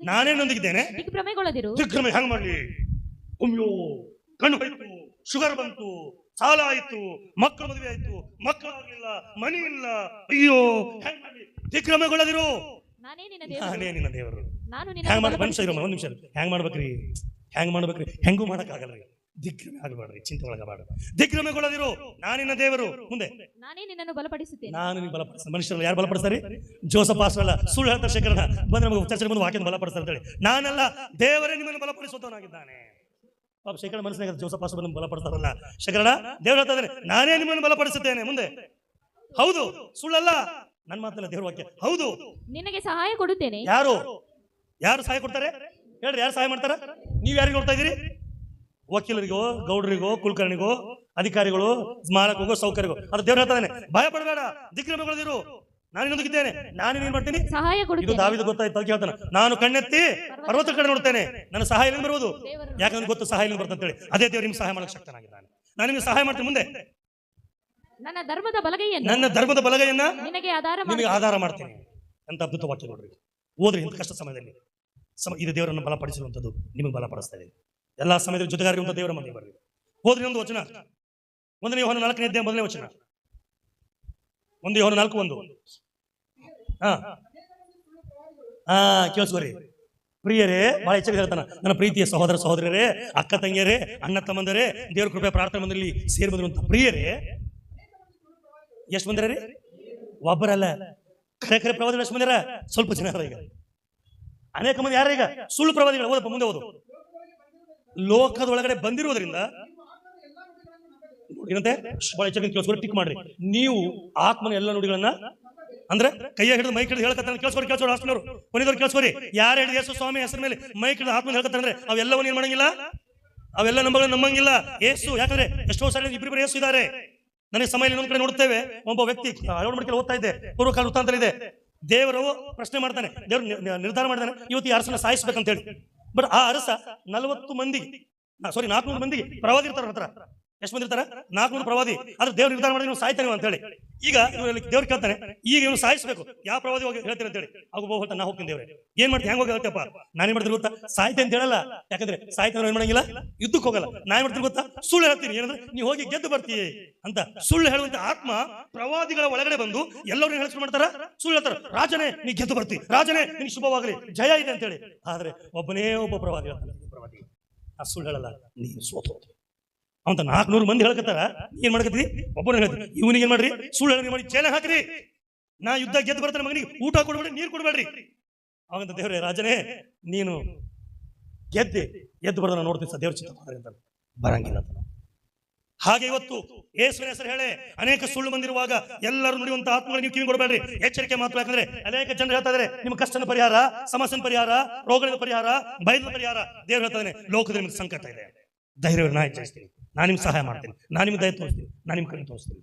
ನಾನೇ ನೊಂದಿಗಿದ್ದೇನೆ. ದಿಗ್ಭ್ರಮೆ ಹೆಂಗ್ ಮಾಡ್ಲಿ? ಅಯ್ಯೋ ಕಣ್ಣು ಹೋಯ್ತು, ಶುಗರ್ ಬಂತು, ಸಾಲ ಆಯ್ತು, ಮಕ್ಕಳು ಮದುವೆ ಆಯ್ತು, ಮಕ್ಕಳಾಗ್ಲಿಲ್ಲ, ಮನಿ ಇಲ್ಲ, ಅಯ್ಯೋ ಹೆಂಗ್ ಮಾಡ್ಲಿ? ದಿಗ್ಭ್ರಮೆಗೊಳ್ಳದಿರು, ನಾನೇ ನಿನ್ನ ದೇವರು. ಹೆಂಗ್ ಮಾಡಿ ಮನುಷ್ಯ ಇರೋ ಒಂದ್ ನಿಮಿಷ ಹೆಂಗ್ ಮಾಡ್ಬೇಕ್ರಿ? ಹೆಂಗೂ ಮಾಡಕ್ಕಾಗಲ್ರಿ. ದಿಗ್ಭ್ರಮೆ ಆಗಬೇಡ್ರಿ, ಚಿಂತೆ ಒಳಗಬೇಡ, ದಿಗ್ಭ್ರಮೆಗೊಳ್ಳದಿರು, ನಾನಿನ್ನ ದೇವರು. ಮುಂದೆ ನಾನೇ ನಿನ್ನನ್ನು ಬಲಪಡಿಸುತ್ತೇನೆ. ನಾನು ನಿನ್ನ ಬಲಪಡಿಸ್ತೀನಿ. ಮನುಷ್ಯರಲ್ಲ, ಯಾರು ಬಲಪಡಿಸ್ತಾರೆ? ಜೋಸಫ್ ಅಲ್ಲ, ಸುಳ್ಳು ಹೇಳ್ತಾರೆ ಶೇಖರಣ ಬಂದ್ರೆ ನಮಗೆ ಚರ್ಚೆ ಬಂದು ವಾಕ್ಯದ ಬಲಪಡಿಸ್ತಾರೆ ಅಂತೇಳಿ. ನಾನಲ್ಲ, ದೇವರೇ ನಿಮ್ಮನ್ನು ಬಲಪಡಿಸುತ್ತವನಾಗಿದ್ದಾನೆ. ಪಾಪ ಶೇಖರಣ ಮನಸ್ಸಿನಾಗ ಜೋಸಫ್ ಬಂದು ಬಲಪಡಿಸ್ತಾರಲ್ಲ, ಶೇಖರಣ ದೇವರು ಹೇಳ್ತಾ ಇದ್ದಾನೆ ನಾನೇ ನಿಮ್ಮನ್ನು ಬಲಪಡಿಸುತ್ತೇನೆ. ಮುಂದೆ ಹೌದು, ಸುಳ್ಳಲ್ಲ, ನನ್ನ ಮಾತಲ್ಲ, ದೇವ್ರ ವಾಕ್ಯ. ಹೌದು, ನಿನಗೆ ಸಹಾಯ ಕೊಡುತ್ತೇನೆ. ಯಾರು ಸಹಾಯ ಕೊಡ್ತಾರೆ ಹೇಳ್ರಿ? ಯಾರು ಸಹಾಯ ಮಾಡ್ತಾರ? ನೀವ್ ಯಾರಿಗೆ ನೋಡ್ತಾ ಇದೀರಿ? ವಕೀಲರಿಗೋ, ಗೌಡರಿಗೋ, ಕುಲಕರ್ಣಿಗೋ, ಅಧಿಕಾರಿಗಳು, ಸ್ಮಾರಕರಿಗೋ, ಸೌಕರ್ಯಗೋ? ಅದು ದೇವ್ರು ಹೇಳ್ತಾನೆ ಭಯ ಪಡಬೇಡ, ದಿಗ್ಭ್ರಮೆಗೊಳ್ಳದಿರು, ನಾನು ಇನ್ನೊಂದಿಗಿದ್ದೇನೆ, ನಾನು ಏನ್ ಮಾಡ್ತೀನಿ? ಸಹಾಯ ಕೊಡುತ್ತೇನೆ. ಇದು ದಾವೀದ ಗೊತ್ತಾಯ್ತು, ಹೇಳ್ತಾನೆ ನಾನು ಕಣ್ಣೆತ್ತಿ ಪರ್ವತ ಕಡೆ ನೋಡ್ತೇನೆ, ನನ್ನ ಸಹಾಯ ಎಲ್ಲಿ ಬರುವುದು? ಯಾಕಂದ್ರೆ ಗೊತ್ತು ಸಹಾಯ ಎಲ್ಲಿ ಬರ್ತಂತ ಹೇಳಿ. ಅದೇ ದೇವ್ರು ನಿಮ್ಗೆ ಸಹಾಯ ಮಾಡಕ್ಕೆ ಶಕ್ತನಾಗಿದ್ದಾನೆ. ನಾನು ನಿಮ್ಗೆ ಸಹಾಯ ಮಾಡ್ತೀನಿ. ಮುಂದೆ ನನ್ನ ಧರ್ಮದ ಬಲಗೈಯನ್ನ ನಿನಗೆ ಆಧಾರ ಮಾಡ್ತೀನಿ ಅಂತ ಅದ್ಭುತ ವಾಕ್ಯ ನೋಡ್ರಿ. ಓದ್ರಿ ಇಂಥ ಕಷ್ಟ ಸಮಯದಲ್ಲಿ. ಇದು ದೇವರನ್ನು ಬಲಪಡಿಸಿರುವಂಥದ್ದು, ನಿಮಗೆ ಬಲಪಡಿಸ್ತಾ ಇದೆ. ಎಲ್ಲಾ ಸಮಯದಲ್ಲಿ ಜೊತೆಗಾರಿರುವಂಥ ದೇವರ ಮನೆ ಬರ್ರಿ. ಓದ್ರಿ ಒಂದು ವಚನ, 1 ಯೋಹಾನ 4ನೇ ಅಧ್ಯಾಯ 1ನೇ ವಚನ. 1 ಯೋಹಾನ 4:1. ಕೇಳಿಸ್ಕೋರಿ ಪ್ರಿಯರೇ, ಬಹಳ ಹೆಚ್ಚಾಗಿ ಹೇಳ್ತಾನ, ನನ್ನ ಪ್ರೀತಿಯ ಸಹೋದರ ಸಹೋದರರೇ, ಅಕ್ಕ ತಂಗಿಯರೇ, ಅಣ್ಣ ತಮ್ಮಂದರೇ, ದೇವ್ರ ಕೃಪೆ ಪ್ರಾರ್ಥನೆ ಮಂದಿರಲಿ ಸೇರಿ ಬಂದಿರುವಂತ ಪ್ರಿಯರೇ. ಎಷ್ಟು ಬಂದಿರ? ಒಬ್ಬರಲ್ಲ, ಖರೆ ಪ್ರವಾದಿಗಳು ಎಷ್ಟು ಬಂದಿರ? ಸ್ವಲ್ಪ ಜನ. ಈಗ ಅನೇಕ ಮಂದಿ ಯಾರ? ಈಗ ಸುಳ್ಳು ಪ್ರವಾದಿಗಳು. ಓದಪ್ಪ, ಮುಂದೆ ಓದು. ಲೋಕದ ಒಳಗಡೆ ಬಂದಿರುವುದರಿಂದ ಏನಂತೆ ಬಹಳ ಹೆಚ್ಚಾಗಿ ಕೇಳಿಸ್ಕೊಂಡು ಟಿಕ್ ಮಾಡ್ರಿ. ನೀವು ಆತ್ಮನ ಎಲ್ಲ ನುಡಿಗಳನ್ನ ಅಂದ್ರೆ ಕೈಯ ಹಿಡಿದು ಮೈ ಹಿಡಿದು ಹೇಳ್ಕತ್ತಾರ. ಕೇಳಿಸ್ಕೊಡಿ ಹಾಸ್ಟೆಲ್ನವರು, ಕೊನೆದವ್ರು ಕೇಳಿಸ್ಕೊರಿ. ಯಾರು ಹೇಳಿದ ಯೇಸು ಸ್ವಾಮಿ ಹೆಸರು ಮೇಲೆ ಮೈ ಹಿಡಿದು ಆತ್ಮನ ಹೇಳ್ಕತ್ತಾರ ಅಂದ್ರೆ ಅವೆಲ್ಲವನ್ನ ಏನ್ ಮಾಡಂಗಿಲ್ಲ, ಅವೆಲ್ಲ ನಂಬಂಗಿಲ್ಲ. ಯೇಸು, ಯಾಕಂದ್ರೆ ಎಷ್ಟೋ ಸಾರಿ ಇಬ್ಬರಿಬ್ಬರು ಯೇಸು ಇದ್ದಾರೆ. ನನಗೆ ಸಮಯ ಇನ್ನೊಂದ್ ಕಡೆ ನೋಡ್ತೇವೆ, ಒಬ್ಬ ವ್ಯಕ್ತಿ ಅಳವಡಿಕೆ ಓದ್ತಾ ಇದ್ದೆ, ಪೂರ್ವಕಾಲ ವೃತ್ತಾಂತ ಇದೆ. ದೇವರು ಪ್ರಶ್ನೆ ಮಾಡ್ತಾನೆ, ದೇವ್ರು ನಿರ್ಧಾರ ಮಾಡ್ತಾನೆ ಇವತ್ತು ಈ ಅರಸನ ಸಾಯಿಸ್ಬೇಕಂತ ಹೇಳಿ. ಬಟ್ ಆ ಅರಸ 400 ಮಂದಿಗೆ ಪ್ರವಾದಿ ಇರ್ತಾರ ಹತ್ರ. ಎಷ್ಟು ಮಂದಿ ಇರ್ತಾರ? 400 ಪ್ರವಾದಿ. ಆದ್ರೆ ದೇವ್ರು ನಿರ್ಧಾರ ಮಾಡಿ ನೀವು ಸಾಯ್ತಾನೆ ಅಂತ ಹೇಳಿ. ಈಗ ದೇವ್ರು ಕೇಳ್ತಾನೆ, ಈಗ ಇವನು ಸಾಯಿಸ್ಬೇಕು, ಯಾವ ಪ್ರವಾದಿ ಹೋಗಿ ಹೇಳ್ತೀನಿ ಅಂತ ಹೇಳಿ. ಆಗ ನಾ ಹೋಗ್ತೀನಿ, ದೇವ್ರೆ ಏನ್ ಮಾಡ್ತೀನಿ, ಹೆಂಗ್ ಹೋಗಿ ಹೇಳ್ತಪ್ಪ? ನಾನೇನ್ ಮಾಡ್ತೀನಿ ಗೊತ್ತಾ? ಸಾಯ್ತೆ ಅಂತ ಹೇಳಲ್ಲ, ಯಾಕಂದ್ರೆ ಸಾಯ್ತಾನೆ ಏನ್ ಮಾಡಂಗಿಲ್ಲ, ಯುದ್ಧಕ್ಕೆ ಹೋಗಲ್ಲ. ನಾ ಏನ್ ಮಾಡ್ತೀನಿ ಗೊತ್ತಾ? ಸುಳ್ಳು ಹೇಳ್ತೀನಿ. ಏನಂದ್ರೆ ನೀವು ಹೋಗಿ ಗೆದ್ದು ಬರ್ತೀವಿ ಅಂತ ಸುಳ್ಳು ಹೇಳುವಂತ ಆತ್ಮ ಪ್ರವಾದಿಗಳ ಒಳಗಡೆ ಬಂದು ಎಲ್ಲರೂ ಹೇಳ್ಕೊಂಡು ಮಾಡ್ತಾರ, ಸುಳ್ಳು ಹೇಳ್ತಾರ. ರಾಜನೇ ನೀ ಗೆದ್ದು ಬರ್ತಿ, ರಾಜನೇ ನಿನ್ ಶುಭವಾಗಲಿ, ಜಯ ಇದೆ ಅಂತ ಹೇಳಿ. ಆದ್ರೆ ಒಬ್ಬನೇ ಒಬ್ಬ ಪ್ರವಾದಿ ಆ ಸುಳ್ಳು ಹೇಳಲ್ಲ, ನೀನು ಸೋತು ಅಂತ 400 ಮಂದಿ ಹೇಳ್ಕತ್ತಾರ. ಏನ್ ಮಾಡಕತ್ತೀವಿ? ಒಬ್ಬನ ಹೇಳ್ತೀವಿ. ಇವನಿಗೆ ಏನ್ ಮಾಡ್ರಿ? ಸುಳ್ಳು ಹೇಳಿ ಮಾಡಿ ಜೈಲ ಹಾಕ್ರಿ. ನಾ ಯುದ್ಧ ಗೆದ್ದು ಬರ್ತಾನೆ, ಮಗನಿಗೆ ಊಟ ಕೊಡ್ಬೇಡಿ, ನೀರು ಕೊಡ್ಬೇಡ್ರಿ. ಅವಂತ ದೇವ್ರೆ, ರಾಜನೇ ನೀನು ಗೆದ್ದು ಬರ್ದ ನೋಡ್ತೀನಿ ಸರ್, ದೇವ್ರ ಚಿತ್ತ ಅಂತ ಬರಂಗಿಲ್ಲ. ಹಾಗೆ ಇವತ್ತು ಯೇಸುವಿನ ಹೆಸರು ಹೇಳಿ ಅನೇಕ ಸುಳ್ಳು ಬಂದಿರುವಾಗ ಎಲ್ಲರೂ ನುಡಿಯುವಂತ ಆತ್ಮಗಳು ನೀವು ಕಿವಿ ಕೊಡಬೇಡ್ರಿ. ಎಚ್ಚರಿಕೆ ಮಾತ್ರ. ಯಾಕಂದ್ರೆ ಅನೇಕ ಜನರು ಹೇಳ್ತಾ ಇದ್ದಾರೆ ನಿಮ್ಮ ಕಷ್ಟನ ಪರಿಹಾರ, ಸಮಸ್ಯೆನ ಪರಿಹಾರ, ರೋಗಗಳ ಪರಿಹಾರ, ಬಯಲ ಪರಿಹಾರ. ದೇವ್ರು ಹೇಳ್ತಾ ಇದ್ದಾನೆ ಲೋಕದಲ್ಲಿ ನಿಮ್ಗೆ ಸಂಕಟ ಇದೆ, ಧೈರ್ಯ ನಾ ಹೆಚ್ಚಿಸ್ತೀನಿ, ನಾನು ನಿಮ್ಗೆ ಸಹಾಯ ಮಾಡ್ತೀನಿ, ನಾನು ನಿಮ್ಗೆ ದಯ ತೋರಿಸ್ತೀನಿ, ನಾನು ನಿಮ್ಗೆ ಕಣ್ಣು ತೋರಿಸ್ತೀನಿ.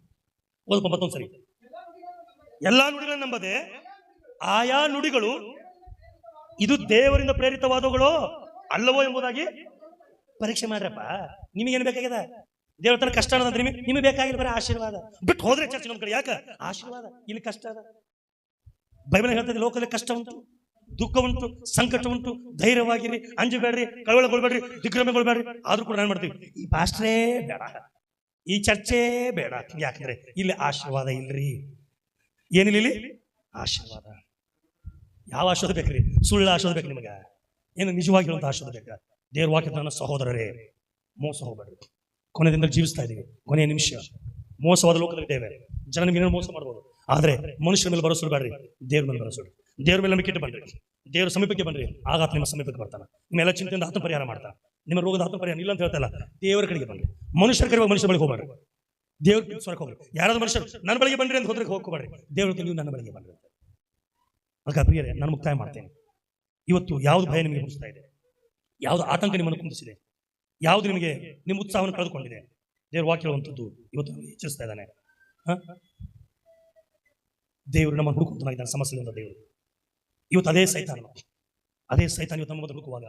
ಓದಪ್ಪ ಮತ್ತೊಂದ್ಸರಿ. ಎಲ್ಲಾ ನುಡಿಗಳನ್ನ ನಂಬದೆ ಆಯಾ ನುಡಿಗಳು ಇದು ದೇವರಿಂದ ಪ್ರೇರಿತವಾದವುಗಳು ಅಲ್ಲವೋ ಎಂಬುದಾಗಿ ಪರೀಕ್ಷೆ ಮಾಡ್ರಪ್ಪ. ನಿಮಗೇನು ಬೇಕಾಗಿದೆ? ದೇವ್ರ ತನ ಕಷ್ಟ ಅನ್ನೋದ್ರೆ ನಿಮಗೆ ಬೇಕಾಗಿಲ್ಲ, ಬರೀ ಆಶೀರ್ವಾದ. ಬಿಟ್ಟು ಹೋದ್ರೆ ಚರ್ಚೆ ನಮ್ಮ ಕಡೆ ಯಾಕೆ ಆಶೀರ್ವಾದ, ಇಲ್ಲಿ ಕಷ್ಟ ಅದ. ಬೈಬಲ್ ಹೇಳ್ತದೆ ಲೋಕದಲ್ಲಿ ಕಷ್ಟ ಉಂಟು, ದುಃಖ ಉಂಟು, ಸಂಕಟ ಉಂಟು, ಧೈರ್ಯವಾಗಿರಿ, ಅಂಜಬೇಡ್ರಿ, ಕಳವಳಗೊಳ್ಬೇಡ್ರಿ, ದಿಗ್ಭ್ರಮೆಗೊಳ್ಬೇಡ್ರಿ. ಆದ್ರೂ ಕೂಡ ನಾನು ಮಾಡ್ತೀವಿ, ಈ ಪಾಸ್ಟ್ರೇ ಬೇಡ, ಈ ಚರ್ಚೆ ಬೇಡ. ಯಾಕಂದ್ರೆ ಇಲ್ಲಿ ಆಶೀರ್ವಾದ ಇಲ್ರಿ. ಏನಿಲ್ಲ ಇಲ್ಲಿ ಆಶೀರ್ವಾದ. ಯಾವ ಆಶೀರ್ವಾದ ಬೇಕ್ರಿ? ಸುಳ್ಳು ಆಶೀರ್ವಾದ ಬೇಕು ನಿಮಗೆ? ಏನು ನಿಜವಾಗಿ ಹೇಳುವಂತ ಆಶೀರ್ವಾದ ಬೇಕಾ? ದೇವ್ರ ವಾಕ್ಯದ ನನ್ನ ಸಹೋದರರೇ, ಮೋಸ ಹೋಗ್ಬೇಡ್ರಿ. ಕೊನೆ ದಿನದಲ್ಲಿ ಜೀವಿಸ್ತಾ ಇದ್ದೀವಿ, ಕೊನೆಯ ನಿಮಿಷ. ಮೋಸವಾದ ಲೋಕದಲ್ಲಿದ್ದೇವೆ. ಜನ ನಿಮ್ಗೆ ಏನೋ ಮೋಸ ಮಾಡ್ಬೋದು, ಆದ್ರೆ ಮನುಷ್ಯರ ಮೇಲೆ ಭರೋಸೆ ಬೇಡ್ರಿ, ದೇವ್ರ ಮೇಲೆ ಭರೋಸೆ. ದೇವ್ರ ಮೇಲೆ ನಂಬಿಕೆ ಇಟ್ಟು ಬನ್ರಿ, ದೇವ್ರ ಸಮೀಪಕ್ಕೆ ಬನ್ರಿ, ಆಗ ಆತ ನಿಮ್ಮ ಸಮೀಪಕ್ಕೆ ಬರ್ತಾನೆ. ನಿಮ್ಮೆಲ್ಲ ಚಿಂತೆಯಿಂದ ಆತ್ಮ ಪರಿಹಾರ ಮಾಡ್ತಾನೆ. ನಿಮ್ಮ ರೋಗದ ಆತ್ಮ ಪರಿಹಾರ ಇಲ್ಲ ಅಂತ ಹೇಳ್ತಾ ಇಲ್ಲ, ದೇವರ ಕಡೆಗೆ ಬನ್ರಿ. ಮನುಷ್ಯರ ಕಡೆ ಮನುಷ್ಯರ ಬಳಿಗೆ ಹೋಗ್ಬೇಡ್ರಿ, ದೇವ್ರ ಸ್ವರಕ್ಕೆ ಹೋಗ್ರಿ. ಯಾರಾದ್ರೂ ಮನುಷ್ಯರು ನನ್ನ ಬಳಿಗೆ ಬನ್ರಿ ಅಂತ ಹೋದ್ರೆ ಹೋಗ್ಕೋಬೇಡ್ರಿ, ದೇವ್ರ ನೀವು ನನ್ನ ಬಳಿಗೆ ಬನ್ರಿ. ಅದಕ್ಕೆ ಪ್ರಿಯರೇ, ನಾನು ಮುಕ್ತಾಯ ಮಾಡ್ತೇನೆ. ಇವತ್ತು ಯಾವ್ದು ಭಯ ನಿಮಗೆ ಹುಟ್ಟಿಸ್ತಾ ಇದೆ, ಯಾವ್ದು ಆತಂಕ ನಿಮ್ಮನ್ನು ಕುಂದಿಸಿದೆ, ಯಾವ್ದು ನಿಮಗೆ ನಿಮ್ಮ ಉತ್ಸಾಹವನ್ನು ಕಳೆದುಕೊಂಡಿದೆ, ದೇವ್ರ ವಾಕ್ಯ ಹೇಳುವಂಥದ್ದು ಇವತ್ತು ಎಚ್ಚರಿಸ್ತಾ ಇದ್ದಾನೆ. ದೇವರು ನಮ್ಮನ್ನು ಹುಡುಕುವಂತಾಗಿದ್ದಾನೆ. ಸಮಸ್ಯೆಯಿಂದ ದೇವರು ಇವತ್ತು ಅದೇ ಸೈತಾನ ಇವತ್ತು ನಮ್ಮ ಮೊದಲು ಹುಡುಕುವಾಗ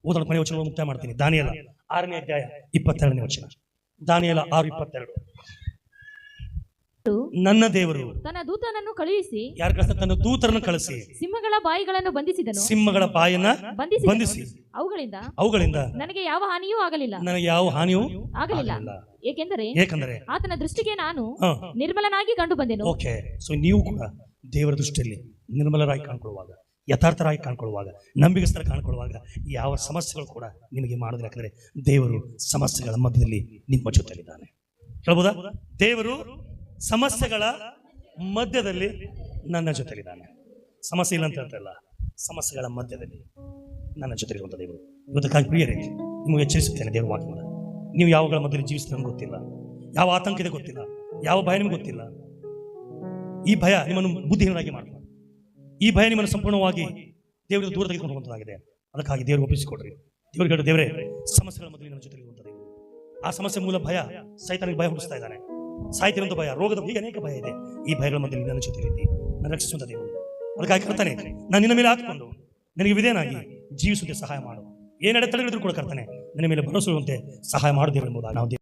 ಓದಲು ಕೊನೆಯ ವಚನ ಮುಕ್ತಾಯ ಮಾಡ್ತೀನಿ. ದಾನಿಯೇಲ 6ನೇ ಅಧ್ಯಾಯ 22ನೇ ವಚನ. ದಾನಿಯೇಲ 6:22. ನನ್ನ ದೇವರು ತನ್ನ ದೂತನನ್ನು ಕಳುಹಿಸಿ, ಯಾರ ಕಳಿಸ್ತಾನೆ? ತನ್ನ ದೂತರನ್ನು ಕಳಿಸಿ ಸಿಂಹಗಳ ಬಾಯಿಗಳನ್ನು ಬಂಧಿಸಿದನು. ಸಿಂಹಗಳ ಬಾಯನ್ನ ಬಂಧಿಸಿ ಅವುಗಳಿಂದ ನನಗೆ ಯಾವ ಹಾನಿಯೂ ಆಗಲಿಲ್ಲ. ನನಗೆ ಯಾವ ಹಾನಿಯೂ ಆಗಲಿಲ್ಲ. ಏಕೆಂದರೆ ಆತನ ದೃಷ್ಟಿಗೆ ನಾನು ನಿರ್ಮಲನಾಗಿ ಕಂಡು ಬಂದೆನು. ಓಕೆ, ಸೊ ನೀವು ಕೂಡ ದೇವರ ದೃಷ್ಟಿಯಲ್ಲಿ ನಿರ್ಮಲರಾಗಿ ಕಾಣ್ಕೊಳ್ಳುವಾಗ, ಯಥಾರ್ಥರಾಗಿ ಕಾಣ್ಕೊಳ್ಳುವಾಗ, ನಂಬಿಕಸ್ಥರ ಕಾಣ್ಕೊಳ್ಳುವಾಗ ಯಾವ ಸಮಸ್ಯೆಗಳು ಕೂಡ ನಿಮಗೆ ಮಾಡೋದಿಲ್ಲ. ಯಾಕಂದ್ರೆ ದೇವರು ಸಮಸ್ಯೆಗಳ ಮಧ್ಯದಲ್ಲಿ ನಿಮ್ಮ ಜೊತೆಲಿದ್ದಾನೆ. ಹೇಳ್ಬೋದಾ? ದೇವರು ಸಮಸ್ಯೆಗಳ ಮಧ್ಯದಲ್ಲಿ ನನ್ನ ಜೊತೆಲಿದ್ದಾನೆ. ಸಮಸ್ಯೆ ಇಲ್ಲ ಅಂತ ಹೇಳ್ತಾರಲ್ಲ, ಸಮಸ್ಯೆಗಳ ಮಧ್ಯದಲ್ಲಿ ನನ್ನ ಜೊತೆಲಿರುವಂಥ ದೇವರು. ಇವತ್ತಕ್ಕಾಗಿ ಪ್ರಿಯರೇ, ನಿಮಗೆ ಎಚ್ಚರಿಸುತ್ತೇನೆ ದೇವರ ವಾಕ್ಯದಿಂದ. ನೀವು ಯಾವಗಳ ಮಧ್ಯದಲ್ಲಿ ಜೀವಿಸ್ತೀರ ನಮ್ಗೆ ಗೊತ್ತಿಲ್ಲ, ಯಾವ ಆತಂಕ ಇದೆ ಗೊತ್ತಿಲ್ಲ, ಯಾವ ಭಯ ನಿಮ್ಗೆ ಗೊತ್ತಿಲ್ಲ. ಈ ಭಯ ನಿಮ್ಮನ್ನು ಬುದ್ಧಿಹೀನರಾಗಿ ಮಾಡ್ತಾರೆ. ಈ ಭಯ ನಿಮ್ಮನ್ನು ಸಂಪೂರ್ಣವಾಗಿ ದೇವರಿಂದ ದೂರ ತೆಗೆದುಕೊಂಡು ಹೋಗುವಂತಾಗಿದೆ. ಅದಕ್ಕಾಗಿ ದೇವರು ಒಪ್ಪಿಸಿಕೊಡ್ರಿ. ದೇವ್ರಿಗೆ ಹೇಳಿ, ದೇವರೇ, ಸಮಸ್ಯೆಗಳ ಮಧ್ಯದಲ್ಲಿ ನನ್ನ ಜೊತೆಲಿರುವಂಥ ದೇವರು. ಆ ಸಮಸ್ಯೆ ಮೂಲ ಭಯ, ಸೈತಾನಿಗೆ ಭಯ ಹುಟ್ಟಿಸ್ತಾ ಇದ್ದಾನೆ. ಸಾಯ್ತಿರಂತ ಭಯ, ರೋಗದ ಹೀಗೆ ಅನೇಕ ಭಯ ಇದೆ. ಈ ಭಯಗಳ ಮಧ್ಯದಲ್ಲಿ ನನ್ನ ಜೊತೆಲಿದ್ದಿ ನನ್ನ ರಕ್ಷಿಸುವಂತ ದೇವರು. ಅದಕ್ಕಾಗಿ ಕರ್ತಾನೆ, ನಾನು ನಿನ್ನ ಮೇಲೆ ಹಾಕಿಕೊಂಡು ನನಗೆ ವಿಧೇಯನಾಗಿ ಜೀವಿಸುವಂತೆ ಸಹಾಯ ಮಾಡು. ಏನೆಡೆ ತಡೆಗಳಿದ್ರು ಕೂಡ ಕರ್ತಾನೆ, ನನ್ನ ಮೇಲೆ ಭರವಸೆ ಸಹಾಯ ಮಾಡು ದೇವರು ಎಂಬುದಾಗಿ ನಾವು